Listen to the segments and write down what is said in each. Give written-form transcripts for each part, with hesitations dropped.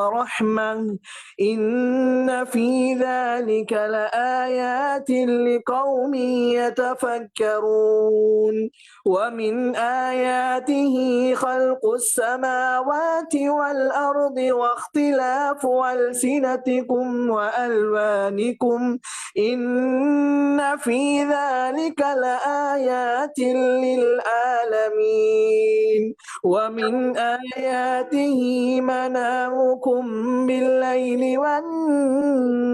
ورحمة إن في ذلك لآيات لقوم يتفكرون ومن آياته خلق السماوات والأرض واختلاف ألسنتكم وألوانكم إن في ذلك لآيات للعالمين ومن آياته منامكم بالليل والنهار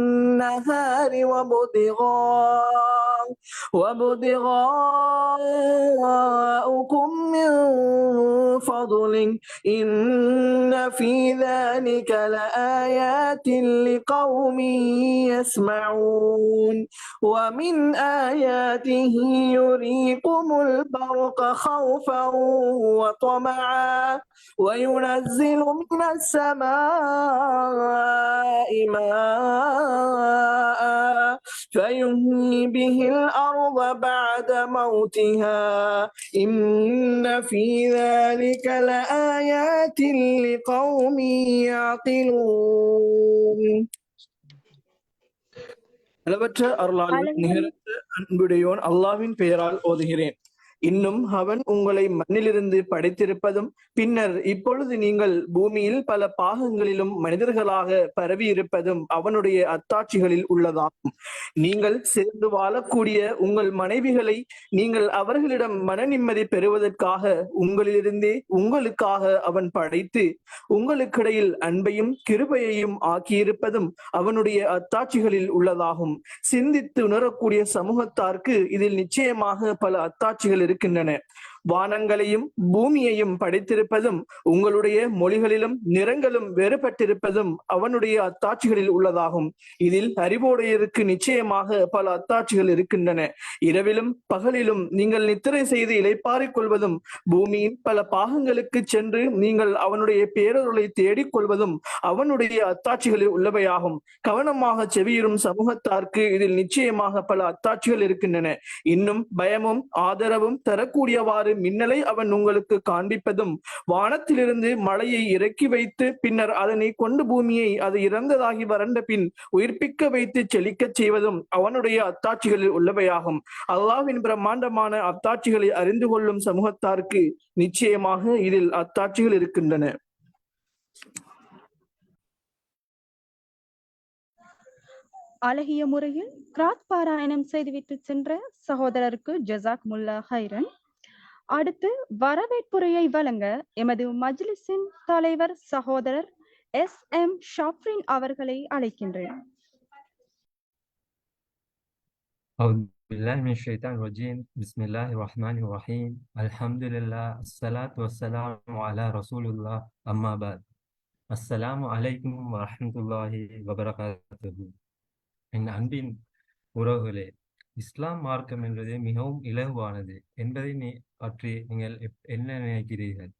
وابتغاءكم من فضله إن في ذلك لآيات لقوم يسمعون ومن آياته يريكم البرق خوفا وطمعا وينزل من السماء ماء فيحيي به الأرض بعد موتها إن في ذلك لآيات لقوم يعقلون. அளவற்ற அருளாளன் நிகரற்ற அன்புடையோன் அல்லாஹ்வின் பெயரால் ஓதுகிறேன். இன்னும் அவன் உங்களை மண்ணிலிருந்து படைத்திருப்பதும் பின்னர் இப்பொழுது நீங்கள் பூமியில் பல பாகங்களிலும் மனிதர்களாக பரவி இருப்பதும் அவனுடைய அத்தாட்சிகளில் உள்ளதாகும். நீங்கள் சேர்ந்து வாழக்கூடிய உங்கள் மனைவிகளை நீங்கள் அவர்களிடம் மன நிம்மதி பெறுவதற்காக உங்களிலிருந்தே உங்களுக்காக அவன் படைத்து உங்களுக்கிடையில் அன்பையும் கிருபையையும் ஆக்கியிருப்பதும் அவனுடைய அத்தாட்சிகளில் உள்ளதாகும். சிந்தித்து உணரக்கூடிய சமூகத்தாருக்கு இதில் நிச்சயமாக பல அத்தாட்சிகள் இருக்கின்றன. வானங்களையும் பூமியையும் படைத்திருப்பதும் உங்களுடைய மொழிகளிலும் நிறங்களும் வேறுபட்டிருப்பதும் அவனுடைய அத்தாட்சிகளில் உள்ளதாகும். இதில் அறிவோடையருக்கு நிச்சயமாக பல அத்தாட்சிகள் இருக்கின்றன. இரவிலும் பகலிலும் நீங்கள் நித்திரை செய்து இளைப்பாறிக் கொள்வதும் பூமியின் பல பாகங்களுக்கு சென்று நீங்கள் அவனுடைய பேரருளை தேடிக்கொள்வதும் அவனுடைய அத்தாட்சிகளில் உள்ளவையாகும். கவனமாக செவியுறும் சமூகத்தாருக்கு இதில் நிச்சயமாக பல அத்தாட்சிகள் இருக்கின்றன. இன்னும் பயமும் ஆதரவும் தரக்கூடியவாறு மின்னலை அவன் உங்களுக்கு காண்பிப்பதும் வானத்திலிருந்து மழையை இறக்கி வைத்து பின்னர் அதனை கொண்டு பூமியை அது இறந்ததாகி வறண்ட பின் உயிர்ப்பிக்க வைத்து செழிக்கச் செய்வதும் அவனுடைய அத்தாட்சிகளில் உள்ளவையாகும். அல்லாஹ்வின் பிரம்மாண்டமான அத்தாட்சிகளை அறிந்து கொள்ளும் சமூகத்தாருக்கு நிச்சயமாக இதில் அத்தாட்சிகள் இருக்கின்றன. அழகிய முறையில் கிராத் பாராயணம் செய்துவிட்டு சென்ற சகோதரருக்கு ஜசாக் முல்லா ஹைரன். அடுத்து வரவேற்புரையை வழங்க எமது மஜ்லிஸின் தலைவர் சகோதரர் SM ஷாஃப்ரின் அவர்களை அழைக்கின்றேன். أعوذ بالله من الشيطان الرجيم بسم الله الرحمن الرحيم الحمد لله الصلاة والسلام على رسول الله أما بعد السلام عليكم ورحمة الله وبركاته. என் அன்பின் உறவுகளே, இஸ்லாம் மார்க்கம் என்பது மிகவும் இலகுவானது என்பதை பற்றி நீங்கள் என்ன நினைக்கிறீர்கள்?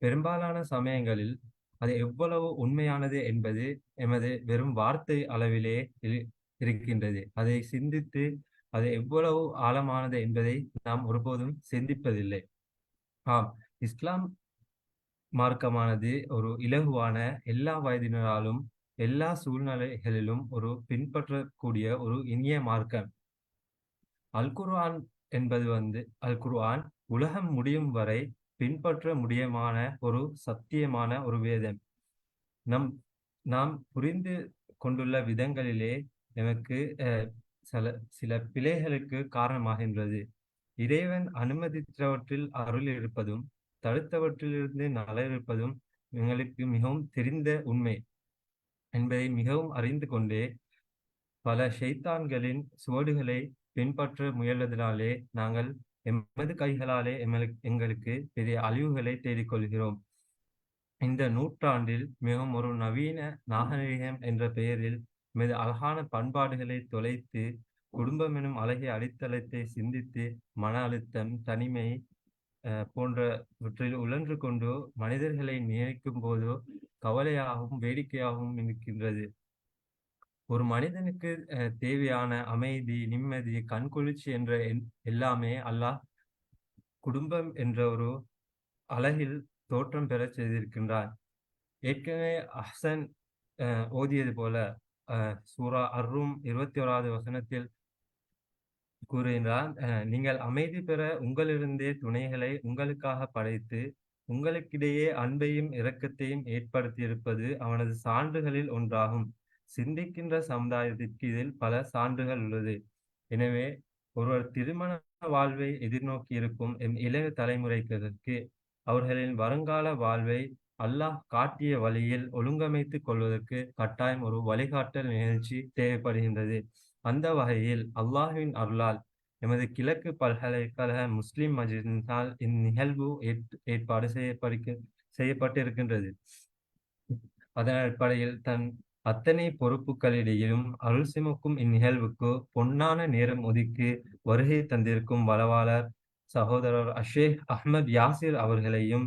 பெரும்பாலான சமயங்களில் அது எவ்வளவு உண்மையானது என்பது எமது வெறும் வார்த்தை அளவிலே இருக்கின்றது. அதை சிந்தித்து அது எவ்வளவு ஆழமானது என்பதை நாம் ஒருபோதும் சிந்திப்பதில்லை. ஆம், இஸ்லாம் மார்க்கமானது ஒரு இலகுவான, எல்லா வயதினராலும் எல்லா சூழ்நிலைகளிலும் ஒரு பின்பற்றக்கூடிய ஒரு இனிய மார்க்கம். அல் குர்ஆன் என்பது அல் குர்ஆன் உலகம் முடியும் வரை பின்பற்ற முடியமான ஒரு சத்தியமான ஒரு வேதம். நாம் புரிந்து கொண்டுள்ள விதங்களிலே எனக்கு சில பிழைகளுக்கு காரணமாகின்றது. இறைவன் அனுமதித்தவற்றில் அருள் இருப்பதும் தடுத்தவற்றிலிருந்து நல இருப்பதும் எங்களுக்கு மிகவும் தெரிந்த உண்மை என்பதை மிகவும் அறிந்து கொண்டே பல ஷைத்தான்களின் சுவடுகளை பின்பற்ற முயல்வதனாலே நாங்கள் எமது கைகளாலே எங்களுக்கு பெரிய அழிவுகளை தேடிக்கொள்கிறோம். இந்த நூற்றாண்டில் மிகவும் ஒரு நவீன நாகரிகம் என்ற பெயரில் மிக அழகான பண்பாடுகளை தொலைத்து குடும்பம் எனும் அழகிய அடித்தளத்தை சிந்தித்து மன அழுத்தம், தனிமை போன்றவற்றில் உழன்று கொண்டு மனிதர்களை நினைக்கும் போதோ கவலையாகவும் வேடிக்கையாகவும் இருக்கின்றது. ஒரு மனிதனுக்கு தேவையான அமைதி, நிம்மதி, கண்குளிர்ச்சி என்ற எல்லாமே அல்லாஹ் குடும்பம் என்ற ஒரு அழகில் தோற்றம் பெற செய்திருக்கின்றார். ஏற்கனவே அஹ்சன் ஓதியது போல சூரா அர்ரும் 21வது வசனத்தில் கூறுகின்றார், நீங்கள் அமைதி பெற உங்களிலிருந்தே துணைகளை உங்களுக்காக படைத்து உங்களுக்கிடையே அன்பையும் இரக்கத்தையும் ஏற்படுத்தியிருப்பது அவனது சான்றுகளில் ஒன்றாகும். சிந்திக்கின்ற சமுதாயத்திற்கு இதில் பல சான்றுகள் உள்ளது. எனவே ஒருவர் திருமண வாழ்வை எதிர்நோக்கி இருக்கும் இளைய தலைமுறைக்கு அவர்களின் வருங்கால வாழ்வை அல்லாஹ் காட்டிய வழியில் ஒழுங்கமைத்துக் கொள்வதற்கு கட்டாயம் ஒரு வழிகாட்டல் நிகழ்ச்சி தேவைப்படுகின்றது. அந்த வகையில் அல்லாஹ்வின் அருளால் எமது கிழக்கு பல்கலைக்கழக முஸ்லிம் மஜ்லிஸினால் இந்நிகழ்வு ஏற்பாடு செய்யப்பட்டிருக்கின்றது. அதன் அடிப்படையில் தன் அத்தனை பொறுப்புகளிடையிலும் அருள் சுமக்கும் இந்நிகழ்வுக்கு பொன்னான நேரம் ஒதுக்கி வருகை தந்திருக்கும் வளவாளர் சகோதரர் ஷேக் அஹ்மத் யாசிர் அவர்களையும்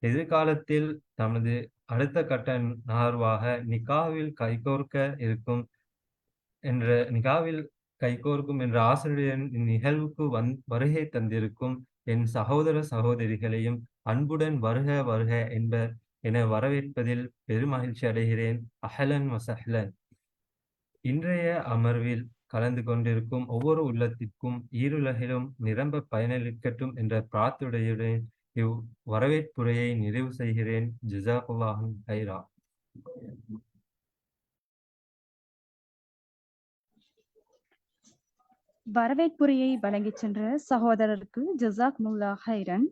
எதிர்காலத்தில் தமது அடுத்த கட்ட நகர்வாக நிகாவில் கைகோர்க்கும் என்ற ஆசிரியரின் இந்நிகழ்வுக்கு வருகை தந்திருக்கும் என் சகோதர சகோதரிகளையும் அன்புடன் வருக வருக என வரவேற்பதில் பெருமகிழ்ச்சி அடைகிறேன். அஹ்லன் வசஹ்லன். இன்றைய அமர்வில் கலந்து கொண்டிருக்கும் ஒவ்வொரு உள்ளத்திற்கும் ஈருலகிலும் நிரம்ப பயனளிக்கட்டும் என்ற பிரார்த்தனையுடன் இவ் வரவேற்புரையை நிறைவு செய்கிறேன். ஜஸாக்குல்லாஹு கைரா. வரவேற்புரையை வழங்கிச் சென்ற சகோதரருக்கு ஜஸாக்முல்லா ஹைரன்.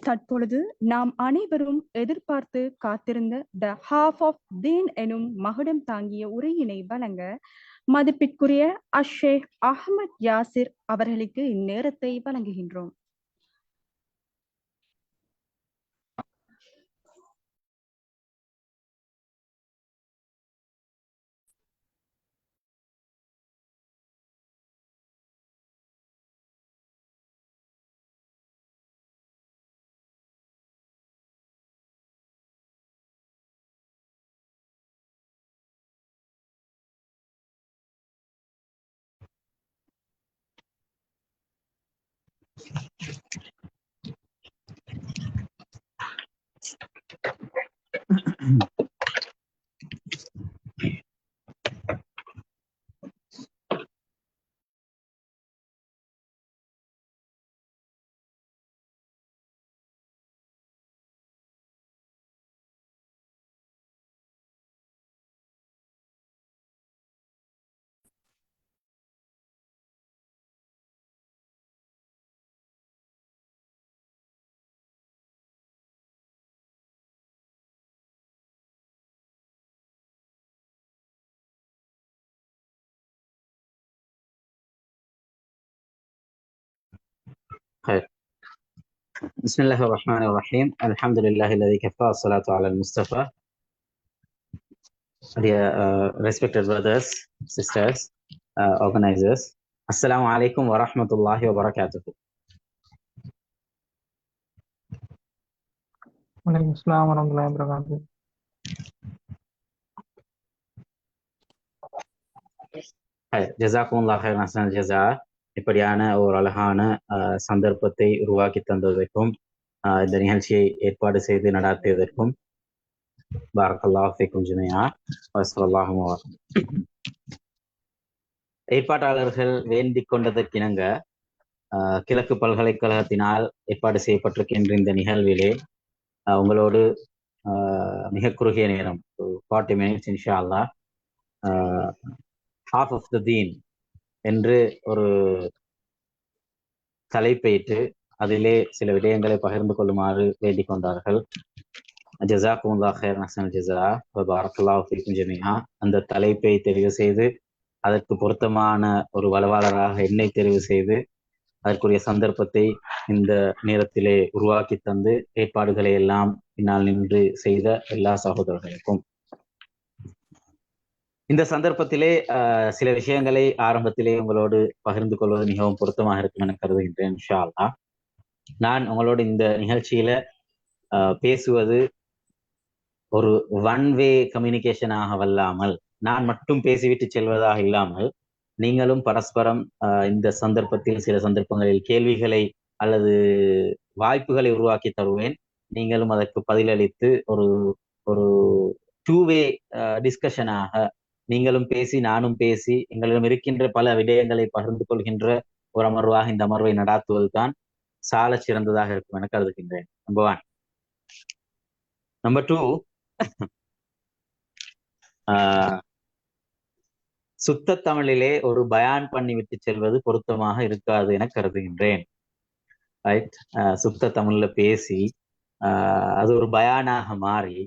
தற்பொழுது நாம் அனைவரும் எதிர்பார்த்து காத்திருந்த த ஹாஃப் ஆஃப் தீன் எனும் மகுடம் தாங்கிய உரையினை வழங்க மதிப்பிற்குரிய ஷேக் அஹ்மத் யாசிர் அவர்களுக்கு இந்நேரத்தை வழங்குகின்றோம். خير. بسم الله الرحمن الرحيم. الحمد لله الذي كفى الصلاة على المصطفى. Dear respected brothers, sisters, organizers, Assalamu alaikum wa rahmatullahi wa barakatuh. Walaikum assalam wa rahmatullahi wa barakatuh. ஜஸாக்குமுல்லாஹ் ஹைரன் ஹஸனல் ஜஸா. இப்படியான ஒரு அழகான சந்தர்ப்பத்தை உருவாக்கி தந்ததற்கும் இந்த நிகழ்ச்சியை ஏற்பாடு செய்து நடாத்தியதற்கும் பாரக்கல்லாஹு ஃபீக்கும் ஜமீஆ வஸல்லல்லாஹு அலைஹி. ஏற்பாட்டாளர்கள் வேண்டிக் கொண்டதற்கிணங்க கிழக்கு பல்கலைக்கழகத்தினால் ஏற்பாடு செய்யப்பட்டிருக்கின்ற இந்த நிகழ்விலே உங்களோடு மிக குறுகிய நேரம் 40 minutes இன்ஷா அல்லாஹ் ஹாஃப் ஆஃப் த தீன் என்று ஒரு தலைப்பேற்று அதிலே சில விடயங்களை பகிர்ந்து கொள்ளுமாறு வேண்டிக் கொண்டார்கள். ஜஸாக்குமுல்லாஹ் ஹைரன் ஹஸனல் ஜஸா வ பாரக்கல்லாஹு ஃபீக்கும் ஜமீஆ. அந்த தலைப்பை தெரிவு செய்து அதற்கு பொருத்தமான ஒரு வளவாளராக என்னை தெரிவு செய்து அதற்குரிய சந்தர்ப்பத்தை இந்த நேரத்திலே உருவாக்கி தந்து ஏற்பாடுகளை எல்லாம் பின்னால் நின்று செய்த எல்லா சகோதரர்களுக்கும் இந்த சந்தர்ப்பத்திலே சில விஷயங்களை ஆரம்பத்திலே உங்களோடு பகிர்ந்து கொள்வது மிகவும் பொருத்தமாக இருக்கும் என கருதுகின்றேன். இன்ஷா அல்லாஹ். நான் உங்களோடு இந்த நிகழ்ச்சியில பேசுவது ஒரு ஒன் வே கம்யூனிகேஷனாக வல்லாமல், நான் மட்டும் பேசிவிட்டு செல்வதாக இல்லாமல், நீங்களும் பரஸ்பரம் இந்த சந்தர்ப்பத்தில் சில சந்தர்ப்பங்களில் கேள்விகளை அல்லது வாய்ப்புகளை உருவாக்கி தருவேன். நீங்களும் அதற்கு பதிலளித்து ஒரு ஒரு டூ வே டிஸ்கஷனாக நீங்களும் பேசி நானும் பேசி எங்களிடம் இருக்கின்ற பல விடயங்களை பகிர்ந்து கொள்கின்ற ஒரு அமர்வாக இந்த அமர்வை நடாத்துவது தான் சால சிறந்ததாக இருக்கும் என கருதுகின்றேன். நம்பர் 1. நம்பர் 2, சுத்த தமிழிலே ஒரு பயான் பண்ணி விட்டு செல்வது பொருத்தமாக இருக்காது என கருதுகின்றேன். ரைட்? சுத்த தமிழ்ல பேசி அது ஒரு பயானாக மாறி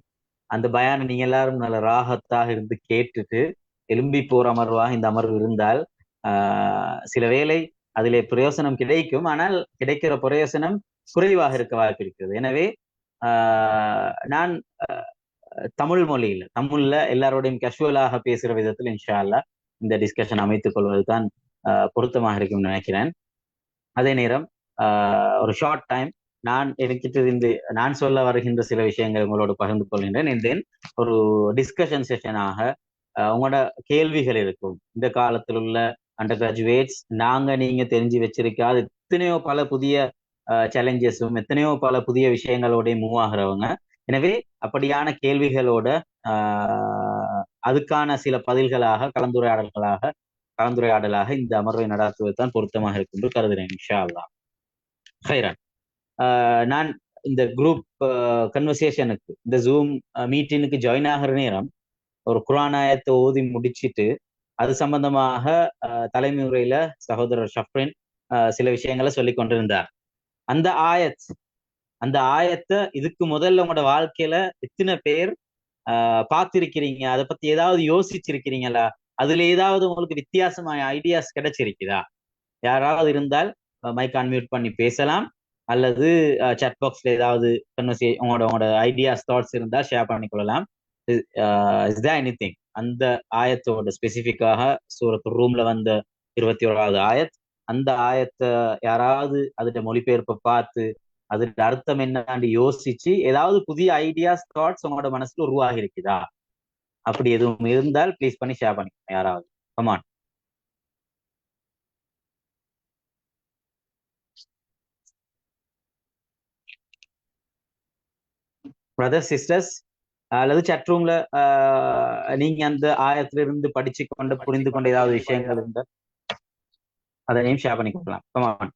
அந்த பயானை நீங்க எல்லாரும் நல்ல ராகத்தாக இருந்து கேட்டுட்டு எலும்பி போற அமர்வாக இந்த அமர்வு இருந்தால் சில வேளை அதிலே பிரயோசனம் கிடைக்கும். ஆனால் கிடைக்கிற பிரயோசனம் குறைவாக இருக்க வாய்ப்பு இருக்கிறது. எனவே நான் தமிழ்ல எல்லாரோடையும் கேஷுவலாக பேசுற விதத்தில் இன்ஷா அல்லாஹ் இந்த டிஸ்கஷன் அமைத்துக் கொள்வது தான் பொருத்தமாக இருக்கும் நினைக்கிறேன். அதே நேரம் ஒரு ஷார்ட் டைம் நான் சொல்ல வருகின்ற சில விஷயங்கள் உங்களோட பகிர்ந்து கொள்கின்றேன். தென் ஒரு டிஸ்கஷன் செஷனாக உங்களோட கேள்விகள் இருக்கும். இந்த காலத்தில் உள்ள அண்டர் கிராஜுவேட்ஸ் நீங்க தெரிஞ்சு வச்சிருக்காது எத்தனையோ பல புதிய சேலஞ்சஸும் எத்தனையோ பல புதிய விஷயங்களோட மூவ் ஆகிறவங்க. எனவே அப்படியான கேள்விகளோட அதுக்கான சில பதில்களாக கலந்துரையாடலாக இந்த அமர்வை நடாத்துவது தான் பொருத்தமாக இருக்கும் என்று கருதுகிறேன். இன்ஷா அல்லாஹ். ஹைரான், நான் இந்த குரூப் கன்வர்சேஷனுக்கு இந்த ஜூம் மீட்டினுக்கு ஜாயின் ஆகிற நேரம் ஒரு குர்ஆன் ஆயத்தை ஓதி முடிச்சுட்டு அது சம்பந்தமாக தலைமை உரையில சகோதரர் ஷஃப்ரின் சில விஷயங்களை சொல்லி கொண்டிருந்தார். அந்த ஆயத்தை இதுக்கு முதல்ல உங்களோட வாழ்க்கையில எத்தனை பேர் பார்த்திருக்கிறீங்க? அதை பத்தி ஏதாவது யோசிச்சிருக்கிறீங்களா? அதுல ஏதாவது உங்களுக்கு வித்தியாசமான ஐடியாஸ் கிடைச்சிருக்குதா? யாராவது இருந்தால் மைக் அன்மியூட் பண்ணி பேசலாம், அல்லது சாட் பாக்ஸ்ல ஏதாவது உங்களோட ஐடியாஸ் தாட்ஸ் இருந்தால் ஷேர் பண்ணிக்கொள்ளலாம். Is there anything? அந்த ஆயத்தோட ஸ்பெசிஃபிக்காக சூரத் ரூம்ல வந்த 21வது ஆயத், அந்த ஆயத்தை யாராவது அதோட மொழிபெயர்ப்பை பார்த்து அதோட அர்த்தம் என்னன்னு யோசிச்சு ஏதாவது புதிய ஐடியாஸ் தாட்ஸ் உங்களோட மனசுல உருவாகி இருக்குதா? அப்படி எதுவும் இருந்தால் ப்ளீஸ் பண்ணி ஷேர் பண்ணிக்கோங்க யாராவது. கமான். பிரதர்ஸ், சிஸ்டர்ஸ், அல்லது சட் ரூம்ல நீங்க அந்த ஆயத்துல இருந்து படிச்சு கொண்டு புரிந்து கொண்ட ஏதாவது விஷயங்கள் இருந்தால் அதையும் ஷேர் பண்ணி கொடுக்கலாம். கமான்.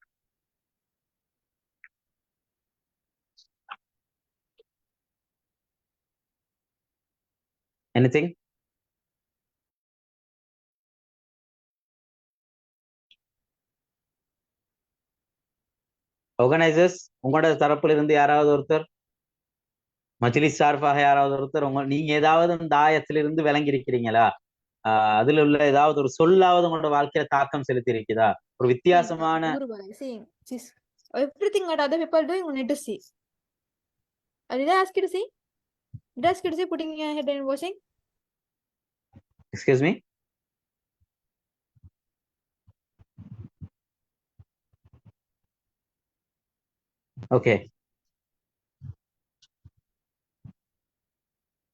எனிதிங்? ஆர்கனைசர்ஸ், உங்களோட தரப்புல இருந்து யாராவது ஒருத்தர், மஜ்லிஸ் சார்பாக யாராவது ஒருத்தர், நீங்க ஏதாவது இந்த ஆயத்திலிருந்து விளங்கி இருக்கிறீங்களா? அதுல உள்ள ஏதாவது ஒரு சொல்லாவது உங்களோட வாழ்க்கையில தாக்கம் செலுத்தி இருக்குதா? ஒரு வித்தியாசமான everything that other people doing, you need to see. Did I ask you to see? Did I ask you to see putting your head and washing? Excuse me? Okay.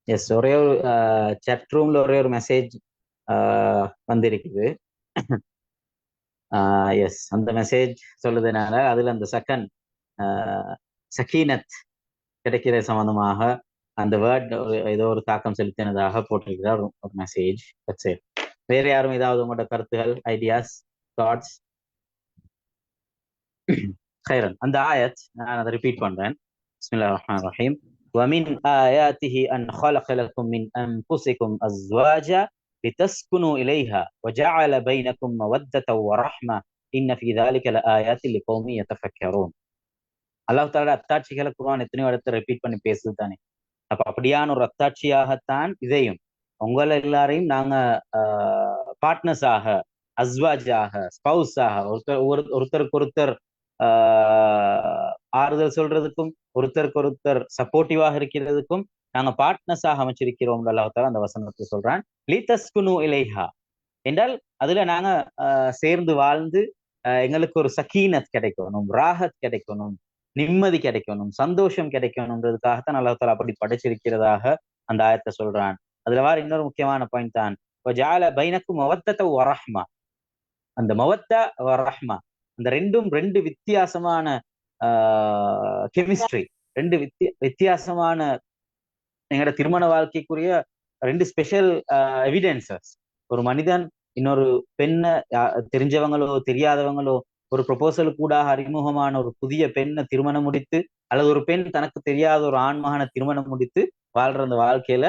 Yes, ஒரே ஒரு சாட் ரூம்ல ஒரே ஒரு message வந்திருக்குது. S, அந்த message சொல்லுதுனால அதுல அந்த சக்கீனத் கிடைக்கிற சம்பந்தமாக அந்த வேர்ட் ஏதோ ஒரு தாக்கம் செலுத்தினதாக போட்டிருக்கிறார் ஒரு மெசேஜ். வேற யாரும் ஏதாவது உங்களோட கருத்துகள், ஐடியாஸ், தாட்ஸ்? ஹைரன், அந்த ஆயத் நான் அதை ரிப்பீட் பண்றேன். பிஸ்மில்லாஹிர் ரஹ்மானிர் ரஹீம். وَمِنْ آيَاتِهِ أَنْ خَلَقَ لَكُم مِّنْ أَنفُسِكُمْ أَزْوَاجًا لِتَسْكُنُوا إِلَيْهَا وَجَعَلَ بَيْنَكُمْ مَوَدَّةً وَرَحْمَةً إِنَّ فِي ذَلِكَ لَآيَاتٍ لِقَوْمٍ يَتَفَكَّرُونَ. அல்லாஹ் தஆலா அத்தாட்சிகளை குர்ஆன் எத்தனையோ இடத்தை ரிப்பீட் பண்ணி பேசுது தானே. அப்ப அப்படியான ஒரு அத்தாட்சியாகத்தான் இதையும் உங்களை எல்லாரையும் நாங்க பார்ட்னர்ஸாக, அஸ்வாஜாக, ஸ்பவுஸாக, ஒருத்தருக்கு ஒருத்தர் ஆறுதல் சொல்றதுக்கும் ஒருத்தருக்கு ஒருத்தர் சப்போர்ட்டிவாக இருக்கிறதுக்கும் நாங்க பார்ட்னர்ஸாக அமைச்சிருக்கிறோம். அல்லாஹ் தஆலா அந்த வசனத்தை சொல்றான். லிதஸ்குனு இலைஹா என்றால் அதுல நாங்க சேர்ந்து வாழ்ந்து எங்களுக்கு ஒரு சக்கீனத் கிடைக்கணும், ராஹத் கிடைக்கணும், நிம்மதி கிடைக்கணும், சந்தோஷம் கிடைக்கணும்ன்றதுக்காகத்தான் அல்லாஹ் தஆலா அப்படி படைச்சிருக்கிறதாக அந்த ஆயத்தை சொல்றான். அதுல வேற இன்னொரு முக்கியமான பாயிண்ட் தான் வஜஅல பைனக்கும் மவத்தத வரஹ்மா. அந்த மவத்த வரஹ்மா, அந்த ரெண்டு வித்தியாசமான கெமிஸ்ட்ரி, ரெண்டு வித்தியாசமான எங்களோட திருமண வாழ்க்கைக்குரிய 2 ஸ்பெஷல் எவிடென்சஸ். ஒரு மனிதன் இன்னொரு பெண்ணை தெரிஞ்சவங்களோ தெரியாதவங்களோ ஒரு ப்ரொபோசல் கூட அறிமுகமான ஒரு புதிய பெண்ணை திருமணம் முடித்து, அல்லது ஒரு பெண் தனக்கு தெரியாத ஒரு ஆண்மகனை திருமணம் முடித்து வாழ்ற அந்த வாழ்க்கையில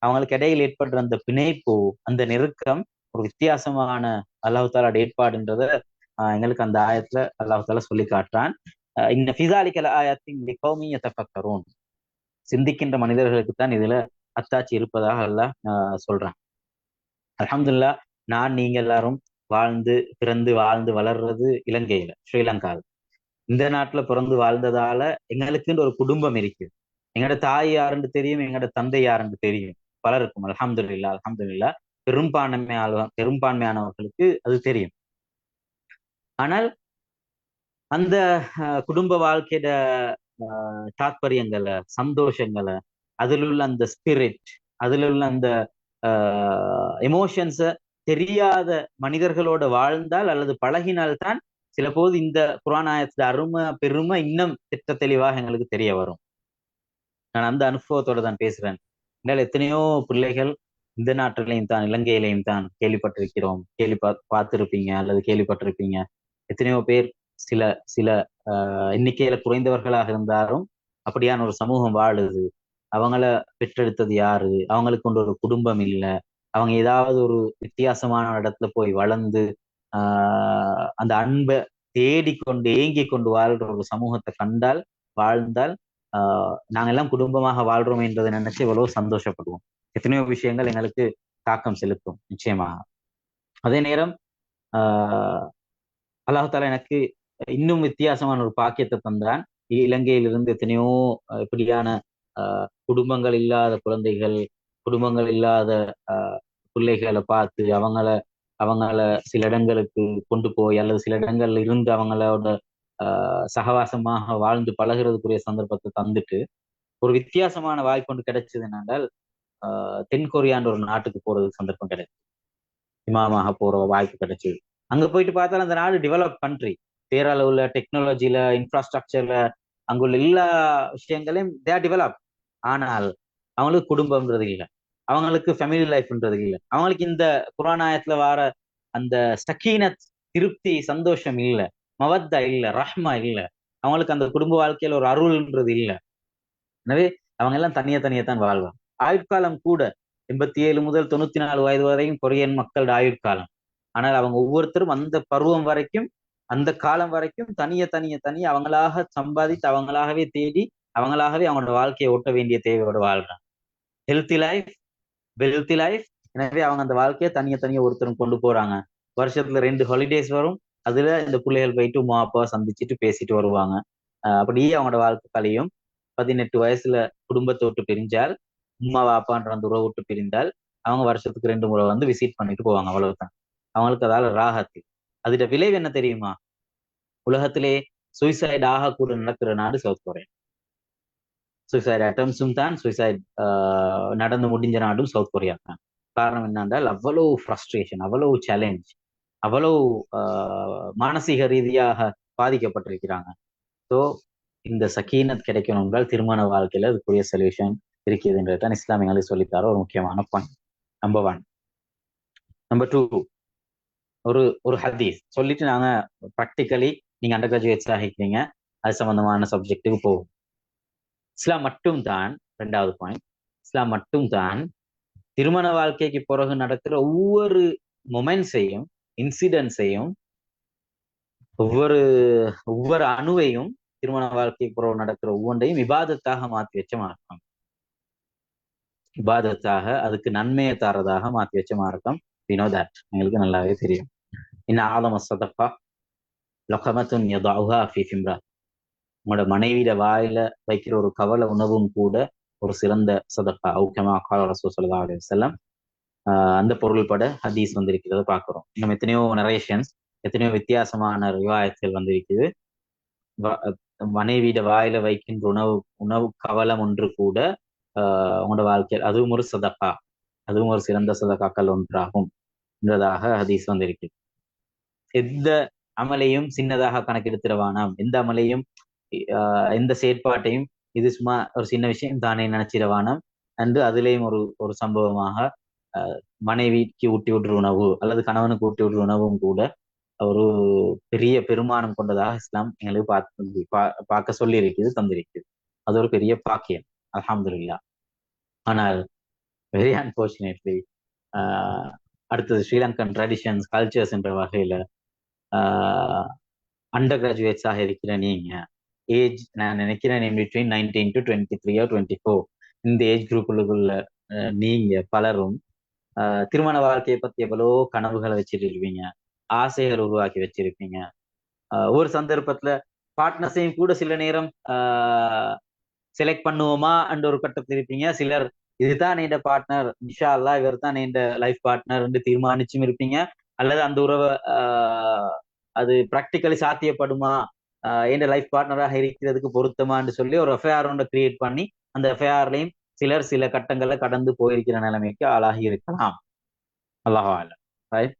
அவங்களுக்கு இடையில் ஏற்படுற அந்த பிணைப்பு, அந்த நெருக்கம் ஒரு வித்தியாசமான அல்லாஹ் தாலா ஏற்பாடுன்றத எங்களுக்கு அந்த ஆயத்துல அல்லாஹ் தாலா சொல்லி காட்டுறான். இந்த ஃபிசாலிக்கல் ஆயத்தின் லிகௌமி யதஃபக்கரூன், சிந்திக்கின்ற மனிதர்களுக்கு தான் இதுல அத்தாட்சி இருப்பதாக அல்லாஹ் சொல்றான். அல்ஹம்துலில்லாஹ், நீங்க எல்லாரும் பிறந்து வாழ்ந்து வளர்றது இலங்கையில, ஸ்ரீலங்காவில். இந்த நாட்டுல பிறந்து வாழ்ந்ததால எங்களுக்குன்ற ஒரு குடும்பம் இருக்குது. எங்களோட தாய் யாருன்னு தெரியும், எங்களோட தந்தை யாருன்னு தெரியும் பலருக்கும். அல்ஹம்துலில்லாஹ் அல்ஹம்துலில்லாஹ், பெரும்பான்மையானவர்களுக்கு அது தெரியும். ஆனால் அந்த குடும்ப வாழ்க்கையோட தாத்பரியங்களை, சந்தோஷங்களை, அதுல உள்ள அந்த ஸ்பிரிட், அதுல உள்ள அந்த எமோஷன்ஸ தெரியாத மனிதர்களோட வாழ்ந்தால் அல்லது பழகினால்தான் சில போது இந்த குர்ஆன் ஆயத்துல அருமை பெருமை இன்னும் திட்ட தெளிவாக எங்களுக்கு தெரிய வரும். நான் அந்த அனுபவத்தோட தான் பேசுறேன். என்னால் எத்தனையோ பிள்ளைகள் இந்த நாட்டிலையும் தான் இலங்கையிலையும் தான் கேள்விப்பட்டிருக்கிறோம், பார்த்திருப்பீங்க அல்லது கேள்விப்பட்டிருப்பீங்க. எத்தனையோ பேர் சில சில எண்ணிக்கையில குறைந்தவர்களாக இருந்தாலும் அப்படியான ஒரு சமூகம் வாழுது. அவங்கள பெற்றெடுத்தது யாரு, அவங்களுக்கு கொண்டு ஒரு குடும்பம் இல்லை, அவங்க ஏதாவது ஒரு வித்தியாசமான இடத்துல போய் வளர்ந்து அந்த அன்பை தேடிக்கொண்டு ஏங்கி கொண்டு வாழ்ற ஒரு சமூகத்தை கண்டால் வாழ்ந்தால் நாங்க எல்லாம் குடும்பமாக வாழ்றோம் என்றதை நினைச்சு எவ்வளவு சந்தோஷப்படுவோம். எத்தனையோ விஷயங்கள் எங்களுக்கு தாக்கம் செலுத்தும் நிச்சயமாக. அதே நேரம் அல்லாஹ் தாலா எனக்கு இன்னும் வித்தியாசமான ஒரு பாக்கியத்தை தந்தான். இலங்கையிலிருந்து எத்தனையோ இப்படியான குடும்பங்கள் இல்லாத குழந்தைகள், குடும்பங்கள் இல்லாத பிள்ளைகளை பார்த்து அவங்கள சில இடங்களுக்கு கொண்டு போய் அல்லது சில இடங்கள்ல இருந்து அவங்களோட சகவாசமாக வாழ்ந்து பழகிறதுக்குரிய சந்தர்ப்பத்தை தந்துட்டு ஒரு வித்தியாசமான வாய்ப்பு ஒன்று கிடைச்சது என்னென்றால் தென்கொரியான்ற ஒரு நாட்டுக்கு போறதுக்கு சந்தர்ப்பம் கிடைச்சது. இமாமாக போற வாய்ப்பு கிடைச்சது. அங்க போயிட்டு பார்த்தாலும் அந்த நாடு டெவலப் கண்ட்ரி, பேரளவுல டெக்னாலஜில, இன்ஃப்ராஸ்ட்ரக்சர்ல, அங்குள்ள எல்லா விஷயங்களையும் தே ஆர் டெவலப். ஆனால் அவங்களுக்கு குடும்பம்ன்றது இல்லை, அவங்களுக்கு ஃபேமிலி லைஃப்ன்றது இல்லை, அவங்களுக்கு இந்த குர்ஆன் ஆயத்துல வார அந்த சக்கீனத், திருப்தி, சந்தோஷம் இல்லை, மவத்தா இல்லை, ரஹ்மா இல்லை, அவங்களுக்கு அந்த குடும்ப வாழ்க்கையில ஒரு அருள்ன்றது இல்லை. எனவே அவங்க எல்லாம் தனியா தான் வாழ்வாங்க. ஆயுட்காலம் கூட 87 முதல் 94 வயது வரையும் கொரியன் மக்களோட ஆயுட்காலம். ஆனால் அவங்க ஒவ்வொருத்தரும் அந்த பருவம் வரைக்கும், அந்த காலம் வரைக்கும் தனிய அவங்களாக சம்பாதித்து, அவங்களாகவே தேடி, அவங்களாகவே அவங்களோட வாழ்க்கையை ஓட்ட வேண்டிய தேவையோட வாழ்றாங்க. Healthy life, wealthy life. எனவே அவங்க அந்த வாழ்க்கையை தனியா ஒருத்தரும் கொண்டு போறாங்க. வருஷத்துல 2 ஹாலிடேஸ் வரும், அதுல இந்த பிள்ளைகள் போயிட்டு உமா அப்பாவை சந்திச்சுட்டு பேசிட்டு வருவாங்க. அப்படியே அவங்களோட வாழ்க்கை கலையும். 18 வயசுல குடும்பத்தை விட்டு பிரிஞ்சால், உமா வாப்பான்ற அந்த உறவை விட்டு பிரிந்தால், அவங்க வருஷத்துக்கு 2 முறை வந்து விசிட் பண்ணிட்டு போவாங்க. அவ்வளவுதான். அவங்களுக்கு அதால ராகத்து. அதோட விளைவு என்ன தெரியுமா? உலகத்திலே சூசைட் கூட நடக்கிற நாடு சவுத் கொரியா. சூசைட் அட்டம்ஸும் தான், சூசைட் நடந்து முடிஞ்ச நாடும் சவுத் கொரியா தான். காரணம் என்னென்றால் அவ்வளவு ஃப்ரஸ்ட்ரேஷன், அவ்வளவு சேலஞ்ச், அவ்வளவு மானசீக ரீதியாக பாதிக்கப்பட்டிருக்கிறாங்க. ஸோ இந்த சக்கீனத் கிடைக்கணும் என்றால் திருமண வாழ்க்கையில அதுக்குரிய சொல்யூஷன் இருக்குதுன்றதான் இஸ்லாமியங்களுக்கு சொல்லித்தர ஒரு முக்கியமான பாயிண்ட். நம்பர் 1. நம்பர் 2, ஒரு ஹதீஸ் சொல்லிட்டு நாங்க ப்ராக்டிக்கலி நீங்க அண்டர் கிராஜுவேட்ஸ் ஆகிக்கிறீங்க, அது சம்பந்தமான சப்ஜெக்டுக்கு போகும். இஸ்லாம் மட்டும் தான், 2வது பாயிண்ட், இஸ்லாம் மட்டும் தான் திருமண வாழ்க்கைக்கு பிறகு நடக்கிற ஒவ்வொரு மொமெண்ட்ஸையும், இன்சிடென்ட்ஸையும், ஒவ்வொரு அணுவையும், திருமண வாழ்க்கைக்கு பிறகு நடக்கிற ஒவ்வொன்றையும் இபாதத்தாக மாற்றி வச்ச மார்க்கம். இபாதத்தாக, அதுக்கு நன்மையை தாரதாக மாற்றி வச்ச மார்க்கம். we know that, எங்களுக்கு நல்லாவே தெரியும். இன்ன ஆலம சதகா லகமத்துன் யதஉஹா ஃபீ ஃபிம்ரா, உங்களோட மனைவியிட வாயில வைக்கிற ஒரு கவலை உணவும் கூட ஒரு சிறந்த சதகா. அவுகமா கால ரசூல் ஸல்லல்லாஹு அலைஹி வஸல்லம். அந்த பொருள்பட ஹதீஸ் வந்திருக்கிறத பார்க்கிறோம். இன்னும் எத்தனையோ நரேஷன்ஸ், எத்தனையோ வித்தியாசமான ரிவாயத்துகள் வந்திருக்குது. மனைவியிட வாயில வைக்கின்ற உணவு கவலம் ஒன்று கூட உங்களோட வாழ்க்கையில் அதுவும் ஒரு சதகா, அதுவும் ஒரு சிறந்த சதகாக்கள் ஒன்றாகும் என்றதாக ஹதீஸ் வந்திருக்கு. எந்த அமலையும் சின்னதாக கணக்கெடுத்திடவானாம், எந்த அமலையும் எந்த செயற்பாட்டையும் இது சும்மா ஒரு சின்ன விஷயம் தானே நினைச்சிடவானாம். அண்டு அதுலேயும் ஒரு ஒரு சம்பவமாக மனைவிக்கு ஊட்டி விடுற உணவு அல்லது கணவனுக்கு ஊட்டி விடுற உணவும் கூட ஒரு பெரிய பெருமானம் கொண்டதாக இஸ்லாம் எங்களுக்கு பார்க்க சொல்லி இருக்குது, தந்திருக்குது. அது ஒரு பெரிய பாக்கியம், அல்ஹம்துலில்லாஹ். ஆனால் வெரி அன்பார்ச்சுனேட்லி அடுத்தது ஸ்ரீலங்கன் ட்ரெடிஷன்ஸ் கல்ச்சர்ஸ் என்ற வகையில அண்டர் கிராஜுவேட்ஸாக இருக்கிற நீங்க ஏஜ் நான் நினைக்கிறேன் பிட்வீன் 19 to 23 or 24 இந்த ஏஜ் குரூப்புக்குள்ள நீங்க பலரும் திருமண வாழ்க்கையை பத்தி எவ்வளோ கனவுகளை வச்சிருப்பீங்க, ஆசைகள் உருவாக்கி வச்சிருப்பீங்க. ஒரு சந்தர்ப்பத்துல பார்ட்னர்ஸையும் கூட சில நேரம் செலக்ட் பண்ணுவோமா என்ற ஒரு கட்டத்தில் இருப்பீங்க. சிலர் இதுதான் என் பார்ட்னர், இன்ஷா அல்லாஹ் இவர் தான் என் லைஃப் பார்ட்னர் என்று தீர்மானிச்சும் இருப்பீங்க. அல்லது அந்த உறவை அது ப்ராக்டிக்கலி சாத்தியப்படுமா, என் லைஃப் பார்ட்னராக இருக்கிறதுக்கு பொருத்தமான்னு சொல்லி ஒரு எஃப்ஐஆர் ஒன்றை கிரியேட் பண்ணி அந்த எஃப்ஐஆர்லையும் சிலர் சில கட்டங்களை கடந்து போயிருக்கிற நிலைமைக்கு ஆளாகி இருக்கலாம். அல்லாஹ் ஆலம். ரைட்.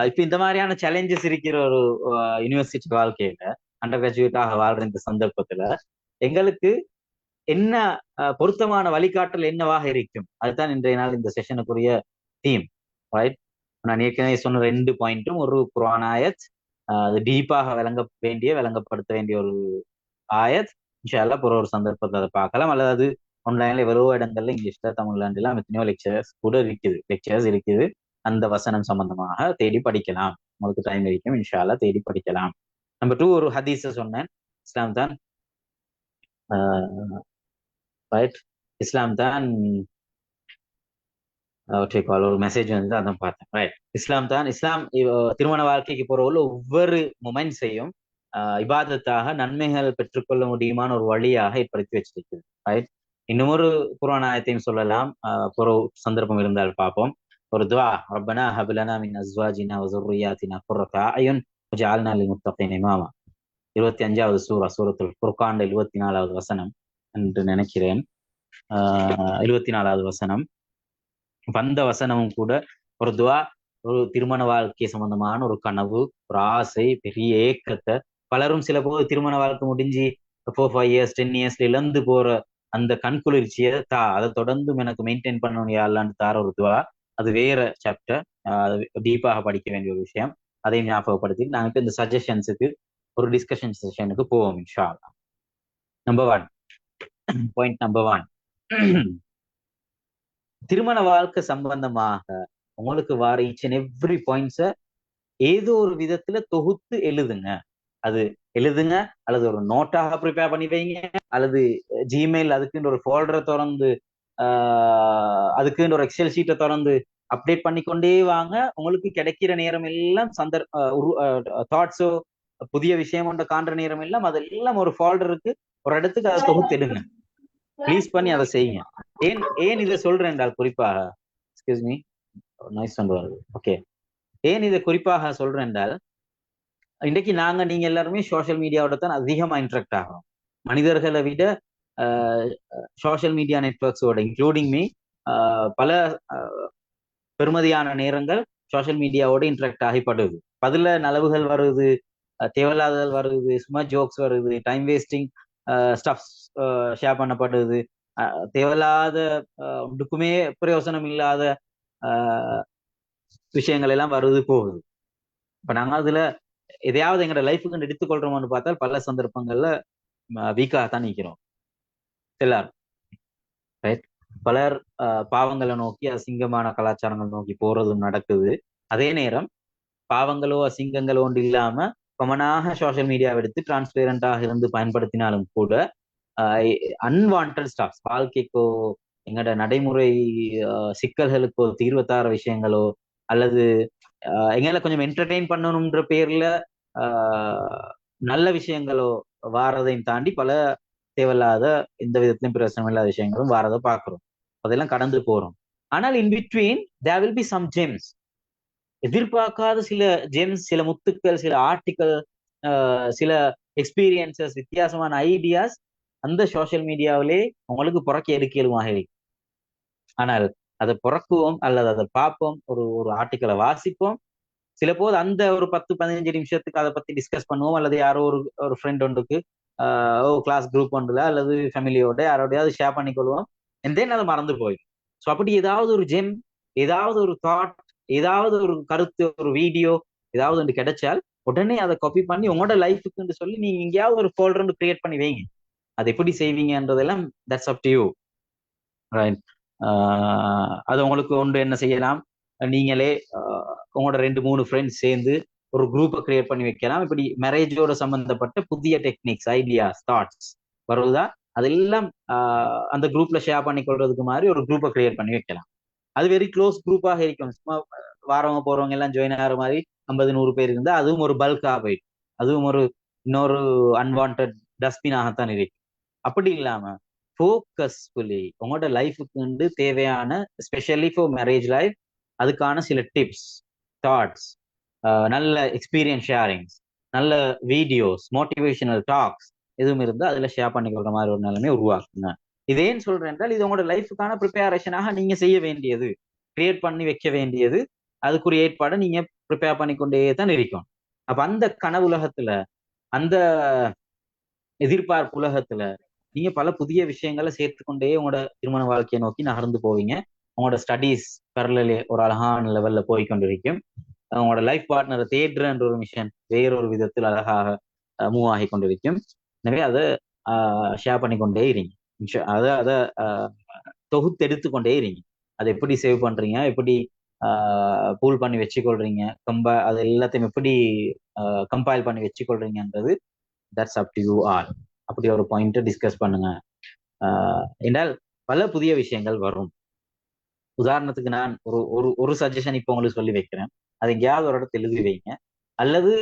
இப்ப இந்த மாதிரியான சேலஞ்சஸ் இருக்கிற ஒரு யூனிவர்சிட்டி வாழ்க்கையில அண்டர் கிராஜுவேட்டாக வாழ்ற இந்த சந்தர்ப்பத்துல எங்களுக்கு என்ன பொருத்தமான வழிகாட்டல் என்னவாக இருக்கும், அதுதான் இன்றைய நாள் இந்த செஷனுக்குரிய தீம். ரைட். நான் ஏற்கனவே சொன்ன 2 பாயிண்ட்டும் ஒரு குர்ஆன் ஆயத், அது டீப்பாக விளங்கப்படுத்த வேண்டிய ஒரு ஆயத். இன்ஷா அல்லாஹ் ஒரு சந்தர்ப்பத்தை அதை பார்க்கலாம். அல்லது அது ஆன்லைன்ல எவ்வளவோ இடங்கள்ல இங்கிலீஷ்ல தமிழ்லாண்டுலாம் எத்தனையோ லெக்சர்ஸ் இருக்குது. அந்த வசனம் சம்பந்தமாக தேடி படிக்கலாம். உங்களுக்கு டைம் இருக்கும், இன்ஷா அல்லாஹ் தேடி படிக்கலாம். நம்பர் 2 ஒரு ஹதீஸை சொன்னேன். இஸ்லாம் தான் ரைட், இஸ்லாம் தான் ஒரு மெசேஜ் வந்து அதான் பார்த்தேன். ரைட், இஸ்லாம் திருமண வாழ்க்கைக்கு போறவங்கள ஒவ்வொரு மொமெண்ட்ஸையும் இபாதத்தாக நன்மைகள் பெற்றுக்கொள்ள முடியுமான ஒரு வழியாக ஏற்படுத்தி வச்சிருக்குது. ரைட். இன்னொரு குர்ஆன் ஆயத்தையும் சொல்லலாம், ஒரு சந்தர்ப்பம் இருந்தால் பார்ப்போம். ஒரு துஆ, ரப்பனா ஹப் லனா மின் அஸ்வாஜினா வ ஸுர்ரியாத்தினா குர்ரத அயுன் வஜஅல்னா லில் முத்தகீன இமாமா. 25வது சூரத்துல் ஃபுர்கான் 24வது வசனம் என்று நினைக்கிறேன். 24வது வசனம். அந்த வசனமும் கூட ஒரு துஆ, ஒரு திருமண வாழ்க்கை சம்பந்தமான ஒரு கனவு, ஒரு ஆசை, பெரிய ஏக்கத்தை பலரும் சில போது திருமண வாழ்க்கை முடிஞ்சு 4-5 years 10 years இழந்து போற அந்த கண்குளிர்ச்சியை அதை தொடர்ந்து எனக்கு மெயின்டைன் பண்ணணும் யாருலான்னு தார ஒரு துவா. அது வேற சாப்டர், டீப்பாக படிக்க வேண்டிய ஒரு விஷயம். அதையும் ஞாபகப்படுத்தி நாங்கள் இப்போ இந்த சஜஷன்ஸுக்கு ஒரு டிஸ்கஷன் செஷனுக்கு போவோம் இன்ஷா அல்லாஹ். நம்பர் 1 பாயிண்ட், நம்பர் 1 திருமண வாழ்க்கை சம்பந்தமாக உங்களுக்கு வர ஈச் அண்ட் எவ்ரி பாயிண்ட்ஸை ஏதோ ஒரு விதத்துல தொகுத்து எழுதுங்க. அது எழுதுங்க, அல்லது ஒரு நோட்டாக ப்ரிப்பேர் பண்ணி வைங்க, அல்லது ஜிமெயில் அதுக்குன்னு ஒரு ஃபோல்டரை திறந்து அதுக்குன்னு ஒரு எக்ஸல் ஷீட்டை திறந்து அப்டேட் பண்ணிக்கொண்டே வாங்க. உங்களுக்கு கிடைக்கிற நேரம் எல்லாம் தாட்ஸோ புதிய விஷயம் ஒன்ற காண்ற நேரம் எல்லாம் அதெல்லாம் ஒரு ஃபோல்டருக்கு ஒரு இடத்துக்கு அதை தொகுத்து எடுங்க. ப்ளீஸ் பண்ணி அதை செய்யுங்க. ஏன் இதை சொல்றேன் என்றால் குறிப்பாக, எக்ஸ்கியூஸ் மீ, நாய்ஸ் சவுண்ட் வருது. ஓகே, ஏன் இதை குறிப்பாக சொல்றேன் என்றால், இன்றைக்கு நீங்க எல்லாருமே சோசியல் மீடியாவோட தான் அதிகமா இன்ட்ராக்ட் ஆகிறோம். மனிதர்களை விட சோசியல் மீடியா நெட்வொர்க்ஸோட இன்க்ளூடிங் மீ பல பெருமதியான நேரங்கள் சோசியல் மீடியாவோட இன்ட்ராக்ட் ஆகிப்படுது. பதில நலவுகள் வருது, தேவையில்லாதல் வருது, சும்மா ஜோக்ஸ் வருது, டைம் வேஸ்டிங் ஸ்டப்ஸ் ஷேர் பண்ணப்படுது, தேவையில்லாத ஒன்றுக்குமே பிரயோசனம் இல்லாத விஷயங்கள் எல்லாம் வருது போகுது. இப்ப நாங்க அதுல எதையாவது எங்களோட லைஃபுக்கு எடுத்துக்கொள்றோம்னு பார்த்தால் பல சந்தர்ப்பங்கள்ல வீக்காகத்தான் நிற்கிறோம் எல்லாரும். ரைட். பலர் பாவங்களை நோக்கி, அசிங்கமான கலாச்சாரங்கள் நோக்கி போறதும் நடக்குது. அதே நேரம் பாவங்களோ அசிங்கங்களோ ஒன்று இல்லாம கொமனாக சோசியல் மீடியாவை எடுத்து டிரான்ஸ்பேரண்டாக இருந்து பயன்படுத்தினாலும் கூட அன்வான்ட் ஸ்டாஃப்ஸ், வாழ்க்கைக்கோ எங்களோட நடைமுறை சிக்கல்களுக்கோ தீர்வு தார விஷயங்களோ அல்லது எங்களை கொஞ்சம் என்டர்டெயின் பண்ணணும்ன்ற பேர்ல நல்ல விஷயங்களோ வாரதையும் தாண்டி பல தேவையில்லாத எந்த விதத்திலும் பிரயோசனம் இல்லாத விஷயங்களும் வாரதை பார்க்கிறோம். அதெல்லாம் கடந்து போறோம். ஆனால் in between there will be some gems, எதிர்பார்க்காத சில ஜெம்ஸ், சில முத்துக்கள், சில ஆர்டிக்கல், சில எக்ஸ்பீரியன்சஸ், வித்தியாசமான ஐடியாஸ் அந்த சோசியல் மீடியாவிலே உங்களுக்கு புறக்கி எடுக்கலுமாக இருக்கு. ஆனால் அதை புறக்குவோம் அல்லது அதை பார்ப்போம், ஒரு ஆர்டிக்கலை வாசிப்போம். சில போது அந்த ஒரு 10-15 நிமிஷத்துக்கு அதை பத்தி டிஸ்கஸ் பண்ணுவோம், அல்லது யாரோ ஒரு ஃப்ரெண்ட் ஒன்றுக்கு கிளாஸ் குரூப் ஒன்றுல அல்லது ஃபேமிலியோட யாரோடையாவது ஷேர் பண்ணிக்கொள்வோம். அண்ட் தென் அதை மறந்து போயிடும். ஸோ அப்படி ஏதாவது ஒரு ஜெம், ஏதாவது ஒரு தாட், ஏதாவது ஒரு கருத்து, ஒரு வீடியோ ஏதாவது ஒன்று கிடைச்சால் உடனே அதை காப்பி பண்ணி உங்களோட லைஃபுக்குன்னு சொல்லி நீங்க எங்கேயாவது ஒரு ஃபோல்டர் கிரியேட் பண்ணி வைங்க. அது எப்படி செய்வீங்கன்றதெல்லாம் that's up to you. Right. அது உங்களுக்கு ஒன்று என்ன செய்யலாம், நீங்களே உங்களோட 2-3 ஃப்ரெண்ட்ஸ் சேர்ந்து ஒரு குரூப்பை கிரியேட் பண்ணி வைக்கலாம். இப்படி மேரேஜோட சம்பந்தப்பட்ட புதிய டெக்னிக்ஸ், ஐடியாஸ், தாட்ஸ் வருவதா அதெல்லாம் அந்த குரூப்ல ஷேர் பண்ணி கொள்றதுக்கு மாதிரி ஒரு குரூப்பை கிரியேட் பண்ணி வைக்கலாம். அது வெரி க்ளோஸ் குரூப்பாக இருக்கும். சும்மா வாரவங்க போறவங்க எல்லாம் ஜாயின் ஆகிற மாதிரி 50-100 பேர் இருந்தா அதுவும் ஒரு பல்காக போயிடும். அதுவும் ஒரு இன்னொரு அன்வான்ட் டஸ்ட்பினாகத்தான் இருக்கு. அப்படி இல்லாம ஃபோக்கஸ்ஃபுல்லி உங்களோட லைஃபுக்கு தேவையான, ஸ்பெஷலி ஃபார் மேரேஜ் லைஃப், அதுக்கான சில டிப்ஸ், தாட்ஸ், நல்ல எக்ஸ்பீரியன்ஸ் ஷேரிங்ஸ், நல்ல வீடியோஸ், மோட்டிவேஷனல் டாக்ஸ் எதுவும் இருந்தால் அதில் ஷேர் பண்ணிக்கொள்ற மாதிரி ஒரு நிலைமை உருவாக்குங்க. இதேன்னு சொல்றேன் என்றால் இது உங்களோட லைஃபுக்கான ப்ரிப்பேரேஷனாக நீங்க செய்ய வேண்டியது, கிரியேட் பண்ணி வைக்க வேண்டியது, அதுக்குரிய ஏற்பாடை நீங்க ப்ரிப்பேர் பண்ணிக்கொண்டே தான் இருக்கும். அப்ப அந்த கனவு உலகத்துல, அந்த எதிர்பார்ப்பு உலகத்துல நீங்க பல புதிய விஷயங்களை சேர்த்துக்கொண்டே உங்களோட திருமண வாழ்க்கையை நோக்கி நகர்ந்து போவீங்க. உங்களோட ஸ்டடீஸ் பரலலே ஒரு அழகான லெவல்ல போய்கொண்டிருக்கும். உங்களோட லைஃப் பார்ட்னரை தேடுறன்ற ஒரு மிஷன் வேறொரு விதத்தில் அழகாக மூவ் ஆகி கொண்டிருக்கும். எனவே அதை ஷேர் பண்ணிக்கொண்டே இருங்க. அதை தொகுத்து கொண்டே இருங்க. அதை எப்படி சேவ் பண்றீங்க, எப்படி பூல் பண்ணி வச்சுக்கொள்றீங்க, அது எல்லாத்தையும் எப்படி கம்பைல் பண்ணி வச்சுக்கொள்றீங்கன்றது that's up to you all. அப்படி ஒரு பாயிண்ட்டை டிஸ்கஸ் பண்ணுங்க. என்றால் பல புதிய விஷயங்கள் வரும். உதாரணத்துக்கு நான் ஒரு சஜஷன் இப்போ உங்களுக்கு சொல்லி வைக்கிறேன். அது எங்கேயாவது ஒரு இடத்துல எழுதி வைங்க, அல்லது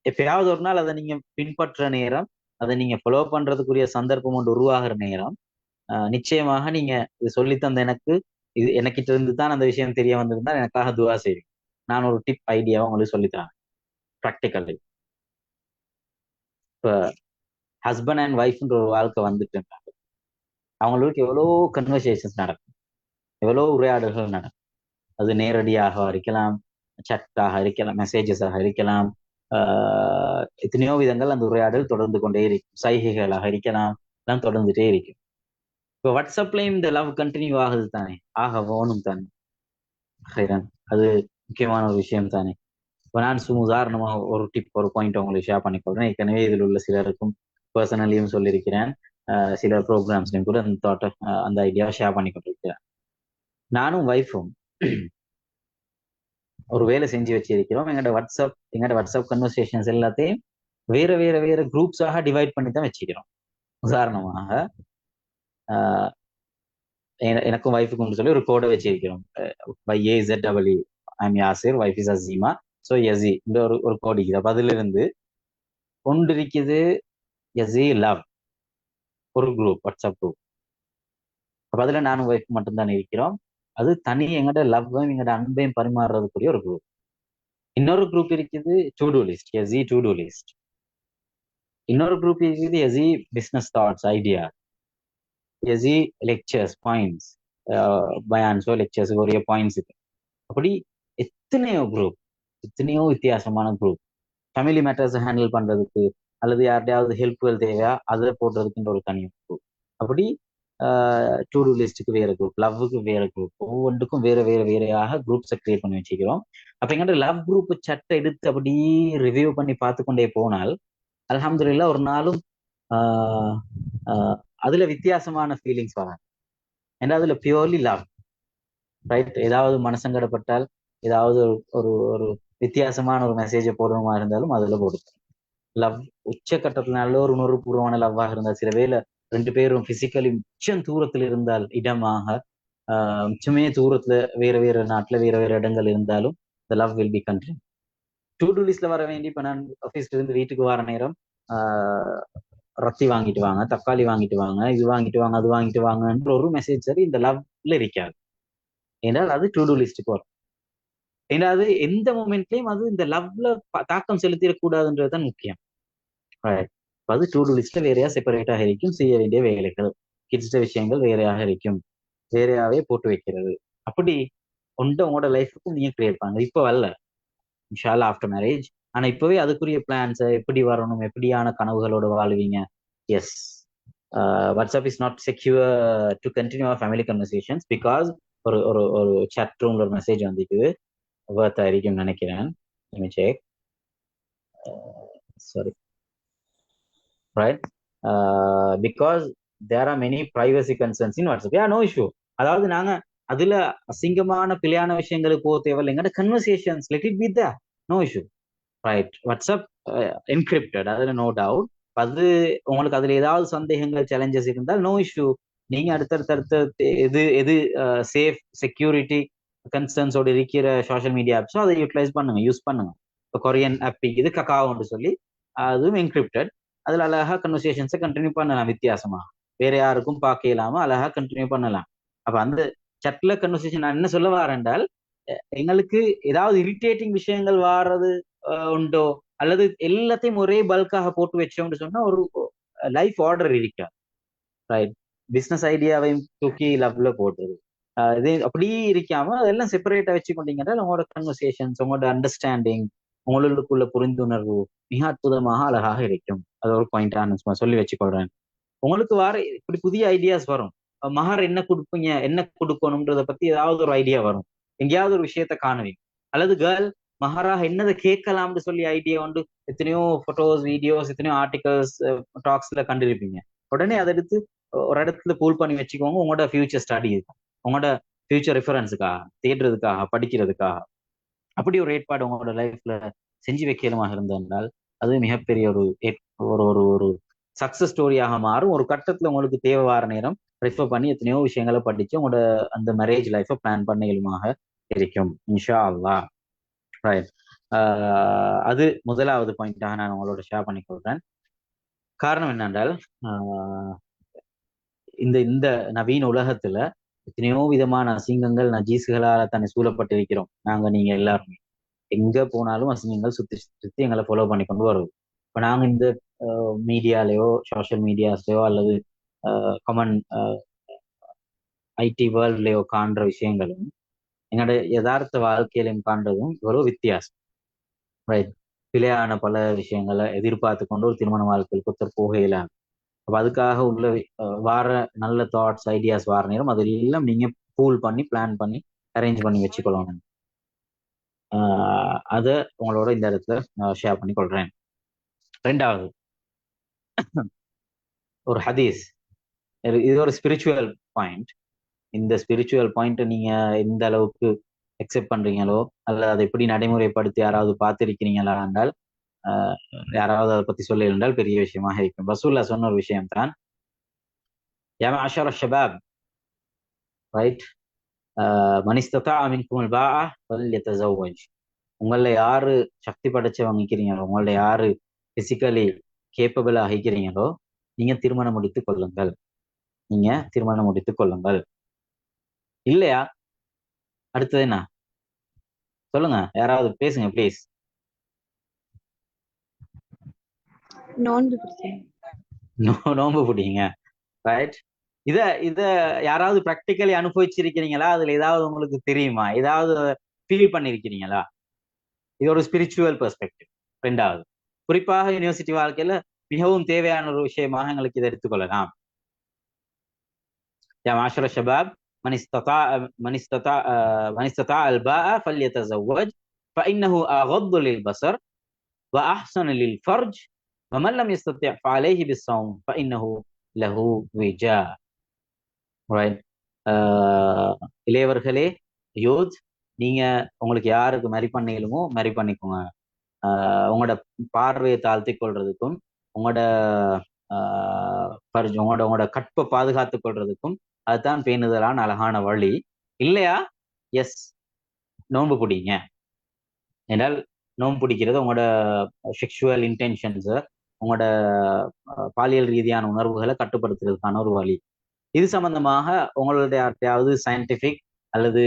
எப்பயாவது ஒரு நாள் அதை நீங்க பின்பற்ற நேரம், அதை நீங்க ஃபாலோ பண்றதுக்குரிய சந்தர்ப்பம் ஒன்று உருவாகிற நேரம், நிச்சயமாக நீங்க இது சொல்லித்தந்த எனக்கு, இது எனக்கிட்ட இருந்து தான் அந்த விஷயம் தெரிய வந்திருந்தா எனக்காக துவா செய்வீங்க. நான் ஒரு டிப் ஐடியாவை உங்களுக்கு சொல்லித்தரேன் ப்ராக்டிக்கலி. இப்போ ஹஸ்பண்ட் அண்ட் ஒய்ஃப்ன்ற ஒரு வாழ்க்கை வந்துட்டு இருந்தாங்க. அவங்களுக்கு எவ்வளோ கன்வர்சேஷன்ஸ் நடக்கும், எவ்வளோ உரையாடல்கள் நடக்கும். அது நேரடியாக இருக்கலாம், சட்டாக இருக்கலாம், மெசேஜஸாக இருக்கலாம், எத்தனையோ விதங்கள் அந்த உரையாடல் தொடர்ந்து கொண்டே இருக்கும். சைகைகளாக இருக்கலாம், எல்லாம் தொடர்ந்துட்டே இருக்கும். இப்போ வாட்ஸ்அப்லயும் இந்த லவ் கண்டினியூ ஆகுது தானே, ஆக வேணும் தானே. அது முக்கியமான ஒரு விஷயம் தானே. இப்போ நான் உதாரணமா ஒரு டிப், ஒரு பாயிண்ட் உங்களுக்கு ஷேர் பண்ணிக்கொள்றேன். ஏற்கனவே இதில் உள்ள சிலருக்கும் பர்சனலியும் சொல்லியிருக்கிறேன், சில ப்ரோக்ராம்ஸ்லையும் கூட அந்த தாட்டை, அந்த ஐடியாவை ஷேர் பண்ணி கொண்டிருக்கிறேன். நானும் ஒய்ஃபும் ஒரு வேலை செஞ்சு வச்சிருக்கிறோம். எங்களோட வாட்ஸ்அப் கன்வர்சேஷன்ஸ் எல்லாத்தையும் வேற குரூப்ஸாக டிவைட் பண்ணி தான் வச்சுக்கிறோம். உதாரணமாக எனக்கும் ஒய்ஃபுக்கும் சொல்லி ஒரு கோடை வச்சிருக்கிறோம். By AZEE, I'm Yasir, wife is Azeema, so AZEE இந்த ஒரு கோடு இருக்குது. அப்போ அதுல இருந்து ஒன்று இருக்குது எஸி லவ், ஒரு குரூப், வாட்ஸ்அப் குரூப். அப்போ அதுல நானும் ஒய்ஃப் மட்டும்தான் இருக்கிறோம். அது தனி எங்கட லவ்வையும் எங்கட அன்பையும் பரிமாறுறதுக்குரிய ஒரு குரூப். இன்னொரு குரூப் இருக்குது to do list, AZEE to do list. இன்னொரு குரூப் இருக்குது AZEE business thoughts, idea, AZEE lectures, points, பயான்ஸோ லெக்சர்ஸுக்கு உரிய பாயிண்ட்ஸ் இருக்கு. அப்படி எத்தனையோ குரூப், எத்தனையோ வித்தியாசமான குரூப். ஃபேமிலி மேட்டர்ஸை ஹேண்டில் பண்றதுக்கு அல்லது யார்டையாவது ஹெல்ப்கள் தேவையா அதை போடுறதுக்குன்ற ஒரு தனி குரூப். அப்படி டு டூ லிஸ்ட்டுக்கு வேற குரூப், லவ்வுக்கு வேற குரூப், ஒவ்வொன்றுக்கும் வேறையாக குரூப்ஸை கிரியேட் பண்ணி வச்சுக்கிறோம். அப்ப எங்கிட்ட லவ் குரூப் சட்டை எடுத்து அப்படி ரிவ்யூ பண்ணி பார்த்து கொண்டே போனால் அல்ஹம்துலில்லாஹ் ஒரு நாளும் அதுல வித்தியாசமான ஃபீலிங்ஸ் வராது. ஏன்னா அதுல பியூர்லி லவ், ரைட். ஏதாவது மனசங்கடப்பட்டால், ஏதாவது ஒரு ஒரு வித்தியாசமான ஒரு மெசேஜை போடுறமா இருந்தாலும் அதுல போடுது. லவ் உச்சக்கட்டத்துல நல்ல ஒரு உணர்வுபூர்வமான லவ்வாக இருந்தால், சில வேளை 2 பேரும் பிசிக்கலி மிச்சம் தூரத்தில் இருந்தால், இடமாக மிச்சமே தூரத்துல வேற நாட்டுல வேற இடங்கள் இருந்தாலும் the love will be continued. To do லிஸ்ட்ல வர வேண்டி, இப்ப நான் ஆஃபீஸ்ல இருந்து வீட்டுக்கு வர நேரம் ரத்தி வாங்கிட்டு வாங்க, தக்காளி வாங்கிட்டு வாங்க, இது வாங்கிட்டு வாங்க, அது வாங்கிட்டு வாங்கன்ற ஒரு மெசேஜ் சரி இந்த லவ்ல இருக்காது. ஏன்னால் அது டு டூ லிஸ்ட்டுக்கு வரும். ஏன்னா அது எந்த மூமெண்ட்லயும் அது இந்த லவ்ல தாக்கம் செலுத்திடக்கூடாதுன்றதுதான் முக்கியம். அது டு டூ லிஸ்ட்ல வேறையா செப்பரேட்டாக இருக்கும். செய்ய வேண்டிய வேலைகள், கிட்ஸ்ட விஷயங்கள் வேறையாக இருக்கும், வேறையாவே போட்டு வைக்கிறது. அப்படி உங்களோட லைஃபுக்கும் நீங்க கிரியேட் பண்ணுங்க. இப்போ வரல இன்ஷா அல்லாஹ் ஆஃப்டர் மேரேஜ், ஆனா இப்பவே அதுக்குரிய பிளான்ஸை எப்படி வரணும், எப்படியான கனவுகளோட வாழ்வீங்க, as WhatsApp is not secure to continue our family conversations because ஒரு chat roomல ஒரு மெசேஜ் வந்துக்குது ஒர்த் ஆയിരിக்கும் நினைக்கிறேன். Let me check. Sorry. Right? Because there are many privacy concerns in WhatsApp. Yeah, no issue. அதாவது நாங்க அதுல அசிங்கமான பிழையான விஷயங்களுக்கு போக தேவையில்லைங்க. Conversations let it be there, no issue. Right, WhatsApp encrypted, அதுல நோ டவுட். அது உங்களுக்கு அதுல ஏதாவது சந்தேகங்கள் சேலஞ்சஸ் இருந்தால் நோ இஷ்யூ. நீங்க அடுத்தடுத்த எது எது சேஃப் செக்யூரிட்டி கன்சர்ன்ஸோட இருக்கிற சோஷியல் மீடியா ஆப்ஸோ அதை யூட்டிலைஸ் பண்ணுங்க, யூஸ் பண்ணுங்க. இப்போ கொரியன் ஆப் இது கக்காவோன்னு சொல்லி அதுவும் என்கிரிப்டட். அதுல அழகா கன்வர்சேஷன்ஸை கண்டினியூ பண்ணலாம் வித்தியாசமா, வேற யாருக்கும் பார்க்க இல்லாம அழகா கண்டினியூ பண்ணலாம். அப்ப அந்த சட்ல கன்வர்சேஷன் நான் என்ன சொல்ல வரேன் என்றால், எங்களுக்கு ஏதாவது இரிட்டேட்டிங் விஷயங்கள் வாடுறது உண்டோ, அல்லது எல்லாத்தையும் ஒரே பல்காக போட்டு வச்சோம்னு சொன்னா ஒரு லைஃப் ஆர்டர் இருக்கா. ரைட், பிசினஸ் ஐடியாவையும் தூக்கி லவ்ல போட்டுருது. இது அப்படி இருக்காம அதெல்லாம் செப்பரேட்டா வச்சுக்கொண்டீங்கன்னா உங்களோட கன்வர்சேஷன்ஸ், உங்களோட அண்டர்ஸ்டாண்டிங், உங்களுக்குள்ள புரிந்துணர்வு மிக அற்புதமாக அழகாக இருக்கும். அது ஒரு பாயிண்டா நான் சொல்லி வச்சுக்கொள்றேன். உங்களுக்கு வர இப்படி புதிய ஐடியாஸ் வரும். மகர் என்ன கொடுப்பீங்க, என்ன கொடுக்கணும்ன்றத பத்தி ஏதாவது ஒரு ஐடியா வரும். எங்கேயாவது ஒரு விஷயத்த காணுவீங்க. அல்லது கேர்ள் மகராக என்னதை கேட்கலாம்னு சொல்லி ஐடியா உண்டு. எத்தனையோ போட்டோஸ், வீடியோஸ், எத்தனையோ ஆர்டிகல்ஸ், டாக்ஸ்ல கண்டிருப்பீங்க. உடனே அதை எடுத்து ஒரு இடத்துல பூல் பண்ணி வச்சுக்கோங்க. உங்களோட ஃபியூச்சர் ஸ்டடி, உங்களோட ஃபியூச்சர் ரெஃபரன்ஸுக்காக, தேடுறதுக்காக, படிக்கிறதுக்காக. அப்படி ஒரு ஏற்பாடு உங்களோட லைஃப்ல செஞ்சு வைக்கலுமாக இருந்தால் அது மிகப்பெரிய ஒரு சக்சஸ் ஸ்டோரியாக மாறும். ஒரு கட்டத்துல உங்களுக்கு தேவை வார நேரம் ரெஃபர் பண்ணி எத்தனையோ விஷயங்களை படிச்சு உங்களோட அந்த மேரேஜ் லைஃபை பிளான் பண்ண இயலுமாக இருக்கும் இன்ஷா அல்லாஹ். ரைட், அது முதலாவது பாயிண்டாக நான் உங்களோட ஷேர் பண்ணிக்கொள்றேன். காரணம் என்னென்றால், இந்த நவீன உலகத்துல எத்தனையோ விதமான அசிங்கங்கள் நஜீஸ்களால தன்னை சூழப்பட்டிருக்கிறோம். நீங்க எல்லாருமே எங்க போனாலும் அசிங்கங்கள் சுத்தி சுத்தி எங்களை ஃபாலோ பண்ணி கொண்டு வருது. இப்போ நாங்க இந்த மீடியாலேயோ சோஷியல் மீடியாஸ்லயோ அல்லது காமன் ஐடி வேர்ல்ட்லயோ காண்ற விஷயங்களும் எங்களோட யதார்த்த வாழ்க்கையிலையும் காண்றதும் இவ்வளவு வித்தியாசம். ரைட், பிழையான பல விஷயங்களை எதிர்பார்த்து கொண்டு ஒரு திருமண வாழ்க்கையில் ஒருத்தர் போகையில, அப்போ அதுக்காக உள்ள வார நல்ல தாட்ஸ், ஐடியாஸ் வார நேரம் அதெல்லாம் நீங்க பூல் பண்ணி பிளான் பண்ணி அரேஞ்ச் பண்ணி வச்சுக்கொள்ளணும். அதை உங்களோட இந்த இடத்துல நான் ஷேர் பண்ணி கொள்றேன். ரெண்டாவது ஒரு ஹதீஸ், இது ஒரு ஸ்பிரிச்சுவல் பாயிண்ட். இந்த ஸ்பிரிச்சுவல் பாயிண்ட்டை நீங்க எந்த அளவுக்கு அக்செப்ட் பண்றீங்களோ அல்லது அதை எப்படி நடைமுறைப்படுத்தி யாராவது பார்த்திருக்கிறீங்களா என்றால், யாராவது அதை பத்தி சொல்ல இருந்தால் பெரிய விஷயமாக இருக்கும். ரசூலுல்லாஹ் சொன்ன ஒரு விஷயம் தான், யா மஅஷர ஷபாப், ரைட், மன் இஸ்ததா மின்குமுல் பாஅ ஃபல்யதஸவ்வஜ். உங்கள யாரு சக்தி படைச்சவங்க இருக்கிறீங்களோ, உங்கள யாரு பிசிக்கலி கேப்பபிளா ஆகிக்கிறீங்களோ, நீங்க திருமணம் முடித்துக் கொள்ளுங்கள். நீங்க திருமணம் முடித்துக் கொள்ளுங்கள். இல்லையா அடுத்தது என்ன சொல்லுங்க, யாராவது பேசுங்க ப்ளீஸ். நோன்பு பிடிங்க. ரைட், இத யாராவது பிராக்டிக்கலி அனுபவிச்சிருக்கிறீங்களா? அதுல ஏதாவது உங்களுக்கு தெரியுமா? ஏதாவது ஃபீல் பண்ணிருக்கிறீங்களா? இது ஒரு ஸ்பிரிச்சுவல் பெர்ஸ்பெக்டிவ். ரெண்டாவது, குறிப்பாக யூனிவர்சிட்டி வாழ்க்கையில மிகவும் தேவையான ஒரு விஷயமாக எங்களுக்கு இதை எடுத்துக்கொள்ளலாம். யா மாஷர ஷபாப் மன் இஸ்ததா அல் பாஅ ஃபல்யதஸவ்வஜ் ஃபஇன்னஹு அகத்து லில்பஸர் வஅஹ்ஸனு லில்ஃபர்ஜ் வமன் லம் யஸ்ததி' ஃபஅலைஹி பிஸ்ஸௌம் ஃபஇன்னஹு லஹு விஜா. ரைட், இளையவர்களே, யூத், நீங்க உங்களுக்கு யாருக்கு மேரி பண்ணலுமோ மேரி பண்ணிக்கோங்க. உங்களோட பார்வையை தாழ்த்தி கொள்றதுக்கும் உங்களோட உங்களோட கற்பை பாதுகாத்து கொள்றதுக்கும் அதுதான் பேணுதலான அழகான வழி. இல்லையா, எஸ், நோன்பு பிடிங்க. என்றால் நோன்பு பிடிக்கிறது உங்களோட செக்ஷுவல் இன்டென்ஷன்ஸை, உங்களோட பாலியல் ரீதியான உணர்வுகளை கட்டுப்படுத்துறதுக்கான ஒரு வழி. இது சம்பந்தமாக உங்களுடைய யார்ட்டையாவது சயின்டிபிக் அல்லது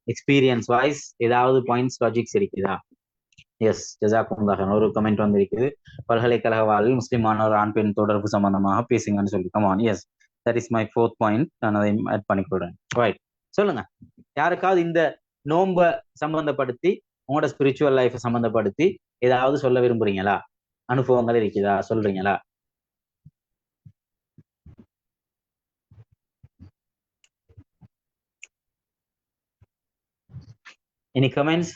எக்ஸ்பீரியன்ஸ் வைஸ் ஏதாவது பாயிண்ட்ஸ், லாஜிக்ஸ் இருக்குதா? எஸ், ஜஸாக்குமுல்லாஹ். ஒரு கமெண்ட் வந்திருக்குது, பல்கலைக்கழக வாழ்வில் முஸ்லிம் மாணவர் ஆண் பெண் தொடர்பு சம்பந்தமாக பேசுங்கன்னு சொல்லி. Come on, yes, that is my 4th point. நான் அதை ஆட் பண்ணிக்கொள்றேன். ரைட், சொல்லுங்க, யாருக்காவது இந்த நோன்பை சம்பந்தப்படுத்தி உங்களோட ஸ்பிரிச்சுவல் லைஃபை சம்பந்தப்படுத்தி ஏதாவது சொல்ல விரும்புறீங்களா? அனுபவங்கள் இருக்குதா? சொல்றீங்களா? எனி கமெண்ட்ஸ்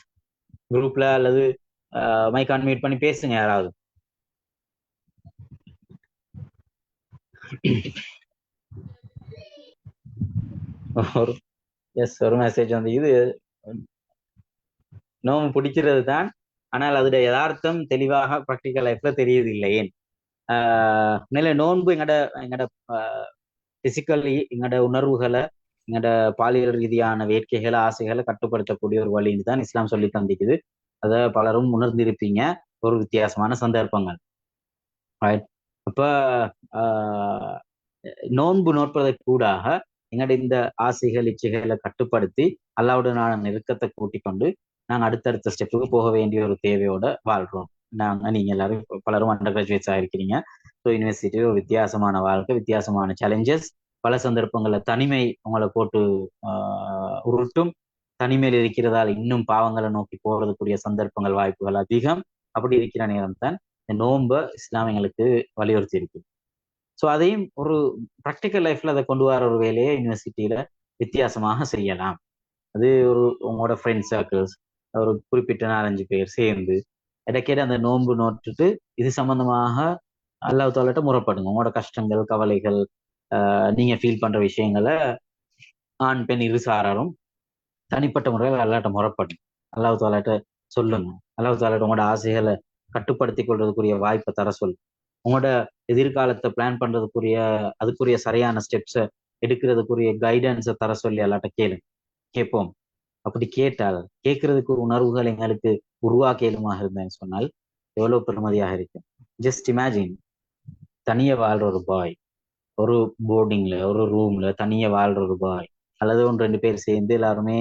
குரூப்ல அல்லது மைக் அன்மியூட் பண்ணி பேசுங்க யாராவது. ஒரு ஒரு மெசேஜ் வந்து இது நோம்பு பிடிக்கிறது தான், ஆனால் அதோட யதார்த்தம் தெளிவாக ப்ராக்டிக்கல் லைஃப்ல தெரியுது இல்லை. ஏன் உண்மையில நோன்பு எங்கட பிசிக்கலி எங்கட உணர்வுகளை எங்கட பாலியல் ரீதியான வேட்கைகளை ஆசைகளை கட்டுப்படுத்தக்கூடிய ஒரு வழின்னு தான் இஸ்லாம் சொல்லி தந்திக்குது. அதை பலரும் உணர்ந்திருப்பீங்க ஒரு வித்தியாசமான சந்தர்ப்பங்கள். அப்ப நோன்பு நோற்பதற்கு கூடாக எங்கட இந்த ஆசைகள் இச்சைகளை கட்டுப்படுத்தி அல்லாவுடனான நெருக்கத்தை கூட்டிக் கொண்டு நாங்கள் அடுத்தடுத்த ஸ்டெப்புக்கு போக வேண்டிய ஒரு தேவையோட வாழ்றோம். நீங்க எல்லாரும் பலரும் அண்டர் கிராஜுவேட்ஸ் ஆகிருக்கிறீங்க. ஸோ யூனிவர்சிட்டி ஒரு வித்தியாசமான வாழ்க்கை, வித்தியாசமான சேலஞ்சஸ், பல சந்தர்ப்பங்களில் தனிமை உங்களை போட்டு உருட்டும். தனிமையில் இருக்கிறதால் இன்னும் பாவங்களை நோக்கி போறதுக்குரிய சந்தர்ப்பங்கள் வாய்ப்புகள் அதிகம். அப்படி இருக்கிற நேரம் தான் இந்த நோன்பை இஸ்லாம் எங்களுக்கு வலியுறுத்தி இருக்கு. ஸோ அதையும் ஒரு ப்ராக்டிக்கல் லைஃப்ல அதை கொண்டு வர ஒரு வேலையை யூனிவர்சிட்டியில வித்தியாசமாக செய்யலாம். அது ஒரு உங்களோட ஃப்ரெண்ட் சர்க்கிள்ஸ் ஒரு குறிப்பிட்ட 4-5 பேர் சேர்ந்து இடைக்கேட அந்த நோன்பு நோட்டுட்டு இது சம்பந்தமாக அல்லாஹ் தாலாட்ட முறைப்படுங்க. உங்களோட கஷ்டங்கள், கவலைகள், நீங்க ஃபீல் பண்ற விஷயங்களை ஆண் பெண் இருசாரும் தனிப்பட்ட முறையில் அல்லாட்ட முறைப்படுங்க. அல்லாஹ் தாலாட்ட சொல்லுங்க. அல்லாஹ் தாலாட்ட உங்களோட ஆசைகளை கட்டுப்படுத்தி கொள்றதுக்குரிய வாய்ப்பை தர சொல்லு. உங்களோட எதிர்காலத்தை பிளான் பண்றதுக்குரிய அதுக்குரிய சரியான ஸ்டெப்ஸை எடுக்கிறதுக்குரிய கைடன்ஸை தர சொல்லி அல்லாட்ட கேட்போம். அப்படி கேட்டால் கேட்கறதுக்கு ஒரு உணர்வுகள் எங்களுக்கு உருவாக்கலுமாக இருந்தேன்னு சொன்னால் எவ்வளவு பெருமதியாக இருக்கும். ஜஸ்ட் இமேஜின், தனிய வாழ்ற ஒரு பாய் ஒரு போர்டிங்ல ஒரு ரூம்ல தனிய வாழ்ற ஒரு பாய் அல்லது 1-2 பேர் சேர்ந்து எல்லாருமே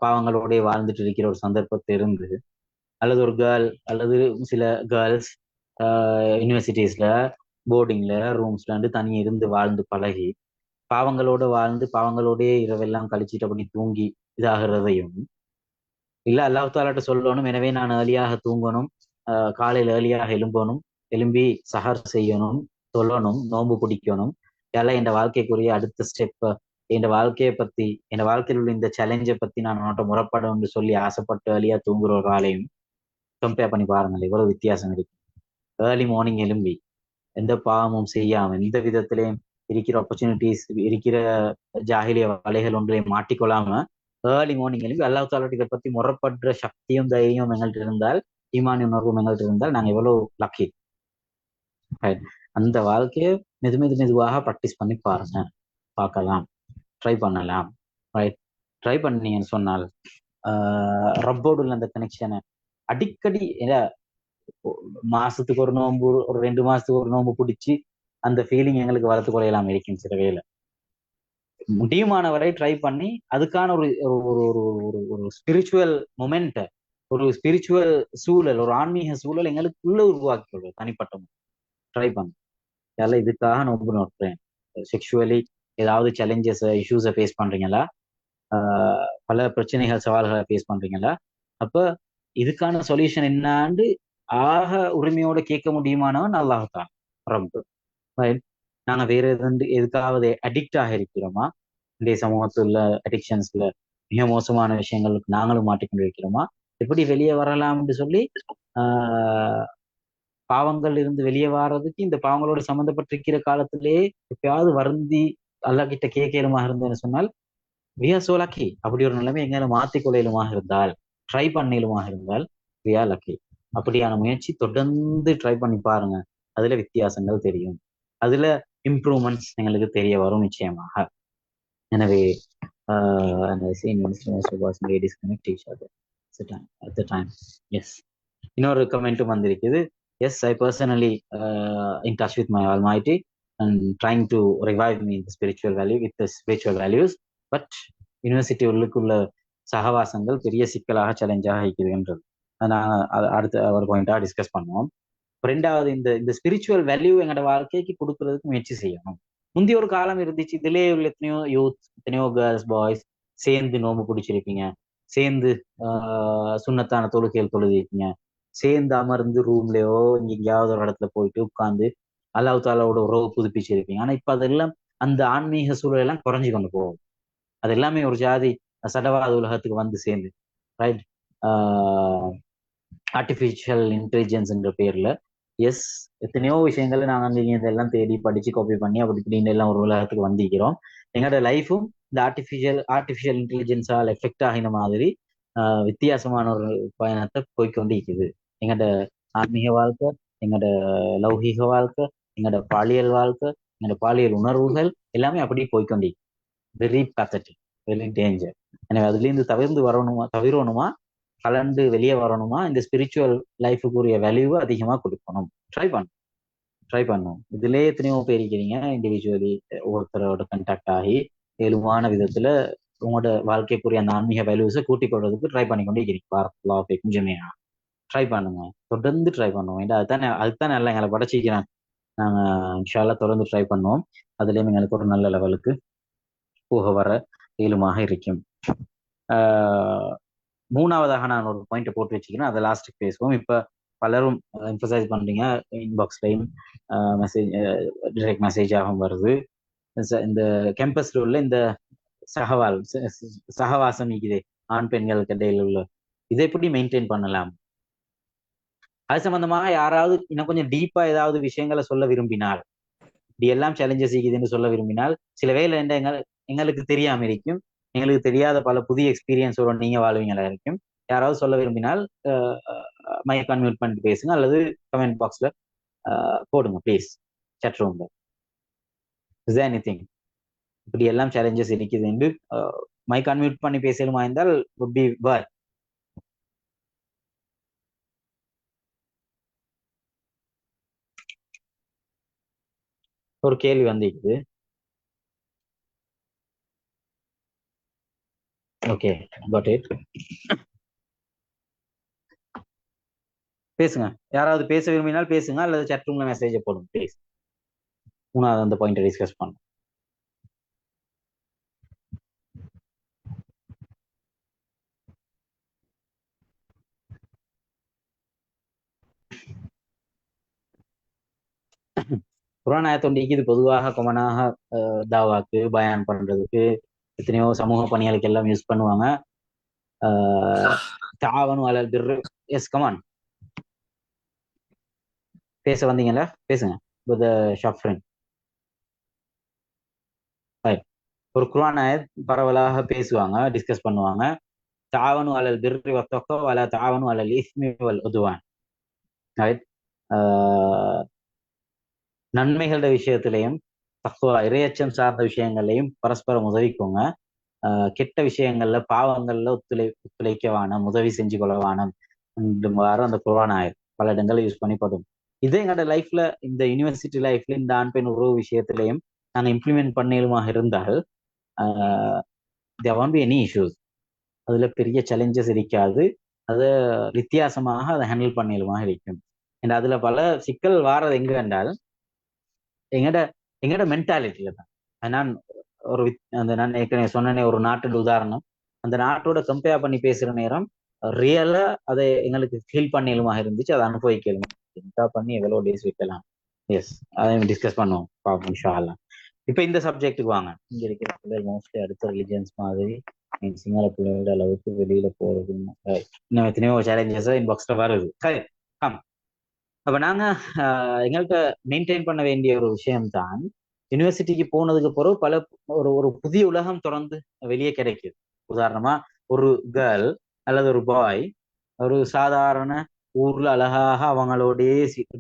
பாவங்களோட வாழ்ந்துட்டு இருக்கிற ஒரு சந்தர்ப்பத்தை இருந்து, அல்லது ஒரு கேர்ள் அல்லது சில கேர்ள்ஸ் யூனிவர்சிட்டிஸ்ல போர்டிங்ல ரூம்ஸ்ல தனியே இருந்து வாழ்ந்து பழகி பாவங்களோட வாழ்ந்து பாவங்களோடய இரவெல்லாம் கழிச்சிட்டு அப்படி தூங்கி இதாகிறதையும் இல்ல அல்லாஹ் தாலாட்ட சொல்லணும், எனவே நான் ஏர்லியாக தூங்கணும், காலையில் ஏர்லியாக எழும்பி சஹர் செய்யணும், சொல்லணும், நோன்பு பிடிக்கணும், எல்லாம் என் வாழ்க்கைக்குரிய அடுத்த ஸ்டெப், என் வாழ்க்கையை பத்தி என் வாழ்க்கையில் உள்ள இந்த சேலஞ்சை பத்தி நான் உன்னோட முறைப்படணும்னு சொல்லி ஆசைப்பட்டு ஏர்லியா தூங்குற ஒரு ஆளையும் கம்பேர் பண்ணி பாருங்கள், எவ்வளவு வித்தியாசம் இருக்கு. ஏர்லி மார்னிங் எழும்பி எந்த பாவமும் செய்யாம எந்த விதத்திலையும் இருக்கிற ஆப்பர்ச்சுனிட்டிஸ் இருக்கிற ஜாகிலிய வலைகள் ஒன்றையும் மாட்டிக்கொள்ளாம ஏர்லி மார்னிங் எழுப்பி அல்லாஹ் தாலாட்ட இதை பத்தி முறைப்படுற சக்தியும் தைரியம் எங்கள்கிட்ட இருந்தால், ஈமான் உணர்வும் எங்கள்கிட்ட இருந்தால் நாங்கள் எவ்வளவு லக்கி. அந்த வாழ்க்கையை மெதுவாக ப்ராக்டிஸ் பண்ணி பாருங்க, பார்க்கலாம், ட்ரை பண்ணலாம். ரைட், ட்ரை பண்ணீங்கன்னு சொன்னால் ரப்போடு உள்ள அந்த கனெக்ஷனை அடிக்கடி மாசத்துக்கு ஒரு நோம்பு, ஒரு 2 மாசத்துக்கு ஒரு நோம்பு பிடிச்சி அந்த ஃபீலிங் எங்களுக்கு வளர்த்து கொள்ளலாம் இருக்கும். சில வேலை முடியுமான வரை ட்ரை பண்ணி அதுக்கான ஒரு ஒரு ஸ்பிரிச்சுவல் மொமெண்ட், ஒரு ஸ்பிரிச்சுவல் சூழல், ஒரு ஆன்மீக சூழல் எங்களுக்குள்ள உருவாக்கி கொள்வது தனிப்பட்ட ட்ரை பண்ண. யாரும் இதுக்காக நோம்பு நோட்டுறேன். செக்ஷுவலி ஏதாவது சேலஞ்சஸ் இஷ்யூஸை ஃபேஸ் பண்றீங்களா, பல பிரச்சனைகள் சவால்களை ஃபேஸ் பண்றீங்களா, அப்ப இதுக்கான சொல்யூஷன் என்னான்னு ஆக உரிமையோட கேட்க முடியுமானவன் அல்லாஹ் தான் ரப்பு. நாங்க வேற எதுக்காவது அடிக்ட் ஆக இருக்கிறோமா, இன்றைய சமூகத்துல அடிக்ஷன்ஸ்ல மிக மோசமான விஷயங்களுக்கு நாங்களும் மாட்டிக்கொண்டு இருக்கிறோமா, எப்படி வெளியே வரலாம்னு சொல்லி பாவங்கள் இருந்து வெளியே வர்றதுக்கு இந்த பாவங்களோட சம்மந்தப்பட்டிருக்கிற காலத்திலேயே எப்பயாவது வருந்தி அல்லா கிட்ட கேட்கலுமாக இருந்தேன்னு சொன்னால் வியா சோலக்கி. அப்படி ஒரு நிலைமை எங்களை மாத்திக்கொள்ளையிலுமாக இருந்தால், ட்ரை பண்ணலுமாக இருந்தால் வியா லக்கி. அப்படியான முயற்சி தொடர்ந்து ட்ரை பண்ணி பாருங்க, அதுல வித்தியாசங்கள் தெரியும், அதுல இம்ப்ரூவ்மெண்ட்ஸ் எங்களுக்கு தெரிய வரும் நிச்சயமாக. எனவே இன்னொரு கமெண்ட்டும் வந்திருக்குது. Yes, I personally in touch with my Almighty and trying to revive me in the spiritual value with the spiritual values. But university உள்ளுக்குள்ள சகவாசங்கள் பெரிய சிக்கலாக சேலஞ்சாக இருக்குதுன்றது அடுத்த ஒரு பாயிண்டா டிஸ்கஸ் பண்ணுவோம். 2வது இந்த ஸ்பிரிச்சுவல் வேல்யூ எங்களோட வாழ்க்கைக்கு கொடுக்கறதுக்கு முயற்சி செய்யணும். முந்தைய ஒரு காலம் இருந்துச்சு, இதுலயே உள்ள எத்தனையோ யூத், எத்தனையோ கேர்ள்ஸ் பாய்ஸ் சேர்ந்து நோம்பு பிடிச்சிருப்பீங்க, சேர்ந்து சுண்ணத்தான தொழுகைகள் தொழுதிருப்பீங்க, சேர்ந்து அமர்ந்து ரூம்லயோ எங்கேயாவது ஒரு இடத்துல போயிட்டு உட்கார்ந்து அல்லாஹ் தாலாவோட உறவு புதுப்பிச்சிருப்பீங்க. ஆனா இப்ப அதெல்லாம் அந்த ஆன்மீக சூழல் எல்லாம் குறைஞ்சு கொண்டு போகும். அது எல்லாமே ஒரு ஜாதி சடவாத உலகத்துக்கு வந்து சேர்ந்து ரைட் ஆர்டிஃபிஷியல் இன்டெலிஜென்ஸ்ன்ற பேர்ல எஸ் எத்தனையோ விஷயங்களை நாங்கள் வந்து இதெல்லாம் தேடி படிச்சு காப்பி பண்ணி அப்படி இப்படின்னு எல்லாம் ஒரு உலகத்துக்கு வந்திருக்கிறோம். எங்களோட லைஃபும் இந்த ஆர்டிஃபிஷியல் இன்டெலிஜென்ஸால் எஃபெக்ட் ஆகின மாதிரி வித்தியாசமான ஒரு பயணத்தை போய்க்கொண்டு இருக்குது. எங்களோட ஆன்மீக வாழ்க்கை, எங்களோட லௌகீக வாழ்க்கை, எங்களோட பாலியல் வாழ்க்கை, எங்களோட பாலியல் உணர்வுகள் எல்லாமே அப்படி போய்க்கொண்டு வெரி பேத்தட்டிக், வெரி டேஞ்சர். எனவே அதுலேருந்து தவிரணுமா கலந்து வெளியே வரணுமா, இந்த ஸ்பிரிச்சுவல் லைஃபுக்குரிய வேல்யூவை அதிகமாக கொடுக்கணும். ட்ரை பண்ணும். இதுலேயே எத்தனையோ பேர் இருக்கிறீங்க இண்டிவிஜுவலி ஒருத்தரோட கண்டாக்ட் ஆகி இயல்பான விதத்துல உங்களோட வாழ்க்கைக்குரிய அந்த ஆன்மீக வேல்யூஸை கூட்டிக் கொள்றதுக்கு ட்ரை பண்ணி கொண்டு இருக்கிறீங்க. பாரத்லாவே கொஞ்சமே ட்ரை பண்ணுங்க, தொடர்ந்து ட்ரை பண்ணுவோம். ஏன்னா அதுதான் நல்லா எங்களை படைச்சிக்கிறாங்க. நாங்கள் இன்ஷால்லா தொடர்ந்து ட்ரை பண்ணுவோம். அதுலேயும் எங்களுக்கு ஒரு நல்ல லெவலுக்கு போக வர இயலுமாக இருக்கும். மூணாவதாக நான் ஒரு பாயிண்ட் போட்டு வச்சுக்கிறேன், அதை லாஸ்ட்டுக்கு பேசுவோம். இப்போ பலரும் எம்பசைஸ் பண்றீங்க, இன்பாக்ஸ்லையும் டைரக்ட் மெசேஜாகவும் வருது. இந்த கேம்பஸ்ல உள்ள இந்த சகவாசம் இருக்குது ஆண் பெண்களுக்கு இடையில உள்ள, இதை எப்படி மெயின்டைன் பண்ணலாம், அது சம்பந்தமாக யாராவது இன்னும் கொஞ்சம் டீப்பா ஏதாவது விஷயங்களை சொல்ல விரும்பினால், இப்படி எல்லாம் சேலஞ்சஸ் இருக்குதுன்னு சொல்ல விரும்பினால், சில வேலை எங்களுக்கு தெரியாம இருக்கும், எங்களுக்கு தெரியாத பல புதிய எக்ஸ்பீரியன்ஸோட நீங்க வாழ்வீங்களா இருக்கும். யாராவது சொல்ல விரும்பினால் மைக் அன்மியூட் பண்ணிட்டு பேசுங்க, அல்லது கமெண்ட் பாக்ஸ்ல போடுங்க please, chat roomல. Is there anything? இப்படி எல்லாம் சேலஞ்சஸ் இருக்குது என்று மைக் அன்மியூட் பண்ணி பேசலுமா இருந்தால் would be worth. ஒரு கேள்வி வந்திருக்குது. Okay, got it. பேசுங்க, யாராவது பேச விரும்பினால் பேசுங்க, அல்லது chat roomல மெசேஜ் போடுங்க ப்ளீஸ். மூணாவது அந்த பாயிண்ட் டிஸ்கஸ் பண்ணுங்க. குர்ஆன் ஆயத்தொண்டிக்கு இது பொதுவாக கொமனாக தாவாக்கு பயான் பண்றதுக்கு எத்தனையோ சமூக பணிகளுக்கு எல்லாம் யூஸ் பண்ணுவாங்க. தாவனும் அலல் பிர்ரு. எஸ் கமான், பேச வந்தீங்களா? பேசுங்க வித் ஷாப் ஃப்ரெண்ட். ஒரு குர்ஆன் ஆயத் பரவலாக பேசுவாங்க, டிஸ்கஸ் பண்ணுவாங்க. தாவனு அலல் பிர்ரி வத்தக்கோ வலா தாவனு அலல் இஸ்மி வல் உதுவான். ரைட், நன்மைகளோட விஷயத்திலையும் தக்குவா இறையச்சம் சார்ந்த விஷயங்களையும் பரஸ்பரம் உதவிக்கோங்க. கெட்ட விஷயங்கள்ல பாவங்கள்ல ஒத்துழைக்க வேணும், உதவி செஞ்சு கொள்ள வேணும். அந்த குர்ஆன் ஆயத் பல இடங்களை யூஸ் பண்ணி படும். இதே எங்களோட லைஃப்ல, இந்த யூனிவர்சிட்டி லைஃப்ல இந்த ஆண் பெண் உறவு விஷயத்திலையும் நாங்கள் இம்ப்ளிமெண்ட் பண்ணலுமாக இருந்தால் there won't be any issues. அதுல பெரிய சேலஞ்சஸ் இருக்காது. அதை வித்தியாசமாக அதை ஹேண்டில் பண்ணலுமாக இருக்கும். ஏன்னா அதுல பல சிக்கல் வாரது எங்க என்றால் எங்கட மென்டாலிட்டியில தான். நான் நான் ஏற்கனவே சொன்னேனே ஒரு நாட்டோட உதாரணம், அந்த நாட்டோட கம்பேர் பண்ணி பேசுற நேரம் ரியலா அதை எங்களுக்கு ஃபீல் பண்ணலுமாக இருந்துச்சு, அதை அனுபவிக்கலும் பண்ணி எவ்வளோ டேஸ் வைக்கலாம். எஸ், அதை டிஸ்கஸ் பண்ணுவோம் பாப்போம் இன்ஷா அல்லாஹ். இப்போ இந்த சப்ஜெக்டுக்கு வாங்க. இங்க இருக்கிற பிள்ளைகள் மோஸ்ட்லி அடுத்த ரிலிஜியன்ஸ் மாதிரி சிங்கள பிள்ளைகளோட அளவுக்கு வெளியில போறது இன்னும் எத்தனையோ சேலஞ்சஸ் இன்பாக்ஸ்ல வருது. அப்ப நாங்க எங்கள்கிட்ட மெயின்டைன் பண்ண வேண்டிய ஒரு விஷயம்தான், யூனிவர்சிட்டிக்கு போனதுக்கு பிறகு பல ஒரு புதிய உலகம் தொடர்ந்து வெளியே கிடைக்குது. உதாரணமா ஒரு கேர்ள் அல்லது ஒரு பாய் ஒரு சாதாரண ஊர்ல அழகாக அவங்களோடைய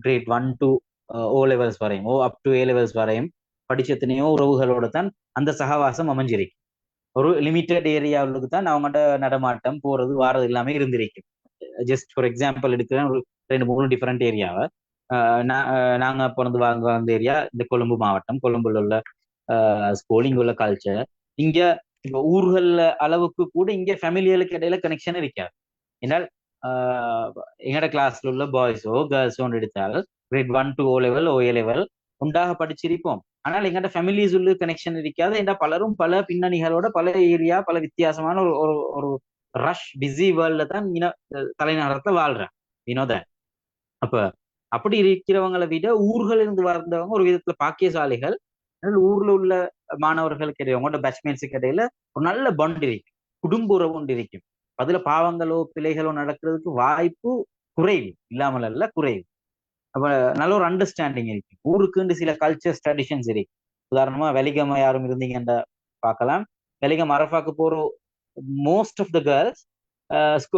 கிரேட் 1 to O levels வரையும், அப் டு A levels வரையும் படிச்ச எத்தனையோ உறவுகளோட தான் அந்த சகவாசம் அமைஞ்சிருக்கு. ஒரு லிமிட்டட் ஏரியாவுக்கு தான் அவங்கள்ட்ட நடமாட்டம் போறது வாரது எல்லாமே இருந்திருக்கு. ஜஸ்ட் ஃபார் எக்ஸாம்பிள் எடுக்கிறேன், ஒரு 2-3 டிஃப்ரெண்ட் ஏரியாவை. நாங்க பிறந்து வந்த ஏரியா இந்த கொழும்பு மாவட்டம். கொழும்புல உள்ள ஸ்கூல், இங்க உள்ள கல்ச்சர், இங்க ஊர்கள்ல அளவுக்கு கூட இங்க ஃபேமிலிகளுக்கு இடையில கனெக்ஷன் இருக்காது. ஏன்னால் எங்கட கிளாஸ்ல உள்ள பாய்ஸோ கேர்ள்ஸோ எடுத்தால் great 1 to O level OA level உண்டாக படிச்சிருப்போம். ஆனால் எங்கட ஃபேமிலிஸ் உள்ள கனெக்ஷன் இருக்காது. ஏன்னா பலரும் பல பின்னணிகளோட பல ஏரியா பல வித்தியாசமான ஒரு ரஷ் பிஸி வேர்ல்ட்ல தான் தலைநகரத்துல வாழ்றேன். வினோத அப்ப அப்படி இருக்கிறவங்களை விட ஊர்கள் இருந்து வந்தவங்க ஒரு விதத்துல பாக்கியசாலிகள். ஊர்ல உள்ள மாணவர்களுக்கு இடையே, அவங்களோட பேட்ச்மேட்ஸுக்கு இடையில ஒரு நல்ல பாண்ட் இருக்கும், குடும்ப உறவு ஒன்று இருக்கும். அதுல பாவங்களோ பிழைகளோ நடக்கிறதுக்கு வாய்ப்பு குறைவு, இல்லாமல் அல்ல குறைவு. அப்ப நல்ல ஒரு அண்டர்ஸ்டாண்டிங் இருக்கு. ஊருக்குன்னு சில கல்ச்சர்ஸ் ட்ரெடிஷன்ஸ் இருக்கு. உதாரணமா வெலிகம யாரும் இருந்தீங்கன்ற பார்க்கலாம். வெலிகம் அரஃபாக்கு போற மோஸ்ட் ஆஃப் த கேர்ள்ஸ்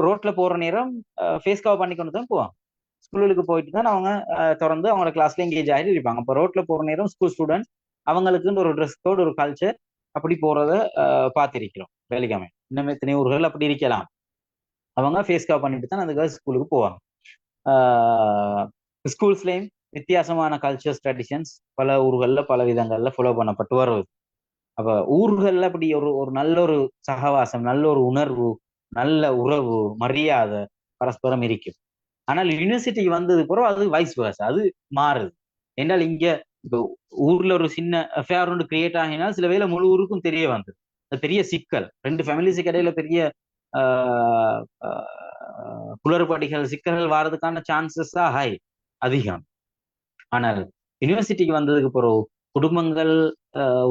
ரோட்ல போற நேரம் ஃபேஸ் கவர் பண்ணி கொண்டு தான் போவாங்க. ஸ்கூலுக்கு போயிட்டு தான் அவங்க தொடர்ந்து அவங்களோட கிளாஸ்ல எங்கேஜ் ஆகிட்டு இருப்பாங்க. அப்போ ரோட்ல போற நேரம் ஸ்கூல் ஸ்டூடெண்ட் அவங்களுக்குன்னு ஒரு ட்ரெஸ் கோட், ஒரு கல்ச்சர் அப்படி போறத பார்த்திருக்கிறோம். வெலிகமை இன்னும் எத்தனை ஊர்கள் அப்படி இருக்கலாம். அவங்க ஃபேஸ் கவர் பண்ணிட்டு தான் அந்த கேர்ள்ஸ் ஸ்கூலுக்கு போவாங்க. ஸ்கூல்ஸ்லேயும் வித்தியாசமான கல்ச்சர்ஸ் ட்ரெடிஷன்ஸ் பல ஊர்கள்ல பல விதங்கள்ல ஃபாலோ பண்ணப்பட்டு வருவது. அப்ப ஊர்கள்ல அப்படி ஒரு ஒரு நல்ல ஒரு சகவாசம், நல்ல ஒரு உணர்வு, நல்ல உறவு, மரியாதை பரஸ்பரம் இருக்கும். ஆனால் யூனிவர்சிட்டிக்கு வந்தது பிறகு அது வைஸ் வேர்ஸ், அது மாறுது. என்றால் இங்க இப்போ ஊர்ல ஒரு சின்ன அஃபேர் ஒன்று கிரியேட் ஆகினால் சில வேளை முழு ஊருக்கும் தெரிய வந்தது. அது பெரிய சிக்கல், ரெண்டு ஃபேமிலிஸுக்கு இடையில பெரிய குளறுபடிகள் சிக்கல்கள் வாரதுக்கான சான்சஸ் தான் ஹை, அதிகம். ஆனால் யூனிவர்சிட்டிக்கு வந்ததுக்கு பிறகு குடும்பங்கள்,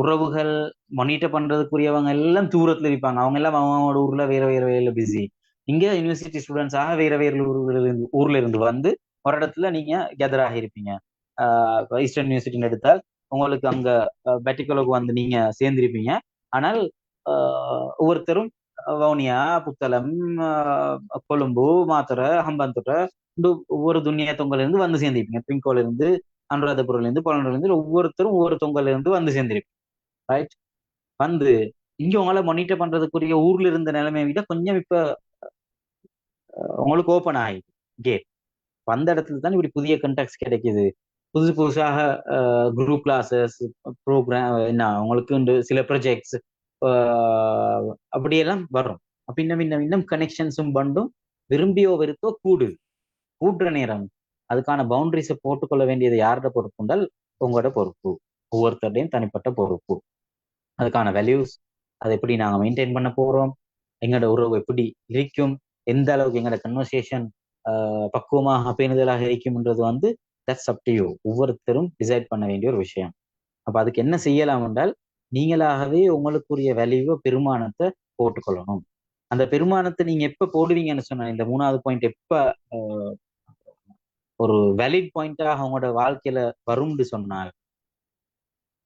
உறவுகள் மானிட்டர் பண்றதுக்குரியவங்க எல்லாம் தூரத்துல இருப்பாங்க. அவங்க எல்லாம் அவங்களோட ஊர்ல வேற வேற வேலையில பிஸி. இங்க யூனிவர்சிட்டி ஸ்டூடெண்ட்ஸாக வேற வேற ஊர்ல இருந்து வந்து ஒரு இடத்துல நீங்க கெதர் ஆகியிருப்பீங்க. ஈஸ்டர்ன் யூனிவர்சிட்டின்னு எடுத்தால் உங்களுக்கு அங்க பெட்டிகுலருக்கு வந்து நீங்க சேர்ந்திருப்பீங்க. ஆனால் ஒவ்வொருத்தரும் வவுனியா, புத்தளம், கொழும்பு, மாத்தறை, ஹம்பந்தோட்டை, ஒவ்வொரு துணியா தொங்கல இருந்து வந்து சேர்ந்திருப்பீங்க. பிங்கோல இருந்து, அனுராதபுரில இருந்து, பொலனூர்ல இருந்து ஒவ்வொருத்தரும் ஒவ்வொரு தொங்கல இருந்து வந்து சேர்ந்திருப்பீங்க. ரைட்? வந்து இங்க உங்களால மானிட்டர் பண்றதுக்குரிய ஊர்ல இருந்த நிலைமையை விட கொஞ்சம் இப்ப உங்களுக்கு ஓப்பன் ஆகிடுது கேட். அந்த இடத்துல தான் இப்படி புதிய கண்டாக்ட்ஸ் கிடைக்குது. புதுசு புதுசாக குரூப் கிளாஸஸ், ப்ரோக்ராம், என்ன உங்களுக்கு சில ப்ரொஜெக்ட்ஸ் அப்படியெல்லாம் வரும். அப்ப இன்னும் கனெக்ஷன்ஸும் பண்டும் விரும்பியோ வெறுத்தோ கூடுற நேரம் அதுக்கான பவுண்டரிஸை போட்டுக்கொள்ள வேண்டியது யாரோட பொறுப்பு என்றால் உங்களோட பொறுப்பு, ஒவ்வொருத்தருடையும் தனிப்பட்ட பொறுப்பு. அதுக்கான வேல்யூஸ் அதை எப்படி நாங்கள் மெயின்டைன் பண்ண போறோம், எங்களோட உறவு எப்படி இருக்கும், எந்த அளவுக்கு எங்களோட கன்வர்சேஷன் பக்குவமாக பேணுதலாக இருக்கும்ன்றது வந்து தட்ஸ் அப் டு யூ. ஒவ்வொருத்தரும் டிசைட் பண்ண வேண்டிய ஒரு விஷயம். அப்ப அதுக்கு என்ன செய்யலாம் என்றால் நீங்களாகவே உங்களுக்குரிய வேல்யூவை, பெருமானத்தை போட்டுக்கொள்ளணும். அந்த பெருமானத்தை நீங்க எப்ப போடுவீங்கன்னு சொன்ன இந்த மூணாவது பாயிண்ட் எப்ப ஒரு வேலிட் பாயிண்டாக அவங்களோட வாழ்க்கையில வரும்னு சொன்னால்,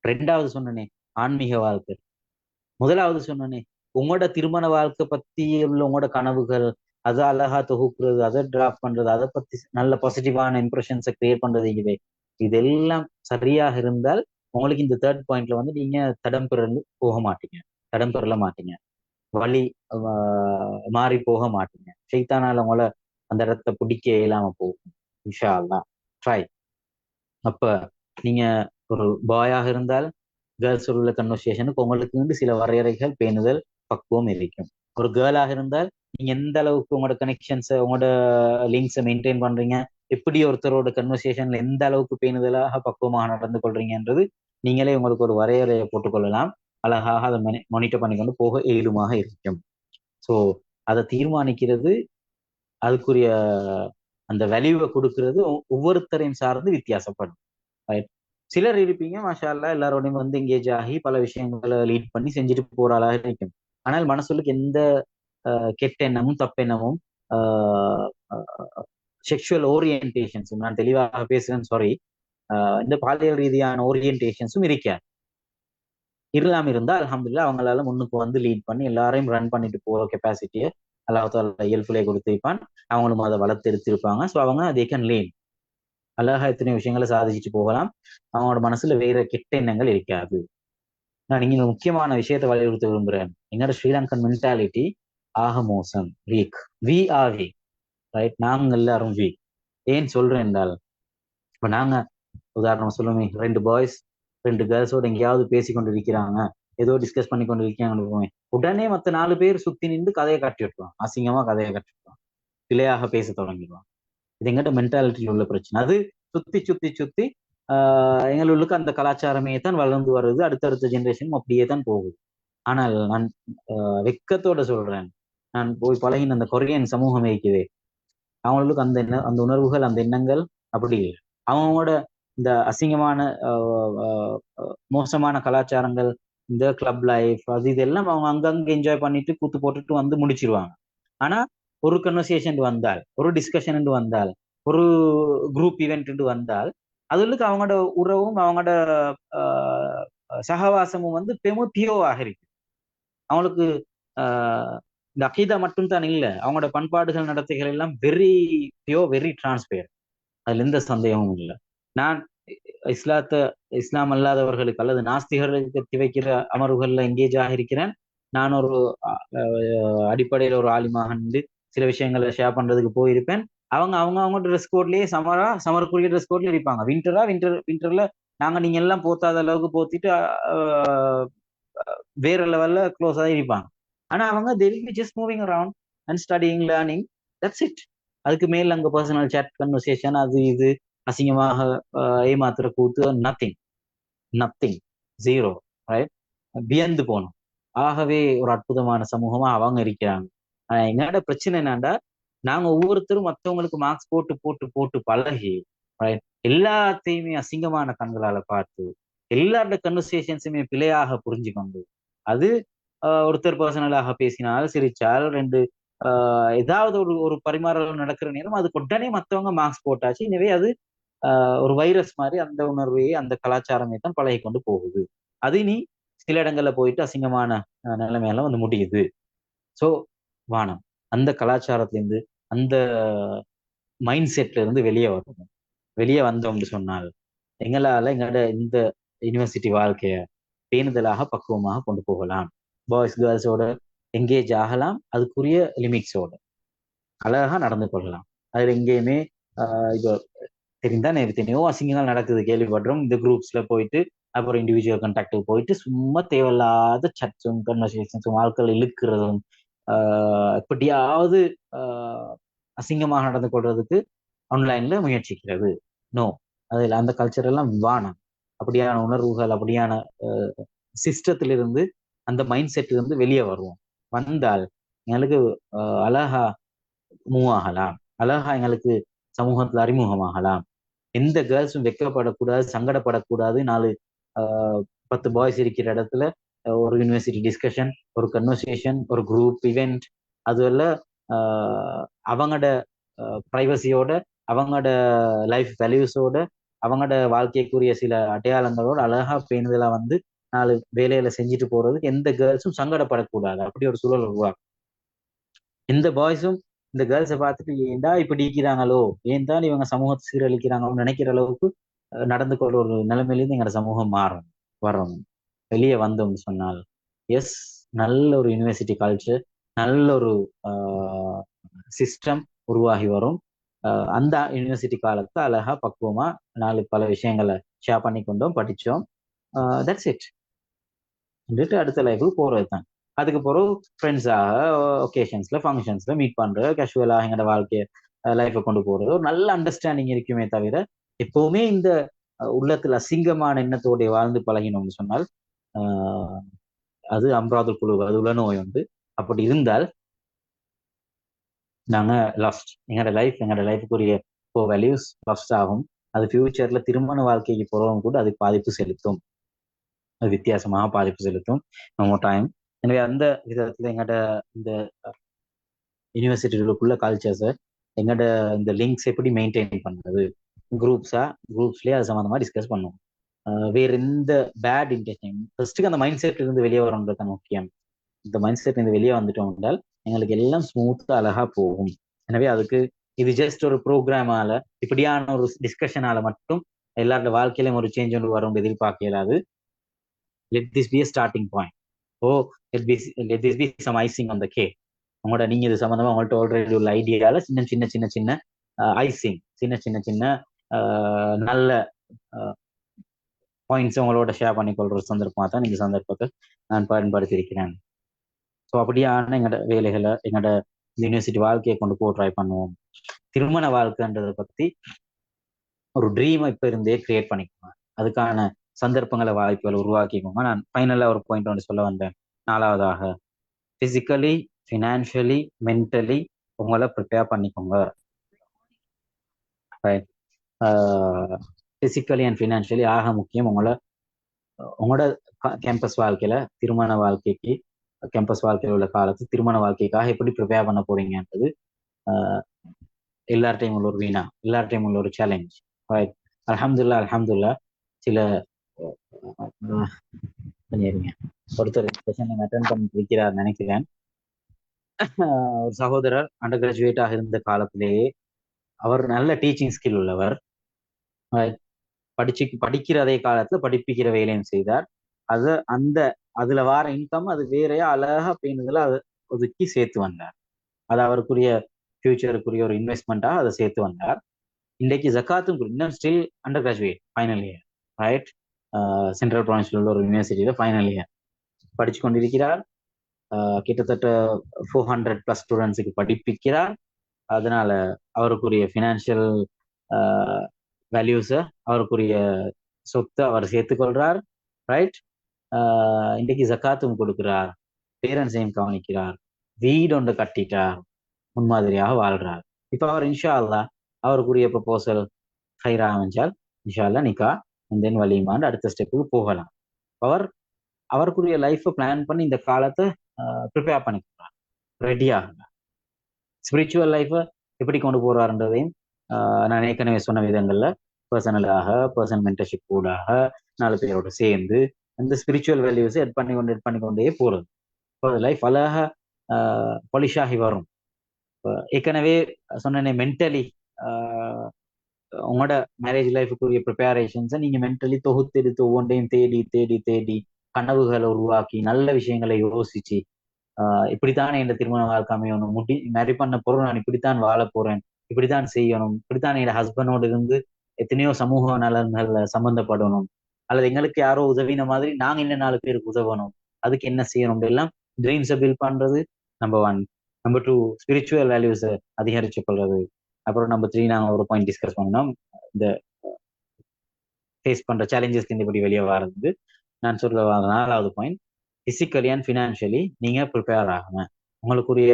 ரெண்டாவது சொன்னனே ஆன்மீக வாழ்க்கை, முதலாவது சொன்னனே உங்களோட திருமண வாழ்க்கை பத்தி உள்ள உங்களோட கனவுகள், அதை அழகா தொகுக்குறது, அதை டிராஃப்ட் பண்றது, அதை பத்தி நல்ல பாசிட்டிவான இம்ப்ரெஷன்ஸை கிரியேட் பண்றது, இதெல்லாம் சரியாக இருந்தால் உங்களுக்கு இந்த தேர்ட் பாயிண்ட்ல வந்து நீங்க தடம் பெற மாட்டீங்க, வழி மாறி போக மாட்டீங்க, ஷைத்தானால உங்களை அந்த இடத்த பிடிக்க இயலாம போகும். இன்ஷா அல்லாஹ் ட்ரை. அப்ப நீங்க ஒரு பாயாக இருந்தால் கேர்ள்ஸ் உள்ள கன்வர்சேஷனுக்கு உங்களுக்கு சில வரையறைகள், பேணுதல், பக்குவம் இருக்கும். ஒரு கேர்ளாக இருந்தால் நீங்க எந்த அளவுக்கு உங்களோட கனெக்ஷன்ஸை, உங்களோட லிங்க்ஸை மெயின்டைன் பண்றீங்க, எப்படி ஒருத்தரோட கன்வர்சேஷன்ல எந்த அளவுக்கு பேணுதலாக பக்குவமாக நடந்து கொள்றீங்கன்றது நீங்களே உங்களுக்கு ஒரு வரையறையை போட்டுக்கொள்ளலாம். அழகாக அதை மானிட்டர் பண்ணிக்கொண்டு போக இயலுமாக இருக்கும். ஸோ அதை தீர்மானிக்கிறது, அதுக்குரிய அந்த வேல்யூவை கொடுக்கறது ஒவ்வொருத்தரையும் சார்ந்து வித்தியாசப்படும். ரைட்? சிலர் இருப்பீங்க மாஷா அல்லாஹ் எல்லாரோடையும் வந்து எங்கேஜ் ஆகி பல விஷயங்களை லீட் பண்ணி செஞ்சுட்டு போற ஆளாக இருக்கும். ஆனால் மனசுக்கு எந்த கெட்ட எண்ணமும் தப்பெண்ணமும் செக்ஷுவல் ஓரியன்டேஷன்ஸும், நான் தெளிவாக பேசுறேன் சாரி, இந்த பாலியல் ரீதியான ஓரியன்டேஷன்ஸும் இருக்காது. இல்லாம இருந்தா அல்ஹம்துலில்லாஹ் அவங்களால முன்னுக்கு வந்து லீட் பண்ணி எல்லாரையும் ரன் பண்ணிட்டு போற கெப்பாசிட்டியை அல்லாஹ் தஆலா இயல்புலே கொடுத்திருப்பான். அவங்களும் அதை வளர்த்தெடுத்திருப்பாங்க. ஸோ அவங்க தே கேன் லேர்ன். அழகா எத்தனை விஷயங்களை சாதிச்சுட்டு போகலாம். அவங்களோட மனசுல வேற கெட்ட எண்ணங்கள் இருக்காது. நான் இங்க முக்கியமான விஷயத்தை வலியுறுத்த விரும்புறேன். எங்களோட ஸ்ரீலங்கன் மென்டாலிட்டி ஆக மோசம், weak. We are weak, right? நாங்க எல்லாரும் வீக். ஏன் சொல்றேன் என்றால், இப்ப நாங்க உதாரணம் சொல்லுமே, 2 பாய்ஸ் 2 கேர்ள்ஸோட எங்கேயாவது பேசி கொண்டு இருக்கிறாங்க, ஏதோ டிஸ்கஸ் பண்ணி கொண்டு இருக்காங்க, உடனே மற்ற 4 பேர் சுத்தி நின்று கதையை கட்டி விட்டுருவான், அசிங்கமா கதையை கட்டி விட்டுருவான், பிழையாக பேச தொடங்கிடுவான். இது எங்கிட்ட மென்டாலிட்டியில் உள்ள பிரச்சனை. அது சுத்தி சுத்தி சுத்தி எங்களுக்கு அந்த கலாச்சாரமே தான் வளர்ந்து வருது. அடுத்தடுத்த ஜென்ரேஷனும் அப்படியே தான் போகுது. ஆனால் நான் வெக்கத்தோட சொல்றேன், நான் போய் பழகின அந்த கொரியன் சமூகம் இருக்குது, அவங்களுக்கு அந்த உணர்வுகள், அந்த எண்ணங்கள் அப்படி இல்லை. அவங்களோட இந்த அசிங்கமான மோசமான கலாச்சாரங்கள், இந்த கிளப் லைஃப், அது இதெல்லாம் அவங்க அங்கங்க என்ஜாய் பண்ணிட்டு கூத்து போட்டுட்டு வந்து முடிச்சிருவாங்க. ஆனா ஒரு கன்வர்சேஷன் வந்தால், ஒரு டிஸ்கஷன் வந்தால், ஒரு குரூப் ஈவெண்ட் வந்தால் அதுக்கு அவங்களோட உறவும் அவங்களோட சகவாசமும் வந்து பெமுத்தியோவாக இருக்கு. அவங்களுக்கு இந்த அகீதா மட்டும் தான் இல்லை, அவங்களோட பண்பாடுகள் நடத்தைகள் எல்லாம் வெரி வெரி டிரான்ஸ்பேர். அதுல எந்த சந்தேகமும் இல்லை. நான் இஸ்லாம் அல்லாதவர்களுக்கு அல்லது நாஸ்திகர்களுக்கு வைக்கிற அமர்வுகள்ல எங்கேஜ் ஆகியிருக்கிறேன். நான் ஒரு அடிப்படையில் ஒரு ஆலிமாக நின்று சில விஷயங்களை ஷேர் பண்றதுக்கு போயிருப்பேன். அவங்க ட்ரெஸ் கோட்லயே சமருக்குரிய ட்ரெஸ் கோட்ல இருப்பாங்க. வின்டர்ல நீங்க எல்லாம் போத்தாத அளவுக்கு போத்திட்டு வேற லெவல்ல க்ளோஸா தான் இருப்பாங்க. ஆனா அவங்க they will be just moving around and studying, learning, that's it. அதுக்கு மேல அங்க பர்சனல் chat கன்வர்சேஷன் அது இது அசிங்கமாக ஏமாத்துற கூத்து நத்திங் ஜீரோ, ரைட்? வியந்து போனோம். ஆகவே ஒரு அற்புதமான சமூகமா அவங்க இருக்கிறாங்க. எங்களோட பிரச்சனை என்னன்னா, நாங்க ஒவ்வொருத்தரும் மற்றவங்களுக்கு மார்க்ஸ் போட்டு போட்டு போட்டு பழகி, ரைட், எல்லாத்தையுமே அசிங்கமான கண்களால பார்த்து எல்லாரோட கன்வர்சேஷன்ஸுமே பிழையாக புரிஞ்சு கொண்டு அது ஒருத்தர் பர்சனலாக பேசினால் சிரிச்சால் ரெண்டு ஏதாவது ஒரு பரிமாறல் நடக்கிற நேரம் அதுக்கு உடனே மற்றவங்க மார்க்ஸ் போட்டாச்சு. எனவே அது ஒரு வைரஸ் மாதிரி அந்த உணர்வையே அந்த கலாச்சாரமே தான் பழகி கொண்டு போகுது. அது இனி சில இடங்கள்ல போயிட்டு அசிங்கமான நிலைமையெல்லாம் வந்து முடியுது. ஸோ வானம் அந்த கலாச்சாரத்திலிருந்து அந்த மைண்ட் செட்ல இருந்து வெளியே வந்தோம்னு சொன்னால் எங்களால எங்களோட இந்த யூனிவர்சிட்டி வாழ்க்கைய பேணுதலாக பக்குவமாக கொண்டு போகலாம். பாய்ஸ் கேர்ள்ஸோட எங்கேஜ் ஆகலாம், அதுக்குரிய லிமிட்ஸோட அழகா நடந்து கொள்ளலாம். அதுல எங்கேயுமே இப்போ தெரிந்தானே எத்தனையோ அசிங்கங்கள் நடக்குது, கேள்விப்படுறோம். இந்த குரூப்ஸ்ல போயிட்டு அப்புறம் இண்டிவிஜுவல் கண்டாக்டுக்கு போயிட்டு சும்மா தேவையில்லாத சட்ஸும் கன்வர்சேஷன்ஸும் ஆட்கள் இழுக்கிறதும் எப்படியாவது அசிங்கமாக நடந்து கொள்றதுக்கு ஆன்லைன்ல முயற்சிக்கிறது. நோ, அதுல அந்த கல்ச்சர் எல்லாம் வானம். அப்படியான உணர்வுகள் அப்படியான சிஸ்டத்திலிருந்து அந்த மைண்ட் செட்ல இருந்து வெளியே வருவோம். வந்தால் எங்களுக்கு அழகா மூவ் ஆகலாம், அழகா எங்களுக்கு சமூகத்துல அறிமுகமாகலாம். எந்த கேர்ள்ஸும் வெக்கப்படக்கூடாது, சங்கடப்படக்கூடாது. 10 பாய்ஸ் இருக்கிற இடத்துல ஒரு யூனிவர்சிட்டி டிஸ்கஷன், ஒரு கன்வர்சேஷன், ஒரு குரூப் இவெண்ட், அதுவெல்லாம் அவங்களோட ப்ரைவசியோட, அவங்களோட லைஃப் வேல்யூஸோட, அவங்களோட வாழ்க்கைக்குரிய சில அடையாளங்களோட அழகா பேணுதலா வந்து 4 வேலையில செஞ்சுட்டு போறதுக்கு எந்த கேர்ள்ஸும் சங்கடப்படக்கூடாது. அப்படி ஒரு சூழல் உருவாக்கும். எந்த பாய்ஸும் இந்த கேர்ள்ஸை பார்த்துட்டு ஏன்டா இப்படி இருக்கிறாங்களோ, ஏன் தான் இவங்க சமூகத்தை சீரழிக்கிறாங்களோ நினைக்கிற அளவுக்கு நடந்து கொள்ற ஒரு நிலைமையிலேருந்து எங்களோட சமூகம் வரணும். வெளியே வந்தோம்னு சொன்னால் எஸ், நல்ல ஒரு யூனிவர்சிட்டி கல்ச்சர், நல்ல ஒரு சிஸ்டம் உருவாகி வரும். அந்த யூனிவர்சிட்டி காலத்தை அழகா பக்குவமா பல விஷயங்களை ஷேர் பண்ணி கொண்டோம், படிச்சோம். That's it. அடுத்த லைஃபுக்கு போறது தான். அதுக்கு பிறகு ஃப்ரெண்ட்ஸாக ஒகேஷன்ஸ்ல ஃபங்க்ஷன்ஸ்ல மீட் பண்றது, கேஷுவலாக எங்களோட வாழ்க்கைய லைஃபை கொண்டு போறது ஒரு நல்ல அண்டர்ஸ்டாண்டிங் இருக்குமே தவிர எப்பவுமே இந்த உள்ளத்துல அசிங்கமான எண்ணத்தோடைய வாழ்ந்து பழகினோம்னு சொன்னால் அது அம்ராதுல் குழு, அது உள்ள நோய் உண்டு. அப்படி இருந்தால் நாங்க லாஸ்ட், எங்களோட லைஃபுக்குரிய வேல்யூஸ் லாஸ்ட் ஆகும். அது ஃபியூச்சர்ல திருமண வாழ்க்கைக்கு போறவங்க கூட அதுக்கு பாதிப்பு செலுத்தும், அது வித்தியாசமாக பாதிப்பு செலுத்தும் நம்ம டைம். எனவே அந்த விதத்துல எங்கட இந்த யூனிவர்சிட்டிகளுக்குள்ள கல்ச்சர்ஸை, எங்கட இந்த லிங்க்ஸ் எப்படி மெயின்டைன் பண்றது, குரூப்ஸ்லயே அது சம்மந்தமா டிஸ்கஸ் பண்ணுவோம். வேற எந்த பேட் இன்டென்ஷன், ஃபர்ஸ்ட்டுக்கு அந்த மைண்ட் செட்ல இருந்து வெளியே வரணுன்றது தான் முக்கியம். இந்த மைண்ட் செட்ல இருந்து வெளியே வந்துட்டோம் என்றால் எங்களுக்கு எல்லாம் ஸ்மூத்தா அழகா போகும். எனவே அதுக்கு இது ஜஸ்ட் ஒரு ப்ரோக்ராமால, இப்படியான ஒரு டிஸ்கஷனால மட்டும் எல்லாரோட வாழ்க்கையிலும் ஒரு சேஞ்ச் ஒன்று வரும் எதிர்பார்க்க இயலாது. Let this be a starting point. let this be some icing on the cake. உங்களோட நீங்க இது சம்பந்தமா உங்கள்ட்ட ஆல்ரெடி உள்ள ஐடியால சின்ன ஐசிங், சின்ன நல்ல பாயிண்ட்ஸ் உங்களோட ஷேர் பண்ணிக்கொள்ற ஒரு சந்தர்ப்பமா தான் இந்த சந்தர்ப்பத்தை நான் பயன்படுத்தியிருக்கிறேன். ஸோ அப்படியான எங்களோட வேலைகளை, எங்களோட யூனிவர்சிட்டி வாழ்க்கையை கொண்டு போக ட்ரை பண்ணுவோம். திருமண வாழ்க்கைன்றதை பத்தி ஒரு ட்ரீமை இப்ப இருந்தே கிரியேட் பண்ணிக்கோங்க. அதுக்கான சந்தர்ப்பங்களை, வாய்ப்புகளை உருவாக்கிக்கோங்க. நான் ஃபைனலா ஒரு பாயிண்ட் ஒன்று சொல்ல வந்தேன். 4வதாக, பிசிக்கலி, ஃபினான்ஷியலி, மென்டலி உங்களை ப்ரிப்பேர் பண்ணிக்கோங்க. பிசிக்கலி அண்ட் ஃபினான்ஷியலி ஆக முக்கியம். உங்களோட கேம்பஸ் வாழ்க்கையில, திருமண வாழ்க்கைக்கு கேம்பஸ் வாழ்க்கையில் உள்ள காலத்து திருமண வாழ்க்கைக்காக எப்படி ப்ரிப்பேர் பண்ண போறீங்கன்றது எல்லார்ட்டையும் உள்ள ஒரு வீணா, எல்லார்ட்டையும் உள்ள ஒரு சேலஞ்ச். அல்ஹம்துலில்லாஹ் சில பண்ணிடுங்க. ஒருத்தர் செஷன் அட்டென்ட் பண்ணிட்டு இருக்கிறார் நினைக்கிறேன். ஒரு சகோதரர் அண்டர் கிராஜுவேட்டாக இருந்த காலத்திலேயே அவர் நல்ல டீச்சிங் ஸ்கில் உள்ளவர். படிக்கிற அதே காலத்துல படிப்பிக்கிற வேலையும் செய்தார். அதுல வார இன்கம் அது வேறையா அழகா பேணுதல அதை ஒதுக்கி சேர்த்து வந்தார். அது அவருக்குரிய ஃபியூச்சருக்குரிய ஒரு இன்வெஸ்ட்மெண்ட்டாக அதை சேர்த்து வந்தார். இன்றைக்கு ஜக்காத்தும் இன்னும் still undergraduate final year, right? Central ப்ராவின்ஸில் உள்ள ஒரு யூனிவர்சிட்டியில ஃபைனல் இயர் படிச்சு கொண்டிருக்கிறார். கிட்டத்தட்ட 400+ ஸ்டூடெண்ட்ஸுக்கு படிப்பிக்கிறார். அதனால அவருக்குரிய ஃபினான்ஷியல் வேல்யூஸை, அவருக்குரிய சொத்தை அவர் சேர்த்துக்கொள்றார், ரைட்? இன்றைக்கு ஜக்காத்தும் கொடுக்கிறார், பேரண்ட்ஸையும் கவனிக்கிறார், வீடு ஒன்று கட்டிட்டார், முன்மாதிரியாக வாழ்றார். இப்போ அவர் இன்ஷா அல்லா அவருக்குரிய ப்ரொபோசல் ஹைரா அமைஞ்சால் இன்ஷா அல்லா நிக்கா தென் வலிமாண்டு அடுத்த ஸ்டெப்புக்கு போகலாம். அவருக்குரிய லைஃப்பை பிளான் பண்ணி இந்த காலத்தை ப்ரிப்பேர் பண்ணிக்கிறார், ரெடியாக ஸ்பிரிச்சுவல் லைஃப்பை எப்படி கொண்டு போறாருன்றதையும் நான் ஏற்கனவே சொன்ன விதங்கள்ல பர்சனலாக, பர்சனல் மென்டர்ஷிப் கூடாக 4 பேரோட சேர்ந்து அந்த ஸ்பிரிச்சுவல் வேல்யூஸை எட் பண்ணிக்கொண்டே போறது. இப்போ லைஃப் அழகா பாலிஷாகி வரும். ஏற்கனவே சொன்னேனே மென்டலி உங்களோட மேரேஜ் லைஃபுக்குரிய ப்ரிப்பேரேஷன்ஸை நீங்க மென்டலி தொகுத்தெடுத்து ஒவ்வொன்றையும் தேடி தேடி தேடி கனவுகளை உருவாக்கி நல்ல விஷயங்களை யோசிச்சு இப்படித்தானே என் திருமண வாழ்க்கை அமையணும், மேரி பண்ண பொருள் நான் இப்படித்தான் வாழ போறேன், இப்படித்தான் செய்யணும், இப்படித்தான் என் ஹஸ்பண்டோடு இருந்து எத்தனையோ சமூக நலன்கள்ல சம்பந்தப்படணும், அல்லது எங்களுக்கு யாரோ உதவின மாதிரி நாங்க இன்னும் 4 பேருக்கு உதவணும், அதுக்கு என்ன செய்யணும் எல்லாம் ட்ரீம்ஸை பில்ட் பண்றது நம்பர் 1. நம்பர் 2 ஸ்பிரிச்சுவல் வேல்யூஸை அதிகரிச்சு கொள்றது. அப்புறம் நம்பர் 3 நாங்கள் ஒரு பாயிண்ட் டிஸ்கஸ் பண்ணோம், இந்த ஃபேஸ் பண்ற சேலஞ்சஸ்க்கு இப்படி வெளியே வர்றது. நான் சொல்ற 4வது பாயிண்ட், பிசிக்கலி அண்ட் ஃபினான்ஷியலி நீங்க ப்ரிப்பேர் ஆகுங்க. உங்களுக்குரிய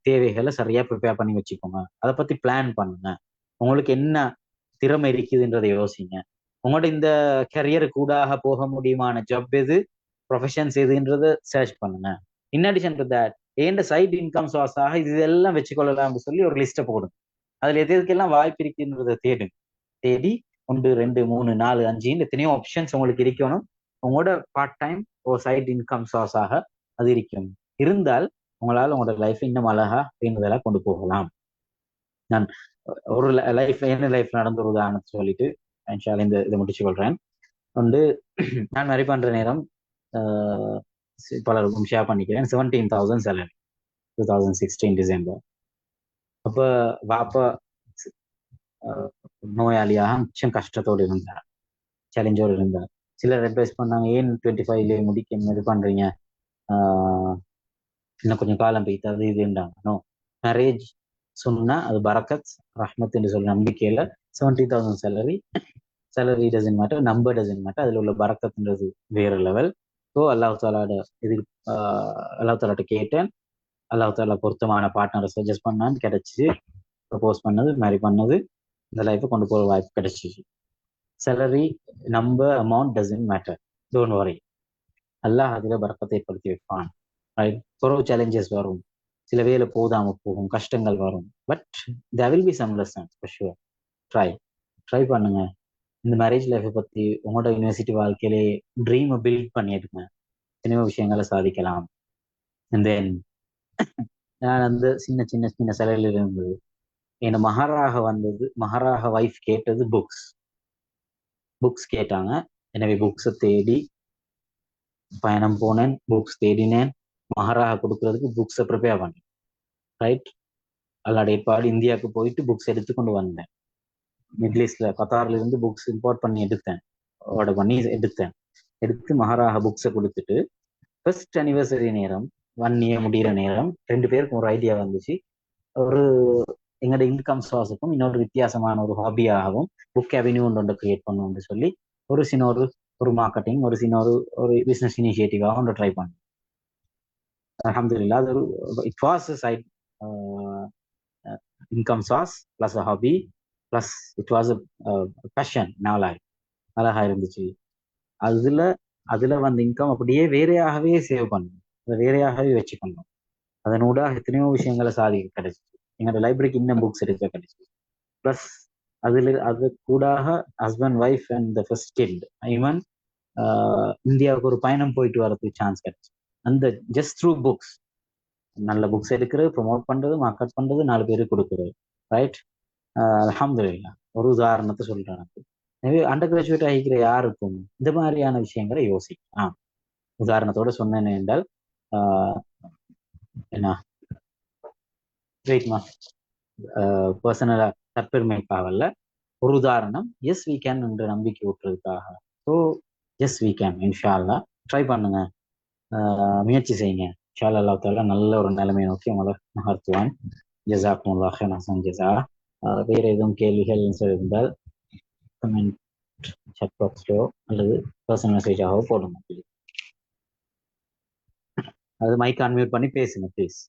தேவைகளை சரியா ப்ரிப்பேர் பண்ணி வச்சுக்கோங்க. அதை பத்தி பிளான் பண்ணுங்க. உங்களுக்கு என்ன திறமை இருக்குதுன்றதை யோசிங்க. உங்களோட இந்த கரியருக்கு கூடாக போக முடியுமான ஜாப் எது, ப்ரொஃபஷன்ஸ் எதுன்றதை சர்ச் பண்ணுங்க. இன் அடிஷன் டு தட் ஏண்ட சைட் இன்கம் சோர்ஸாக இதெல்லாம் வச்சுக்கொள்ளலாம்னு சொல்லி ஒரு லிஸ்ட்டை போடுங்க. அதுல எதுக்கெல்லாம் வாய்ப்பு இருக்குன்றதை தேடுங்க. தேடி 1, 2, 3, 4, 5 எத்தனையோ ஆப்ஷன்ஸ் உங்களுக்கு இருக்கணும். உங்களோட பார்ட் டைம் ஒரு சைட் இன்கம் சோர்ஸாக அது இருக்கும். இருந்தால் உங்களால் உங்களோட லைஃப் இன்னும் அழகா பேணுதலா கொண்டு போகலாம். நான் ஒரு என்ன லைஃப் நடந்த ஒரு உதாரணத்தை சொல்லிட்டு இதை முடிச்சு கொள்றேன். நான் மேரி பண்ற நேரம் பலருக்கும் ஷேர் பண்ணிக்கிறேன். 17,000 சேலரி 2016 டிசம்பர். அப்ப வாப்பா நோயாளியாக மிச்சம் கஷ்டத்தோடு இருந்தார், சேலஞ்சோடு இருந்தார். சிலர் அட்வைஸ் பண்ணாங்க, ஏன் 25 முடிக்க இது பண்றீங்க, இன்னும் கொஞ்சம் காலம் போய்த்து அது இதுன்றாங்க. நோ, மேரேஜ் சொன்னா அது பரக்கத் ரஹ்மத் என்று சொல்ற நம்பிக்கையில 70,000 salary doesn't matter, number doesn't matter, அதுல உள்ள பரக்கத்ன்றது வேற லெவல். ஸோ அல்லாஹ் தாலாட்ட கேட்டேன். அல்லாஹ் தாலா பொருத்தமான பார்ட்னரை சஜஸ்ட் பண்ணான்னு கிடைச்சிச்சு. ப்ரப்போஸ் பண்ணது, மேரி பண்ணது, இந்த லைஃப்பை கொண்டு போகிற வாய்ப்பு கிடைச்சிச்சு. Salary number amount doesn't matter, don't worry. அல்லாஹ் அதில் பரக்கத்தை ஏற்படுத்தி வைப்பான். ரைட்? குறவு சேலஞ்சஸ் வரும், சில வேலை போதாம போகும், கஷ்டங்கள் வரும். But there will be some lessons for sure. Try பண்ணுங்க. இந்த மேரேஜ் லைஃப்பை பற்றி உங்களோட யூனிவர்சிட்டி வாழ்க்கையிலே ட்ரீமை பில்ட் பண்ணிடுங்க. எத்தனையோ விஷயங்களை சாதிக்கலாம். அண்ட் தென் நான் சின்ன சின்ன சின்ன சேலரியில் இருந்தது. என்ன மகாராக வைஃப் கேட்டது புக்ஸ் கேட்டாங்க. எனவே புக்ஸை தேடி பயணம் போனேன், புக்ஸ் தேடினேன், மகாராக கொடுக்கறதுக்கு புக்ஸை ப்ரிப்பேர் பண்ணேன். ரைட்? அல்லாட ஏற்பாடு இந்தியாவுக்கு போயிட்டு புக்ஸ் எடுத்துக்கொண்டு வந்தேன். மிடில் ஈஸ்ட்ல கத்தார்ல இருந்து புக்ஸ் இம்போர்ட் பண்ணி ஆர்டர் பண்ணி எடுத்து மகாராக புக்ஸை கொடுத்துட்டு ஃபர்ஸ்ட் அனிவர்சரி நேரம் 1 year முடிகிற நேரம் 2 பேருக்கும் ஒரு ஐடியா வந்துச்சு. ஒரு எங்களோட இன்கம் சோர்ஸுக்கும் இன்னொரு வித்தியாசமான ஒரு ஹாபியாகவும் புக் அவென்யூ ஒன்று கிரியேட் பண்ணணும்னு சொல்லி ஒரு சின்ன ஒரு மார்க்கெட்டிங், ஒரு சின்ன ஒரு பிஸ்னஸ் இனிஷியேட்டிவாக ஒன்று ட்ரை பண்ணேன். அல்ஹம்துலில்லாஹ் அது it was side income source plus a hobby plus it was a passion. நாளாக அழகா இருந்துச்சு. அதுல அதுல வந்து இன்கம் அப்படியே வேறையாகவே சேவ் பண்ணணும், அதை வேறையாகவே வச்சுக்கணும். அதனூடாக எத்தனையோ விஷயங்களை சாதிக்க கிடைச்சிச்சு. எங்களோட லைப்ரரிக்கு இன்னும் புக்ஸ் எடுக்க கிடைச்சிச்சு. ப்ளஸ் அது கூடாக husband wife and the first kid even இந்தியாவுக்கு ஒரு பயணம் போயிட்டு வரதுக்கு சான்ஸ் கிடைச்சு. அந்த ஜஸ்ட் த்ரூ புக்ஸ், நல்ல புக்ஸ் எடுக்கிறது, ப்ரொமோட் பண்றது, மார்க்கெட் பண்றது, 4 பேருக்கு கொடுக்குறது. ரைட். அல்ஹம்துலில்லாஹ். ஒரு உதாரணத்தை சொல்றேன். எனவே அண்டர் கிராஜுவேட் ஆகிக்கிற யாருக்கும் இந்த மாதிரியான விஷயங்களை யோசிக்கலாம். உதாரணத்தோட சொன்னேன் என்றால் என்ன வெயிட்மா பர்சனலா தற்பெருமைக்காகல, ஒரு உதாரணம். எஸ் வி கேன் என்ற நம்பிக்கை ஊட்டுறதுக்காக. ஸோ எஸ் வி கேன், இன்ஷா அல்லாஹ் ட்ரை பண்ணுங்க, முயற்சி செய்யுங்க. இன்ஷா அல்லாஹ் தஆலா நல்ல ஒரு நிலைமையை நோக்கி உங்களை நகர்த்துவான். ஜஸாக்குமுல்லாஹ் ஹைரன் ஹஸன் ஜஸா. வேற எதுவும் கேள்விகள் இருந்தால் கமெண்ட் chat பாக்ஸ்லயோ அல்லது பர்சனல் மெசேஜாகவோ போடுங்க. அது மைக் அன்மியூட் பண்ணி பேசுங்க ப்ளீஸ்.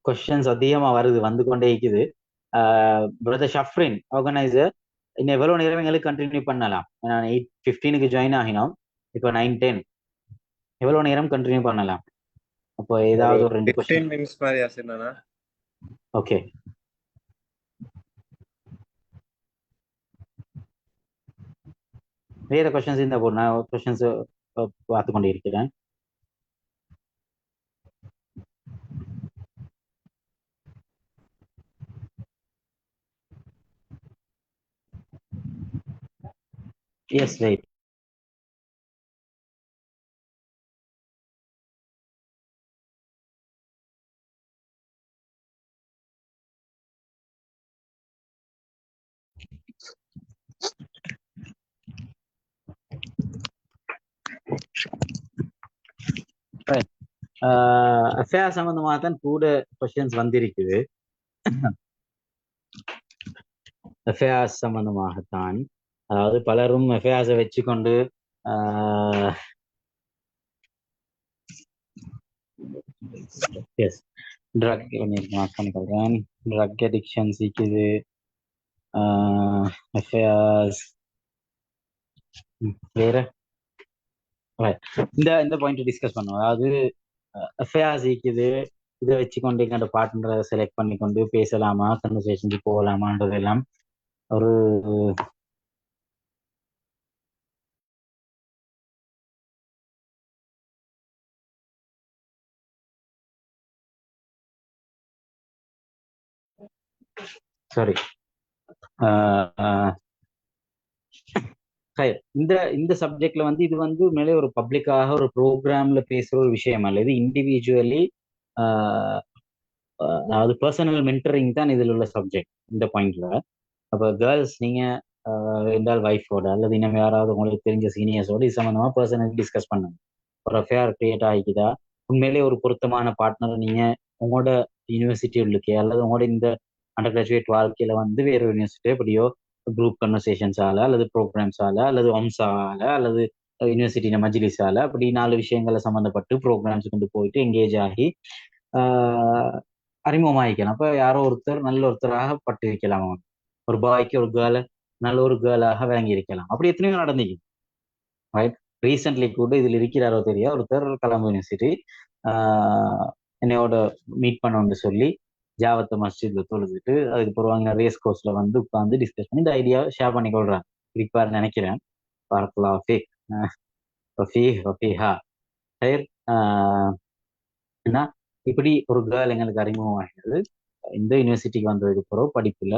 கொஸ்டின்ஸ் அதிகமா வருது, வந்து கொண்டே இருக்குது. பிரதர் ஷஃப்ரின் ஆர்கனைசர், இன்னும் எவ்வளவு நேரம் எங்களுக்கு கண்டினியூ பண்ணலாம்? நான் 8:15 ஜாயின் ஆகினோம், இப்போ 9:10. எவ்வளவு நேரம் கண்டினியூ பண்ணலாம்? அப்போ ஏதாவது ஒரு 2 15 minutes மாதிரி ஆசிர்னா. ஓகே. வேற கொஸ்டின்ஸ் இருந்தா போடு, நான் கொஸ்டின்ஸ் பார்த்து கொண்டே இருக்கிறேன். S right. அஃபேர் சம்பந்தமாக தான் கூட கொஸ்டின்ஸ் வந்திருக்குது. அஃபேர்ஸ் சம்பந்தமாகத்தான், அதாவது பலரும் அஃபேர்ஸை வச்சுக்கொண்டு எஸ் ட்ரக் மார்க் பண்ணிக்கிறேன். ட்ரக் அடிக்ஷன்ஸ் இருக்குது, அஃபேர்ஸ், வேற இந்த பாயிண்ட் டிஸ்கஸ் பண்ணுவோம். அதாவது அஃபேர்ஸ் இருக்குது, இதை வச்சுக்கொண்டு எங்கள்ட பார்ட்னரை செலக்ட் பண்ணிக்கொண்டு பேசலாமா, கன்வர்சேஷனுக்கு போகலாமான்றது எல்லாம் ஒரு சாரி இந்த சப்ஜெக்ட்ல வந்து இது வந்து மேலே ஒரு பப்ளிக்காக ஒரு ப்ரோக்ராம்ல பேசுற ஒரு விஷயம் அல்ல. இது இண்டிவிஜுவலி, அதாவது பர்சனல் மென்டரிங் தான் இதில் உள்ள சப்ஜெக்ட் இந்த பாயிண்ட்ல. அப்போ கேர்ள்ஸ் நீங்க என்றால் ஒய்ஃபோட அல்லது இன்னும் யாராவது உங்களுக்கு தெரிஞ்ச சீனியர்ஸோட இது சம்பந்தமா பர்சனலி டிஸ்கஸ் பண்ணுங்க. ஒரு அஃபேர் கிரியேட் ஆகிக்குதா, உண்மையிலே ஒரு பொருத்தமான பார்ட்னர் நீங்க உங்களோட யூனிவர்சிட்டி உள்ளுக்கே அல்லது உங்களோட இந்த அண்டர் கிராஜுவேட் வாழ்க்கையில வந்து வேற யூனிவர்சிட்டி எப்படியோ குரூப் கன்வர்சேஷன்ஸால அல்லது ப்ரோக்ராம்ஸால அல்லது ஒம்ஸால அல்லது யூனிவர்சிட்டியில மஜ்லிஸால அப்படி 4 விஷயங்களை சம்மந்தப்பட்டு ப்ரோக்ராம்ஸ் கொண்டு போயிட்டு எங்கேஜ் ஆகி அறிமுகமாகிக்கலாம். அப்போ யாரோ ஒருத்தர் நல்ல ஒருத்தராக பட்டு வைக்கலாம். அவன் ஒரு பாய்க்கு ஒரு கேர்ளை நல்ல ஒரு கேர்ளாக வாங்கி இருக்கலாம். அப்படி எத்தனையோ நடந்துக்கும். ரைட். ரீசென்ட்லி கூட இதில் இருக்கிறாரோ தெரியா, ஒருத்தர் கலம்பு யூனிவர்சிட்டி என்னையோட மீட் பண்ணணும்னு சொல்லி ஜாவத்த மஸ்ஜித்ல தொழுதுட்டு அதுக்கு போடுவாங்க ரேஸ் கோர்ஸ்ல வந்து உட்காந்து டிஸ்கஸ் பண்ணி இந்த ஐடியா ஷேர் பண்ணி கொள்றாங்க. இருப்பாரு நினைக்கிறேன். பார்க்கலாம். என்ன இப்படி ஒரு கேர்ள் எங்களுக்கு அறிமுகம் ஆகினது இந்த யூனிவர்சிட்டிக்கு வந்ததுக்கு பிறகு படிப்புல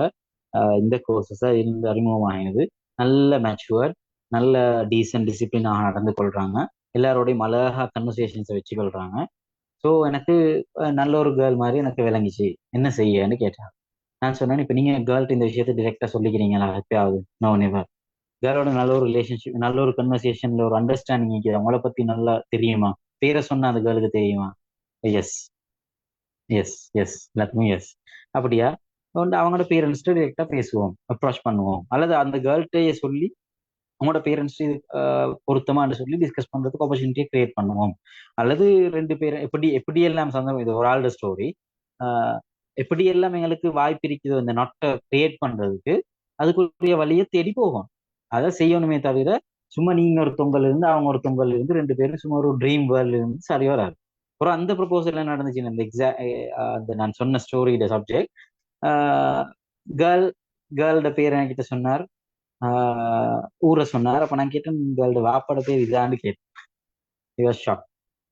இந்த கோர்சஸா இருந்து அறிமுகம் ஆகினது. நல்ல மேச்சுவர், நல்ல டீசன்ட் டிசிப்ளினாக நடந்து கொள்றாங்க, எல்லாரோடையும் அழகா கன்வர்சேஷன்ஸை வச்சு கொள்றாங்க. ஸோ எனக்கு நல்ல ஒரு கேர்ள் மாதிரி எனக்கு விளங்கிச்சு. என்ன செய்யன்னு கேட்டாங்க. நான் சொன்னேன், இப்போ நீங்க கேர்ள்கிட்ட இந்த விஷயத்த டிரெக்டா சொல்லிக்கிறீங்களா? எப்பயாவது? No, never. கேர்ளோட நல்ல ஒரு ரிலேஷன்ஷிப், நல்ல ஒரு கன்வர்சேஷன்ல ஒரு அண்டர்ஸ்டாண்டிங் இருக்குது. அவங்கள பத்தி நல்லா தெரியுமா? பேரை சொன்னா அந்த கேர்ளுக்கு தெரியுமா? எஸ். எஸ் எஸ் எல்லாத்துக்கும் எஸ். அப்படியா வந்து அவங்களோட பேரண்ட்ஸ்ட்டு டிரெக்டாக பேசுவோம், அப்ரோச் பண்ணுவோம், அல்லது அந்த கேர்ள்கிட்டயே சொல்லி அவங்களோட பேரண்ட்ஸ் பொருத்தமான்னு சொல்லி டிஸ்கஸ் பண்றதுக்கு ஆப்பர்ச்சுனிட்டியை கிரியேட் பண்ணுவோம். அல்லது ரெண்டு பேரும் எப்படியெல்லாம் சொந்தம், இது ஒரு ஆள்ட ஸ்டோரி, எப்படியெல்லாம் எங்களுக்கு வாய்ப்பு இருக்குது அந்த நாட்டை கிரியேட் பண்றதுக்கு, அதுக்குரிய வழியை தேடி போகும். அதை செய்யணுமே தவிர சும்மா நீங்க ஒருத்தவங்கல இருந்து அவங்க ஒருத்தவங்கல இருந்து ரெண்டு பேரும் சும்மா ஒரு ட்ரீம் வேர்ல்ட்ல இருந்து சரி வராது. அப்புறம் அந்த ப்ரொபோசல் என்ன நடந்துச்சு, அந்த நான் சொன்ன ஸ்டோரியோட சப்ஜெக்ட், கேர்ள் கேர்ள்ட பேர் என்கிட்ட சொன்னார், ஊரை சொன்னார். அப்ப நான் கேட்டேன் உங்களோட வாப்பாட பேர் இதான்னு கேட்டேன். ஷாக்.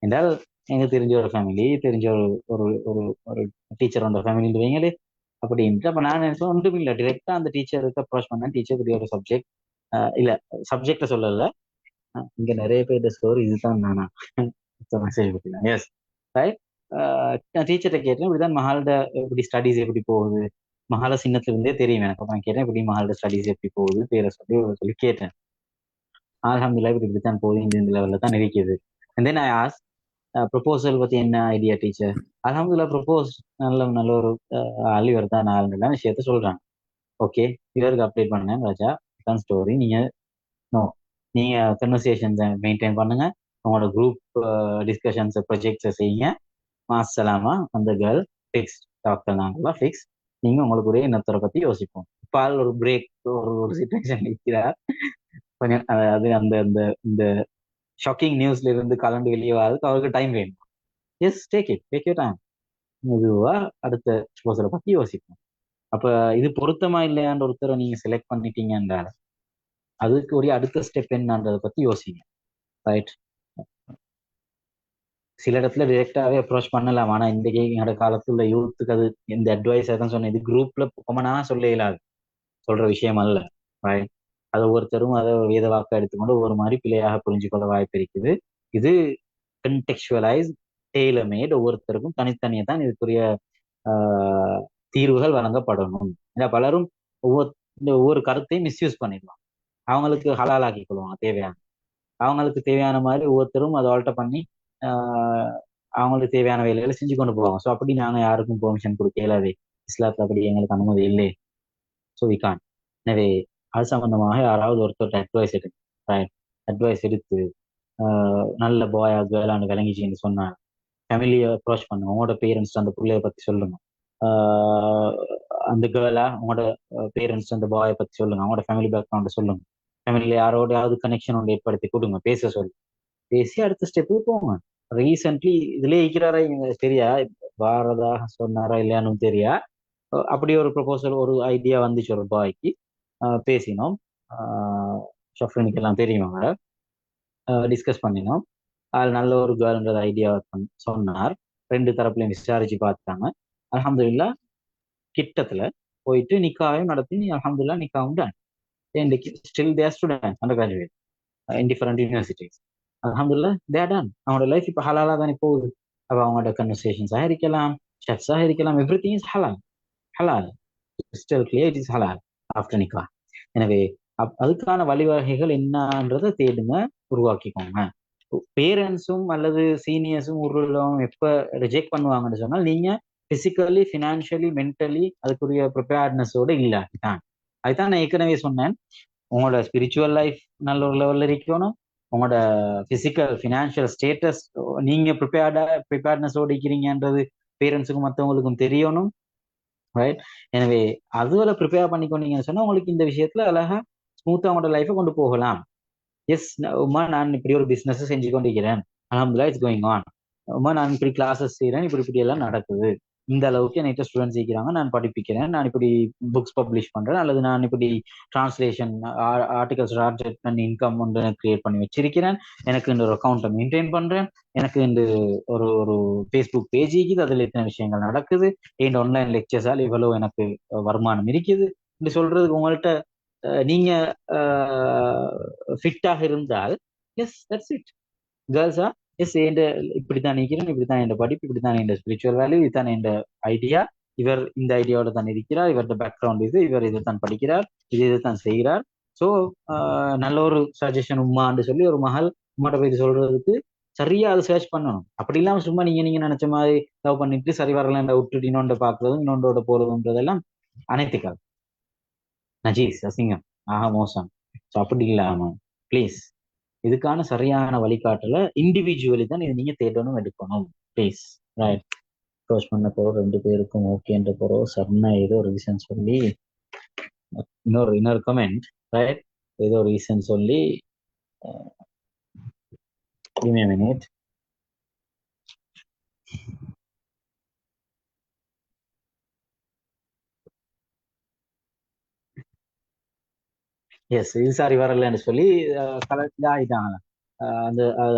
என்றால் எனக்கு தெரிஞ்ச ஒரு ஃபேமிலி, தெரிஞ்ச ஒரு ஒரு ஒரு ஒரு டீச்சரோட ஃபேமிலி வைங்களே அப்படின்ட்டு. அப்ப நான் நினைச்சேன் ஒன்றும் இல்லை, டிரெக்டா அந்த டீச்சருக்கு அப்ரோச் பண்ணேன். டீச்சர் இப்படி ஒரு சப்ஜெக்ட், இல்ல சப்ஜெக்ட சொல்லல, இங்க நிறைய பேர் ஸ்டோரி இதுதான் நானா மெசேஜ் கொடுத்தேன். S right. டீச்சர்கிட்ட கேட்டேன் இப்படிதான் மஹால்ட எப்படி ஸ்டடீஸ் எப்படி போகுது, மஹால சின்னத்துல இருந்தே தெரியும் எனக்கு. நான் கேட்டேன் இப்படி மஹால்ட ஸ்டடீஸ் எப்படி போகுது, பேரை சொல்லி கேட்டேன். அல்ஹம்துலில்லாஹ் இப்படித்தான் போகுது, இந்த லெவல்ல தான் இருக்குது. And then I as proposal பத்தி என்ன ஐடியா டீச்சர். அல்ஹம்துலில்லாஹ் ப்ரொபோஸ் நல்ல ஒரு இவர் தான் நாலு விஷயத்த சொல்றாங்க. ஓகே இவருக்கு அப்டேட் பண்ணேன், ராஜா தான் ஸ்டோரி. நீங்க நீங்க கன்வர்சேஷன்ஸை மெயின்டைன் பண்ணுங்க, உங்களோட குரூப் டிஸ்கஷன்ஸ் ப்ரொஜெக்ட்ஸை செய்யுங்க. மாசலாமா அந்த கேர்ள் ஃபிக்ஸ், டாக்டர் நாங்களாம் ஃபிக்ஸ். நீங்க உங்களுக்கு ஒரே இன்னொருத்தரை பத்தி யோசிப்போம். பால் ஒரு பிரேக், ஒரு சுச்சுவேஷன் இருக்கிறார் கொஞ்சம். அது அந்த அந்த இந்த ஷாக்கிங் நியூஸ்ல இருந்து கலந்து வெளியே வரதுக்கு அவருக்கு டைம் வேணும். Yes take your time. மெதுவா அடுத்த ப்ரொபோசலை பத்தி யோசிப்போம். அப்ப இது பொருத்தமா இல்லையான்ற ஒருத்தரை நீங்க செலக்ட் பண்ணிட்டீங்கன்றால அதுக்கு ஒரு அடுத்த ஸ்டெப் என்னன்றதை பத்தி யோசிங்க. ரைட். சில இடத்துல டிரெக்டாவே அப்ரோச் பண்ணலாம், ஆனா இன்றைக்கு என்னோட காலத்துல யூத்துக்கு அது இந்த அட்வைஸ் தான் சொன்னேன். இது குரூப்ல கொமனா சொல்ல இயலாது, சொல்ற விஷயம் அல்ல. ரைட். அது ஒவ்வொருத்தரும் அதை வேத வாக்க எடுத்துக்கொண்டு ஒவ்வொரு மாதிரி பிழையாக புரிஞ்சுக்கொள்ள வாய்ப்பு இருக்குது. இது கன்டெக்சுவலைஸ் டெய்லர்மேட், ஒவ்வொருத்தருக்கும் தனித்தனியே தான் இதுக்குரிய தீர்வுகள் வழங்கப்படணும். ஏன்னா பலரும் ஒவ்வொரு கருத்தையும் மிஸ்யூஸ் பண்ணிடுவாங்க, அவங்களுக்கு ஹலால் ஆக்கி கொள்வாங்க தேவையான, அவங்களுக்கு தேவையான மாதிரி ஒவ்வொருத்தரும் அதை ஆல்டர் பண்ணி அவங்களுக்கு தேவையான வேலைகளை செஞ்சு கொண்டு போவாங்க. ஸோ அப்படி நாங்கள் யாருக்கும் பெர்மிஷன் கொடுக்கலாவே, இஸ்லாத்துல அப்படி எங்களுக்கு அனுமதி இல்லை. So we can. எனவே அது சம்பந்தமாக யாராவது ஒருத்தர் அட்வைஸ் எடுத்து நல்ல பாயா கேர்ளான்னு விளங்கிச்சின்னு சொன்னா ஃபேமிலியை அப்ரோச் பண்ணுங்க. உங்களோட பேரண்ட்ஸ் அந்த பிள்ளைய பத்தி சொல்லுங்க. அந்த கேர்ளா உங்களோட பேரண்ட்ஸ் அந்த பாயை பத்தி சொல்லுங்க, அவங்களோட ஃபேமிலி பேக்ரவுண்டை சொல்லுங்க. ஃபேமிலியில யாரோடையாவது கனெக்ஷன் ஒன்று ஏற்படுத்தி கொடுங்க, பேச சொல்லி பேசி அடுத்த ஸ்டெப்பு போங்க. ரீசென்ட்லி இதுலயே இருக்கிறாரா தெரியா, பாரதா சொன்னாரா இல்லையான்னு தெரியா, அப்படி ஒரு ப்ரொபோசல் ஒரு ஐடியா வந்துச்சு ஒரு பாய்க்கு. பேசினோம், ஷஃப்ரினுக்கு எல்லாம் தெரியும், டிஸ்கஸ் பண்ணினோம். அது நல்ல ஒரு கேர்ள்ன்றது ஐடியா சொன்னார். ரெண்டு தரப்புலையும் விசாரிச்சு பார்த்தாங்க. அல்ஹம்துலில்லாஹ் கிட்டத்துல போயிட்டு நிக்காவையும் நடத்தி அல்ஹம்துலில்லாஹ் நிக்காவும் done. Still they're student undergraduate in different universities. அல்ஹம்துலில்லாஹ் தேர் டன். அவங்களோட லைஃப் இப்போ ஹலாலா தானே போகுது. அப்போ அவங்களோட கன்வர்சேஷன்ஸாக இருக்கலாம், ஷெஃப்ஸாக இருக்கலாம், எவ்ரி திங் இஸ் ஹலால். ஹலால் கிறிஸ்டல் கிளியர், இட் இஸ் ஹலால் ஆஃப்டர் நிக்கா. எனவே அதுக்கான வழிவகைகள் என்னன்றதை தேடுங்க, உருவாக்கிக்கோங்க. பேரண்ட்ஸும் அல்லது சீனியர்ஸும் உள்ளவங்க எப்போ ரிஜெக்ட் பண்ணுவாங்கன்னு சொன்னால் நீங்க பிசிக்கலி, ஃபினான்ஷியலி, மென்டலி அதுக்குரிய ப்ரிப்பேர்ட்னஸோட இல்லாதான். அதுதான் நான் ஏற்கனவே சொன்னேன். உங்களோட ஸ்பிரிச்சுவல் லைஃப் நல்ல ஒரு லெவலில் இருக்கணும், உங்களோட பிசிக்கல் ஃபினான்ஷியல் ஸ்டேட்டஸ் நீங்க ப்ரிப்பேர்ட்னஸோட இருக்கிறீங்கன்றது பேரண்ட்ஸுக்கும் மற்றவங்களுக்கும் தெரியணும். ரைட். எனவே அதுவரை ப்ரிப்பேர் பண்ணிக்கொண்டீங்கன்னு சொன்னா உங்களுக்கு இந்த விஷயத்துல அழகா ஸ்மூத்தா உங்களோட லைஃபை கொண்டு போகலாம். எஸ் உமா நான் இப்படி ஒரு பிசினஸ் செஞ்சு கொண்டிருக்கிறேன், அல்ஹம்துலில்லாஹ் இட்ஸ் கோயிங் ஆன். உமா நான் இப்படி கிளாஸஸ் செய்யறேன், இப்படி எல்லாம் நடக்குது, இந்த அளவுக்கு என்கிட்ட ஸ்டூடெண்ட்ஸ் இருக்கிறாங்க, நான் படிப்பிக்கிறேன், நான் இப்படி புக்ஸ் பப்ளிஷ் பண்றேன், அல்லது நான் இப்படி டிரான்ஸ்லேஷன் ஆர்டிகல்ஸ் இன்கம் ஒன்று கிரியேட் பண்ணி வச்சிருக்கிறேன், எனக்கு இந்த ஒரு அக்கௌண்ட்டை மெயின்டைன் பண்றேன், எனக்கு இந்த ஒரு ஒரு ஃபேஸ்புக் பேஜ் இருக்குது, அதுல இத்தனை விஷயங்கள் நடக்குது, என் ஆன்லைன் லெக்சர்ஸால் இவ்வளவு எனக்கு வருமானம் இருக்குது இப்படி சொல்றதுக்கு உங்கள்கிட்ட நீங்க ஃபிட்டாக இருந்தால் எஸ் தட்ஸ் இட். கேர்ள்ஸா எஸ் இப்படித்தான் நிற்கிறேன், இப்படித்தான் என் படிப்பு, இப்படித்தான் என் ஸ்பிரிச்சுவல் வேல்யூ, இதுதான் என் ஐடியா, இவர் இந்த ஐடியாவோட தான் இருக்கிறார், இவரோட பேக்ரவுண்ட் இது, இவர் இதைத்தான் படிக்கிறார், இதைத்தான் செய்கிறார். ஸோ நல்ல ஒரு சஜஷன் உமான்னு சொல்லி ஒரு மகள் உமாட்ட போய் சொல்றதுக்கு சரியா அதை சர்ச் பண்ணணும். அப்படி இல்லாம சும்மா நீங்க நினைச்ச மாதிரி லவ் பண்ணிட்டு சரி வரலன்ற விட்டுட்டு இன்னொண்ட பாக்குறதும் இன்னொன்றோட போறதுன்றதெல்லாம் அனைத்துக்காது. நஜீஸ், அசிங்கம், ஆக மோசம். ஸோ அப்படி இல்லாம ப்ளீஸ் இதுக்கான சரியான வழிகாட்டல இண்டிவிஜுவலி தான் இது நீங்க தேடணும், எடுக்கணும். ப்ளீஸ். ரைட். க்ளோஸ் பண்ண போறோம் 2 பேருக்கும் ஓகேன்ற போறோம். சர்னா ஏதோ ரீசன் சொல்லி இன்னொரு கமெண்ட். ரைட். ஏதோ ரீசன் சொல்லி give me a minute. Yes, இது சாரி வரலன்னு சொல்லி இதாகிட்டாங்க.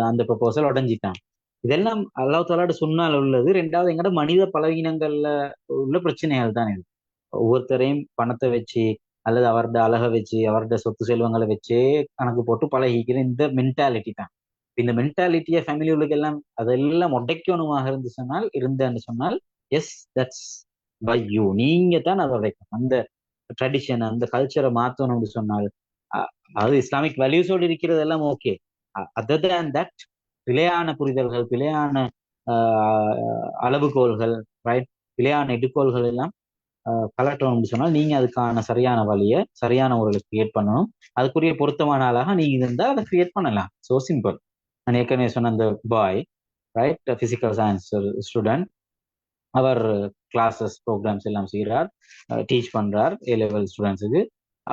அந்த ப்ரொபோசல் உடஞ்சிட்டான். இதெல்லாம் அல்லாஹ் தாலாட சொன்னால் உள்ளது. ரெண்டாவது எங்கட மனித பலவீனங்கள்ல உள்ள பிரச்சனைகள் தான் இது. ஒவ்வொருத்தரையும் பணத்தை வச்சு அல்லது அவரோட அழகை வச்சு அவரோட சொத்து செல்வங்களை வச்சே கணக்கு போட்டு பழகிக்கிற இந்த மென்டாலிட்டி தான். இந்த மென்டாலிட்டியை ஃபேமிலிகளுக்கு எல்லாம் அதெல்லாம் உடைக்கணுமாக இருந்தேன்னு சொன்னால் எஸ், தட்ஸ் பை யூ. நீங்க தான் அதை உடைக்கணும். அந்த ட்ரெடிஷன் அந்த கல்ச்சரை மாற்றணும்னு சொன்னால் அது இஸ்லாமிக் வேல்யூஸோடு இருக்கிறது எல்லாம் ஓகே. அதர் தேன் தட் பிழையான புரிதல்கள், பிழையான அளவுகோல்கள், ரைட், பிழையான எடுக்கோள்கள் எல்லாம் கலட்டணும்னு சொன்னால் நீங்க அதுக்கான சரியான வழியை சரியான முறையில் கிரியேட் பண்ணணும். அதுக்குரிய பொருத்தமான ஆளாக நீங்க இருந்தால் அதை கிரியேட் பண்ணலாம். So simple. நான் ஏற்கனவே சொன்ன அந்த பாய், ரைட், பிசிக்கல் சயின்ஸ் ஸ்டூடெண்ட், அவர் கிளாஸஸ் ப்ரோக்ராம்ஸ் எல்லாம் செய்கிறார், டீச் பண்றார் ஏ லெவல் ஸ்டூடெண்ட்ஸுக்கு.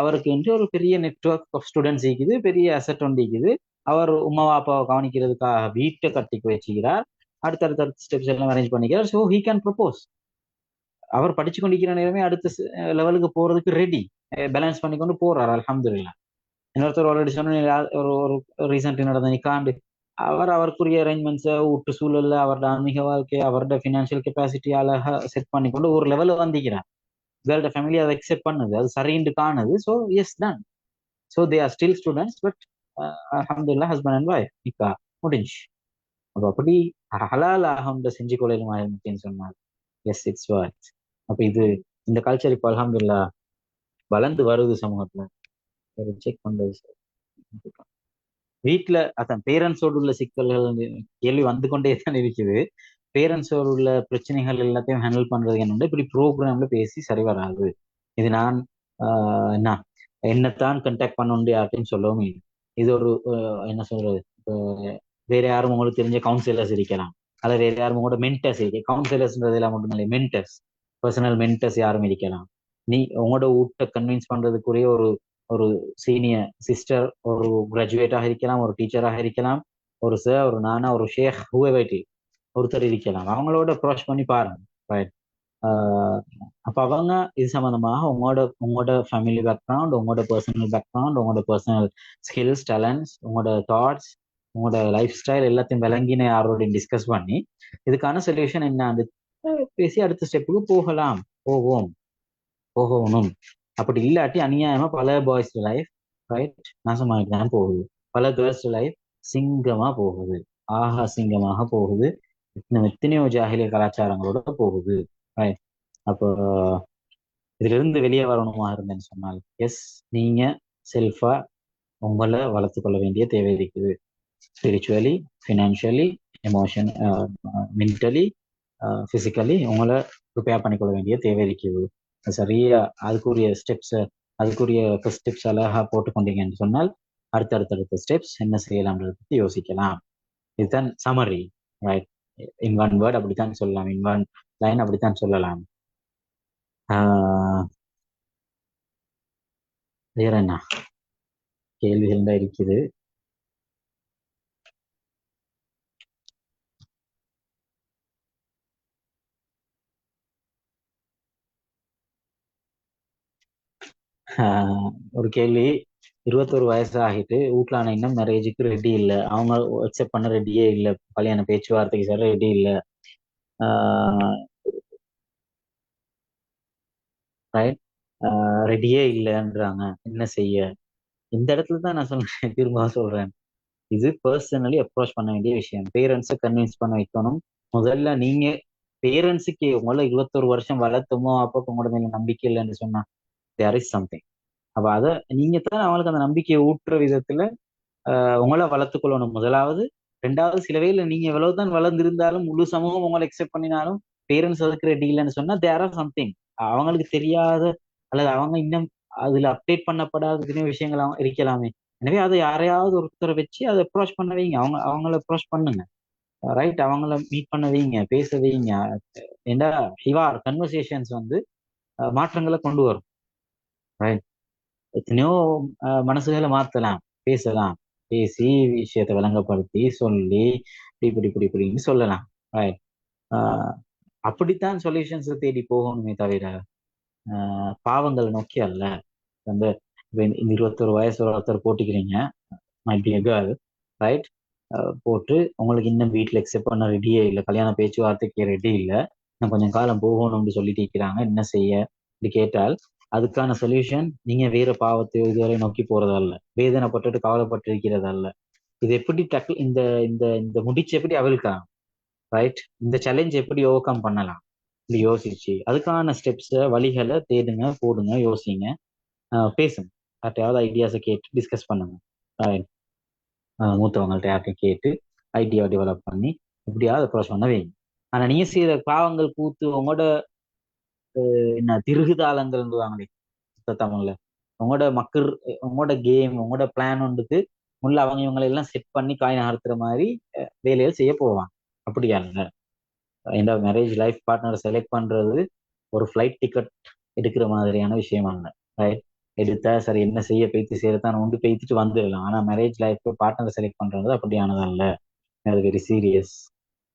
அவருக்கு என்று ஒரு பெரிய நெட்ஒர்க் ஆஃப் ஸ்டூடெண்ட்ஸ் இருக்குது, பெரிய அசெட் ஒன்று இருக்குது. அவர் உமா அப்பாவை கவனிக்கிறதுக்காக வீட்டை கட்டி வச்சுக்கிறார், அடுத்தடுத்த ஸ்டெப்ஸ் எல்லாம் அரேஞ்ச் பண்ணிக்கிறார். So he can propose. அவர் படிச்சு கொண்டிருக்கிற நேரமே அடுத்த லெவலுக்கு போறதுக்கு ரெடி, பேலன்ஸ் பண்ணி கொண்டு போறார். அல்ஹம்துலில்லாஹ். இன்னொருத்தர் ஆல்ரெடி சொன்ன ஒரு ரீசென்ட்லி நடந்த நிக்காண்டு அவருக்குரிய அரேஞ்ச்மெண்ட்ஸை விட்டு சூழல்ல அவரோட ஆன்மீக வாழ்க்கை அவரோட ஃபினான்ஷியல் கெப்பாசிட்டியால செட் பண்ணி கொண்டு ஒரு லெவலில் வந்திக்கிறார். கேர்ள்ட ஃபேமிலி அதை அக்செப்ட் பண்ணுது, அது சரின்னு காணுது. So yes done. So they are still students, but அல்ஹம்துலில்லாஹ் ஹஸ்பண்ட் அண்ட் வைஃப் நிக்கா முடிஞ்சு. அப்போ அப்படி ஹலால் ஆகம்ன்ற செஞ்சு கொள்ளையிலுமா இருந்துச்சுன்னு சொன்னார். Yes, it's what. அப்போ இந்த கல்ச்சர் இப்போ அல்ஹம்துலில்லாஹ் வளர்ந்து வருது சமூகத்துல. செக் பண்றது வீட்டுல அதான் பேரண்ட்ஸோடு உள்ள சிக்கல்கள் கேள்வி வந்து கொண்டே தான் இருக்குது. பேரண்ட்ஸோடு உள்ள பிரச்சனைகள் எல்லாத்தையும் ஹேண்டில் பண்றது என்னென்ன இப்படி ப்ரோக்ராம்ல பேசி சரி வராது. இது நான் என்னத்தான் கண்டாக்ட் பண்ண யார்ட்டையும் சொல்லவும் இல்லை. இது ஒரு என்ன சொல்றது, வேற யாரும் உங்களுக்கு தெரிஞ்ச கவுன்சிலர்ஸ் இருக்கலாம், அல்ல வேற யாரும் உங்களோட மென்டர்ஸ் இருக்கு. கவுன்சிலர்ஸ்ன்றது எல்லாம் மட்டும் இல்லை, மென்டர்ஸ், பர்சனல் மென்டர்ஸ் யாரும் இருக்கலாம். உங்களோட வீட்டை கன்வின்ஸ் பண்றதுக்குரிய ஒரு சீனியர் சிஸ்டர், ஒரு கிராஜுவேட்டாக இருக்கலாம், ஒரு டீச்சராக இருக்கலாம், ஒரு சார், ஒரு நானா, ஒரு ஷேக், ஹூஎவர் ஒருத்தர் இருக்கலாம். அவங்களோட அப்ரோச் பண்ணி பாருங்க. ரைட். அப்போ அவங்க இது சம்பந்தமாக உங்களோட ஃபேமிலி பேக்ரவுண்ட், உங்களோட பர்சனல் பேக்ரவுண்ட், உங்களோட பர்சனல் ஸ்கில்ஸ், டேலண்ட்ஸ், உங்களோட தாட்ஸ், உங்களோட லைஃப் ஸ்டைல் எல்லாத்தையும் விளங்கின யாரோடையும் டிஸ்கஸ் பண்ணி இதுக்கான சொல்யூஷன் என்ன அந்த பேசி அடுத்த ஸ்டெப்புக்கு போகணும். அப்படி இல்லாட்டி அநியாயமா பல பாய்ஸ் லைஃப் ரைட் நாசமாகிட்டு தான் போகுது, பல கேர்ள்ஸ் லைஃப் சிங்கமா போகுது, அசிங்கமாக போகுது, எத்தனையோ ஜாகிலிய கலாச்சாரங்களோட போகுது. ரைட். அப்போ இதுல இருந்து வெளியே வரணுமா இருந்தேன்னு சொன்னால் எஸ், நீங்க செல்ஃபா உங்களை வளர்த்து கொள்ள வேண்டிய தேவை இருக்குது. Spiritually, financially, emotion, mentally, physically உங்களை ப்ரிப்பேர் பண்ணிக்கொள்ள வேண்டிய தேவை இருக்குது. சரியா அதுக்குரிய ஸ்டெப்ஸ், அதுக்குரிய ஃபர்ஸ்ட் ஸ்டெப்ஸ் அழகா போட்டுக்கொண்டீங்கன்னு சொன்னால் அடுத்தடுத்த ஸ்டெப்ஸ் என்ன செய்யலாம்ன்றத பற்றி யோசிக்கலாம். இதுதான் Chamari. Right. In one word அப்படித்தான் சொல்லலாம், இன் ஒன் லைன் அப்படித்தான் சொல்லலாம். வேற என்ன கேள்விகள் தான் இருக்குது? ஒரு கேள்வி, 21 வயசு ஆகிட்டு வீட்டுல இன்னும் மேரேஜுக்கு ரெடி இல்லை, அவங்க அக்செப்ட் பண்ண ரெடியே இல்லை, கல்யாண பேச்சுவார்த்தைக்கு சார் ரெடி இல்லை, ரைட், ரெடியே இல்லைன்றாங்க, என்ன செய்ய? இந்த இடத்துல தான் நான் சொல்றேன், திரும்ப சொல்றேன், இது பர்சனலி அப்ரோச் பண்ண வேண்டிய விஷயம். பேரண்ட்ஸை கன்வின்ஸ் பண்ண வைக்கணும். முதல்ல நீங்க பேரண்ட்ஸுக்கு உங்களை 21 வருஷம் வளர்த்துமோ அப்போ உங்களோட மேல நம்பிக்கை இல்லைன்னு சொன்னா தேர் இஸ் சம்திங். அப்ப அதை நீங்க தான் அவங்களுக்கு அந்த நம்பிக்கையை ஊட்டுற விதத்துல உங்களை வளர்த்துக்கொள்ளணும் முதலாவது. ரெண்டாவது சில வேளை நீங்க எவ்வளவுதான் வளர்ந்திருந்தாலும் முழு சமூகம் உங்களை அக்செப்ட் பண்ணினாலும் பேரண்ட்ஸ் அதுக்கு ரெடி இல்லைன்னு சொன்னா தேர் ஆர் சம்திங் அவங்களுக்கு தெரியாத அல்லது அவங்க இன்னும் அதுல அப்டேட் பண்ணப்படாத எத்தனையோ விஷயங்கள் இருக்கலாமே. எனவே அதை யாரையாவது ஒருத்தரை வச்சு அதை அப்ரோச் பண்ண வைங்க, அவங்கள அப்ரோச் பண்ணுங்க, ரைட்? அவங்கள மீட் பண்ண வைங்க, பேச வைங்க. ஏண்டா ஹிவார் கன்வர்சேஷன்ஸ் வந்து மாற்றங்களை கொண்டு வரும், ரைட்? எத்தனையோ மனசுகளை மாத்தலாம், பேசலாம், பேசி விஷயத்தை விளங்கப்படுத்தி சொல்லி இப்படின்னு சொல்லலாம், ரைட்? அப்படித்தான் சொல்யூஷன்ஸ் தேடி போகணுமே தவிர பாவங்களை நோக்கி அல்ல. அந்த இந்த 21 வயசு ஒருத்தர் போட்டிக்கிறீங்க, might be a girl, right? போட்டு உங்களுக்கு இன்னும் வீட்டில் அக்செப்ட் பண்ண ரெடியே இல்லை, கல்யாண பேச்சுவார்த்தைக்கு ரெடி இல்லை, இன்னும் கொஞ்சம் காலம் போகணும்னு சொல்லிட்டு இருக்கிறாங்க, என்ன செய்ய கேட்டால் அதுக்கான சொல்யூஷன் நீங்க வேற பாவத்தையோ இதுவரை நோக்கி போறதல்ல, வேதனைப்பட்டு கவலைப்பட்டு இருக்கிறதல்ல. இது எப்படி இந்த இந்த இந்த முடிச்சு எப்படி அவிழ்க்கலாம், ரைட்? இந்த சேலஞ்ச் எப்படி ஓவர் கம் பண்ணலாம், இப்படி யோசிச்சு அதுக்கான ஸ்டெப்ஸை வழிகளை தேடுங்க, போடுங்க, யோசிங்க, பேசுங்க, யார்ட்டையாவது ஐடியாஸை கேட்டு டிஸ்கஸ் பண்ணுங்க, ரைட்? மூத்தவங்கள்ட்ட யார்ட்டையும் கேட்டு ஐடியா டெவலப் பண்ணி எப்படியாவது அப்ரோச் பண்ண வைங்க. ஆனா நீங்க செய்யற பாவங்கள் கூத்து உங்களோட என்ன திருகுதாளங்கள் வாங்களே தமிழ்ல, உங்களோட மக்கள், உங்களோட கேம், உங்களோட பிளான் ஒன்றுக்கு முள்ள அவங்க இவங்களை எல்லாம் செட் பண்ணி காய் நகர்த்துற மாதிரி வேலைகள் செய்ய போவாங்க. அப்படியா இல்லை? இந்த மேரேஜ் லைஃப் பார்ட்னர் செலக்ட் பண்றது ஒரு ஃப்ளைட் டிக்கெட் எடுக்கிற மாதிரியான விஷயம் அல்ல, ரைட்? எடுத்தா சரி என்ன செய்ய பேத்து செய்யறதான் உண்டு பேத்துட்டு வந்துடலாம். ஆனா மேரேஜ் லைஃப் பார்ட்னர் செலக்ட் பண்றது அப்படியானதல்ல, அது வெரி சீரியஸ்.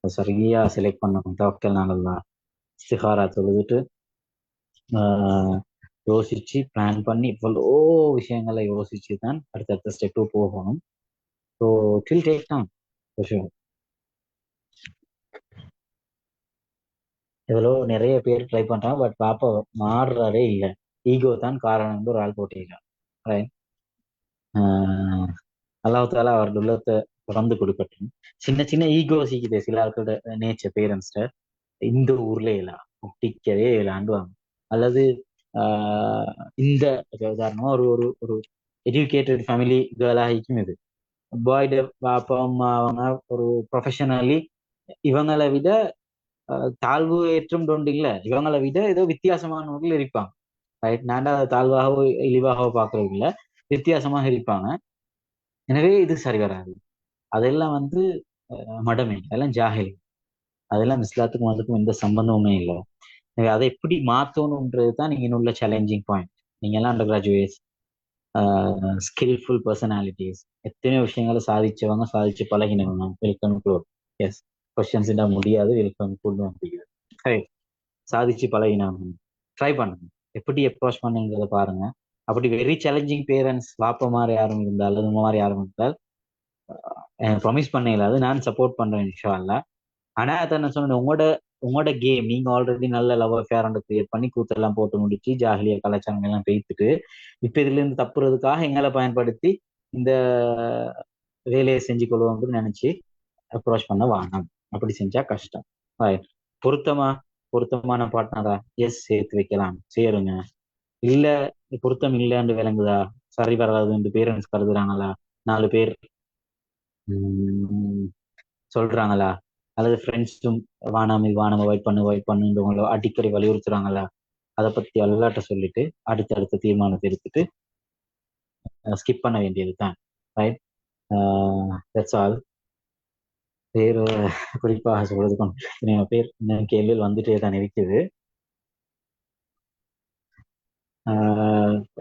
சரியா செலக்ட் பண்ணணும், தவக்கல் நாங்கள்தான் இஸ்திகாரா தொழுதுட்டு யோசிச்சு பிளான் பண்ணி இவ்வளோ விஷயங்களை யோசிச்சு தான் அடுத்தடுத்த ஸ்டெப்பு போகணும். So it will take time. எவ்வளோ நிறைய பேர் ட்ரை பண்றாங்க, பட் பாப்பா மாறுறாரே இல்லை. ஈகோ தான் காரணம் ஒரு ஆள் போட்டிருக்கான், ரைட்? அல்லாஹ்தாலா அவரோட உள்ளத்தை தொடர்ந்து கொடுக்கட்டும். சின்ன சின்ன ஈகோ சிக்குது சில ஆட்களோட நேச்சர், பேரண்ட்ஸ்ட இந்த ஊர்ல எல்லாம் ஒட்டிக்கவே விளையாண்டுவாங்க. அல்லது இந்த உதாரணமா ஒரு ஒரு ஒரு எஜுகேட்டட் ஃபேமிலி கேர்ளாகிக்கும் இது பாய்ட பாப்பா அம்மா அவங்க ஒரு ப்ரொஃபஷனலி இவங்களை விட தாழ்வு ஏற்றம் ஒன்று இல்லை, இவங்களை விட ஏதோ வித்தியாசமானவர்கள் இருப்பாங்க, ரைட்? நான்டா தாழ்வாகவோ இழிவாகவோ பார்க்கறது இல்லை, வித்தியாசமாக இருப்பாங்க. எனவே இது சரி வராது. அதெல்லாம் வந்து மடமை, அதெல்லாம் ஜாஹிலி, அதெல்லாம் இஸ்லாத்துக்கும் அதுக்கும் எந்த சம்பந்தமுமே இல்லை. எனவே அதை எப்படி மாற்றணுன்றது தான் நீங்க உள்ள சேலஞ்சிங் பாயிண்ட். நீங்க எல்லாம் அண்டர் கிராஜுவேட்ஸ், ஸ்கில்ஃபுல் பர்சனாலிட்டிஸ், எத்தனையோ விஷயங்களை சாதிச்சவங்க, சாதிச்சு பழகினவங்க. வெல்கம் க்ளோர், எஸ் கொஸ்டின்ஸ் இட முடியாது, வெல்கம் கூடு வந்து சாதிச்சு பழகினவங்க ட்ரை பண்ணுங்க, எப்படி அப்ரோச் பண்ணுங்கிறத பாருங்க. அப்படி வெரி சேலஞ்சிங் பேரண்ட்ஸ் வாப்ப மாதிரி யாரும் இருந்தால் அல்லது மாதிரி யாரும் இருந்தால் ப்ராமிஸ் பண்ண இல்லாது, நான் சப்போர்ட் பண்றேன் இன்ஷா அல்லாஹ். ஆனா அதை நான் சொன்னேன், உங்களோட கேம் நீங்க ஆல்ரெடி நல்ல லவ் அஃபேர் கிரியேட் பண்ணி கூத்தெல்லாம் போட்டு முடிச்சு ஜாலியா கலாச்சாரம் எல்லாம் பேத்துட்டு இப்ப இதுல இருந்து தப்புறதுக்காக எங்களை பயன்படுத்தி இந்த வேலையை செஞ்சு கொள்வோம்னு நினைச்சு அப்ரோச் பண்ண வாங்க. அப்படி செஞ்சா கஷ்டம். பொருத்தமான பார்ட்னரா எஸ் சேர்த்து வைக்கலாம், சேருங்க. இல்ல பொருத்தம் இல்லைன்னு விளங்குதா, சரி வராதுன்னு பேரண்ட்ஸ் கருதுறாங்களா, 4 பேர் சொல்றாங்களா, அல்லது ஃப்ரெண்ட்ஸும் வானாம அவாய்ட் பண்ணுன்னு உங்களை அடிக்கடி வலியுறுத்துறாங்களா, அதை பத்தி எல்லாட்ட சொல்லிட்டு அடுத்தடுத்த தீர்மானத்தை எடுத்துட்டு ஸ்கிப் பண்ண வேண்டியது தான், ரைட்? That's all. பேர் குறிப்பாக சொல்றதுக்கும் பேர் கேள்வியில் வந்துட்டே தான் இருக்குது.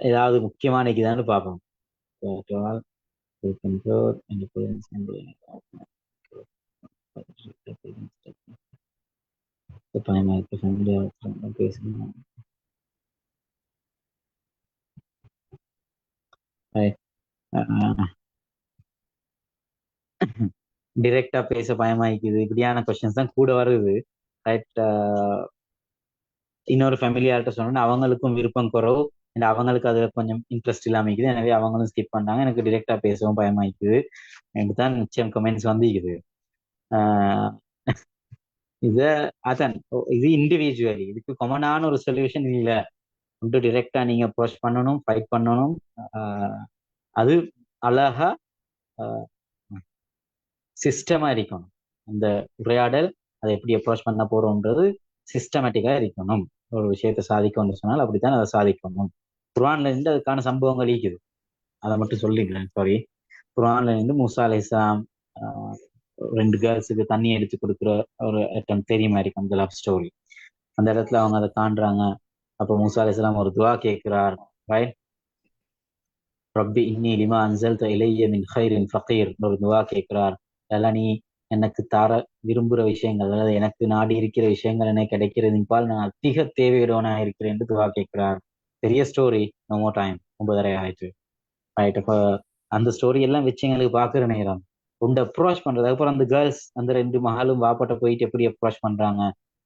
ஏதாவது முக்கியமான இருக்குதான்னு பார்ப்போம். பேசணும் டிரெக்டா பேச பயமாயிக்குது, இப்படியான கொஸ்டின்ஸ் தான் கூட வருது, ரைட்? இன்னொரு ஃபேமிலியார்ட்ட சொன்னோன்னா அவங்களுக்கும் விருப்பம் குறவு, அண்ட் அவங்களுக்கு அதுல கொஞ்சம் இன்ட்ரெஸ்ட் இல்லாம இருக்குது. எனவே அவங்களும் ஸ்கிப் பண்ணாங்க. எனக்கு டிரெக்டா பேசவும் பயமாயிக்குது. எனக்கு தான் நிச்சயம் கமெண்ட்ஸ் வந்துக்குது. அதான் இது இண்டிவிஜுவலி, இதுக்கு காமனான ஒரு சொல்யூஷன் இல்லை. ஒன்று டிரெக்டா நீங்க அப்ரோச் பண்ணணும், ஃபைட் பண்ணணும், அது அழகா சிஸ்டமா இருக்கணும். அந்த உரையாடல் அதை எப்படி அப்ரோச் பண்ண போறோம்ன்றது சிஸ்டமேட்டிக்கா இருக்கணும். ஒரு விஷயத்தை சாதிக்கணும்னு சொன்னால் அப்படித்தான் அதை சாதிக்கணும். குர்ஆன்ல இருந்து அதுக்கான சம்பவங்கள் இருக்குது, அதை மட்டும் சொல்லிக்கிறேன். சாரி, குர்ஆன்ல இருந்து மூசா அலைஹிஸ்ஸலாம் 2 கேர்ள்ஸுக்கு தண்ணி எடுத்து கொடுக்குற ஒரு அட்டம் தெரியுமா இருக்கும், அந்த லவ் ஸ்டோரி. அந்த இடத்துல அவங்க அதை காண்றாங்க. அப்போ மூசா அலைஹிஸ்ஸலாம் ஒரு துவா கேட்கிறார், ரைட்? ரப்பி இன்னி லிமா அன்சல்த இலைய மின் ஹைரின் ஃபகீர், ஒரு துவா கேட்கிறார். அதெல்லாம் நீ எனக்கு தர விரும்புகிற விஷயங்கள், அதாவது எனக்கு நாடி இருக்கிற விஷயங்கள் எனக்கு கிடைக்கிறதின் பால் நான் அதிக தேவையுடையவனாக இருக்கிறேன் என்று துவா கேட்கிறார். பெரிய ஸ்டோரி, நோ மோர் டைம், 9:30 ஆயிடுச்சு, ரைட்? அப்போ அந்த ஸ்டோரி எல்லாம் வச்சு எங்களுக்கு பார்க்குற நேரம் உண்டு அப்ரோச் பண்றது. அதுக்கப்புறம் அந்த கேர்ள்ஸ், அந்த 2 மகளும் வாப்பாட்ட போயிட்டு எப்படி அப்ரோச் பண்றாங்க,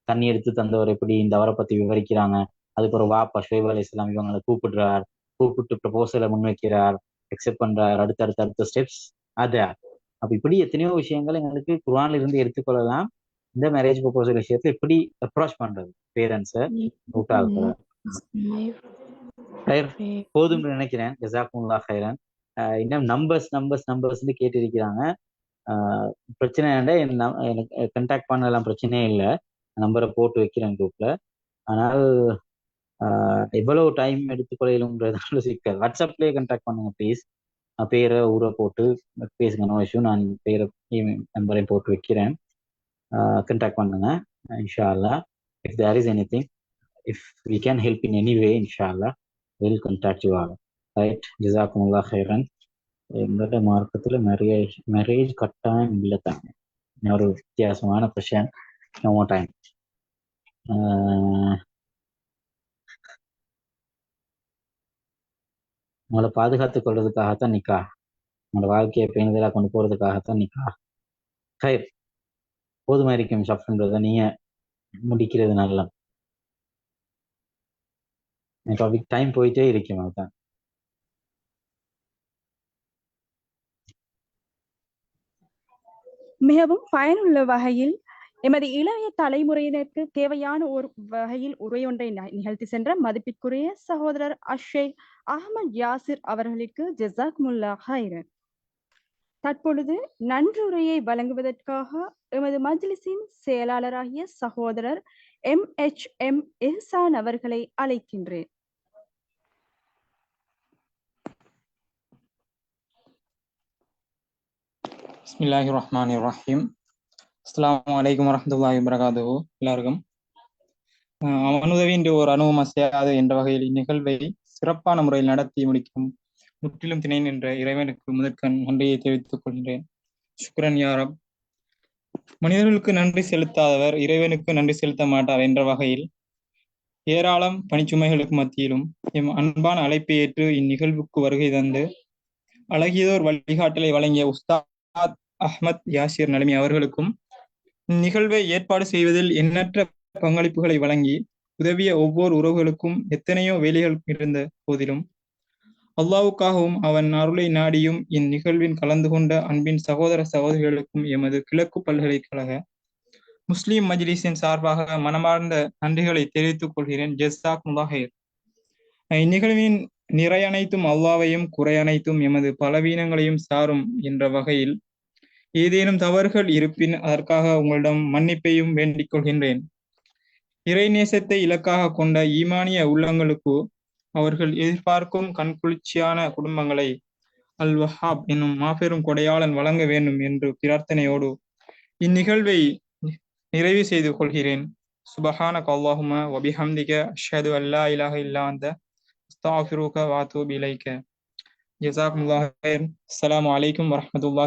தண்ணி எடுத்து தந்தவர் எப்படி இந்த அவரை பத்தி விவரிக்கிறாங்க. அதுக்கப்புறம் வாப்பா ஷுவைப் அலைஹிஸ்ஸலாம் இவங்களை கூப்பிடுறார், கூப்பிட்டு ப்ரப்போசலை முன்வைக்கிறார், அக்செப்ட் பண்றார், அடுத்த ஸ்டெப்ஸ் அது. அப்ப இப்படி எத்தனையோ விஷயங்கள் எங்களுக்கு குர்ஆன்ல இருந்து எடுத்துக்கொள்ளலாம். இந்த மேரேஜ் ப்ரப்போசல் விஷயத்துல எப்படி அப்ரோச் பண்றது பேரண்ட்ஸை ஊட்டாக்குறது. போதும்னு நினைக்கிறேன். ஜஸாக்குமுல்லாஹ் ஹைரன். இன்னும் நம்பர்ஸ்ன்னு கேட்டிருக்கிறாங்க. பிரச்சனை என்ன, எனக்கு கண்டாக்ட் பண்ணலாம், பிரச்சனையே இல்லை. நம்பரை போட்டு வைக்கிறேன் குரூப்ல. ஆனால் எவ்வளவு டைம் எடுத்துக்கொள்ளும்ன்றதால சிக்கல். வாட்ஸ்அப்லேயே கண்டாக்ட் பண்ணுங்க ப்ளீஸ். பேரை ஊரை போட்டு பேசுங்க, நோ இஷ்யூ. நான் பேரை நம்பரையும் போட்டு வைக்கிறேன், கண்டாக்ட் பண்ணுங்க இன்ஷா அல்லாஹ். If there is anything, if we can help in any way, இன்ஷா அல்லாஹ் will contact you all, right? ஜஸாக்குமுல்லாஹ் ஹைரன். எங்களோட மார்க்கத்தில் மேரேஜ் கட்டாயம் இல்லை தாங்க. ஒரு வித்தியாசமான கொஷன். No more time. உங்களை பாதுகாத்துக் கொள்றதுக்காகத்தான் நிக்கா, உங்களோட வாழ்க்கையை பேணுதலாக கொண்டு போறதுக்காகத்தான் நிக்கா. ஹைர், போதுமா இருக்கும் ஷப்ன்றத நீங்க முடிக்கிறது நல்ல. எனக்கு டைம் போயிட்டே இருக்கும், அதுதான். மிகவும் பயனுள்ள வகையில் எமது இளைய தலைமுறையினருக்கு தேவையான ஒரு வகையில் உரையொன்றை நிகழ்த்தி சென்ற மதிப்பிற்குரிய சகோதரர் அஷேக் அஹ்மத் யாசிர் அவர்களுக்கு ஜஸாக்குமுல்லாஹ் ஹைரன். தற்பொழுது நன்றியுரையை வழங்குவதற்காக எமது மஜ்லிஸின் செயலாளராகிய சகோதரர் MHM இஹ்சான் அவர்களை அழைக்கின்றேன். பிஸ்மில்லாஹிர் ரஹ்மானிர் ரஹீம். அஸ்ஸலாமு அலைக்கும் வரஹ்மத்துல்லாஹி வபரகாத்துஹு. எல்லாருக்கும் அவனுதவின்ற ஒரு அணுவும் அசையாது என்ற வகையில் இந்நிகழ்வை சிறப்பான முறையில் நடத்தி முடிக்கும் முற்றிலும் திணை நின்ற இறைவனுக்கு முதற்கண் நன்றியை தெரிவித்துக் கொள்கிறேன். சுக்ரன் யா ரப். மனிதர்களுக்கு நன்றி செலுத்தாதவர் இறைவனுக்கு நன்றி செலுத்த மாட்டார் என்ற வகையில் ஏராளம் பணிச்சுமைகளுக்கு மத்தியிலும் எம் அன்பான அழைப்பை ஏற்று இந்நிகழ்வுக்கு வருகை தந்து அழகியதோர் வழிகாட்டலை வழங்கிய உஸ்தாத் அஹ்மத் யாசிர் நலமி அவர்களுக்கும், இந்நிகழ்வை ஏற்பாடு செய்வதில் எண்ணற்ற பங்களிப்புகளை வழங்கி உதவிய ஒவ்வொரு உறவுகளுக்கும் எத்தனையோ வேலைகள் இருந்த போதிலும் அல்லாஹ்வுக்காகவும் அவன் அருளை நாடியும் இந்நிகழ்வின் கலந்து கொண்ட அன்பின் சகோதர சகோதரிகளுக்கும் எமது கிழக்கு பல்கலைக்கழக முஸ்லிம் மஜ்லிஸின் சார்பாக மனமார்ந்த நன்றிகளை தெரிவித்துக் கொள்கிறேன். ஜஸாக்குமுல்லாஹ் ஹைர். இந்நிகழ்வின் நிறை அனைத்தும் அல்லாஹ்வையும், குறை அனைத்தும் எமது பலவீனங்களையும் சாரும் என்ற வகையில் ஏதேனும் தவறுகள் இருப்பின் அதற்காக உங்களிடம் மன்னிப்பையும் வேண்டிக் கொள்கின்றேன். இறை நேசத்தை இலக்காக கொண்ட ஈமானிய உள்ளங்களுக்கு அவர்கள் எதிர்பார்க்கும் கண்குளிர்ச்சியான குடும்பங்களை அல் வஹாப் என்னும் மாபெரும் கொடையாளன் வழங்க வேண்டும் என்று பிரார்த்தனையோடு இந்நிகழ்வை நிறைவு செய்து கொள்கிறேன். சுபஹானக அல்லாஹும்ம வபிஹம்திக அஷ்ஹது அல்லா இலாஹ இல்லா அன்த அஸ்தக்ஃபிருக வ அத்தூபு இலைக. ஜஸாக்குமுல்லாஹ் ஹைர். அஸ்ஸலாமு அலைக்கும் வரஹ்மத்துல்லாஹி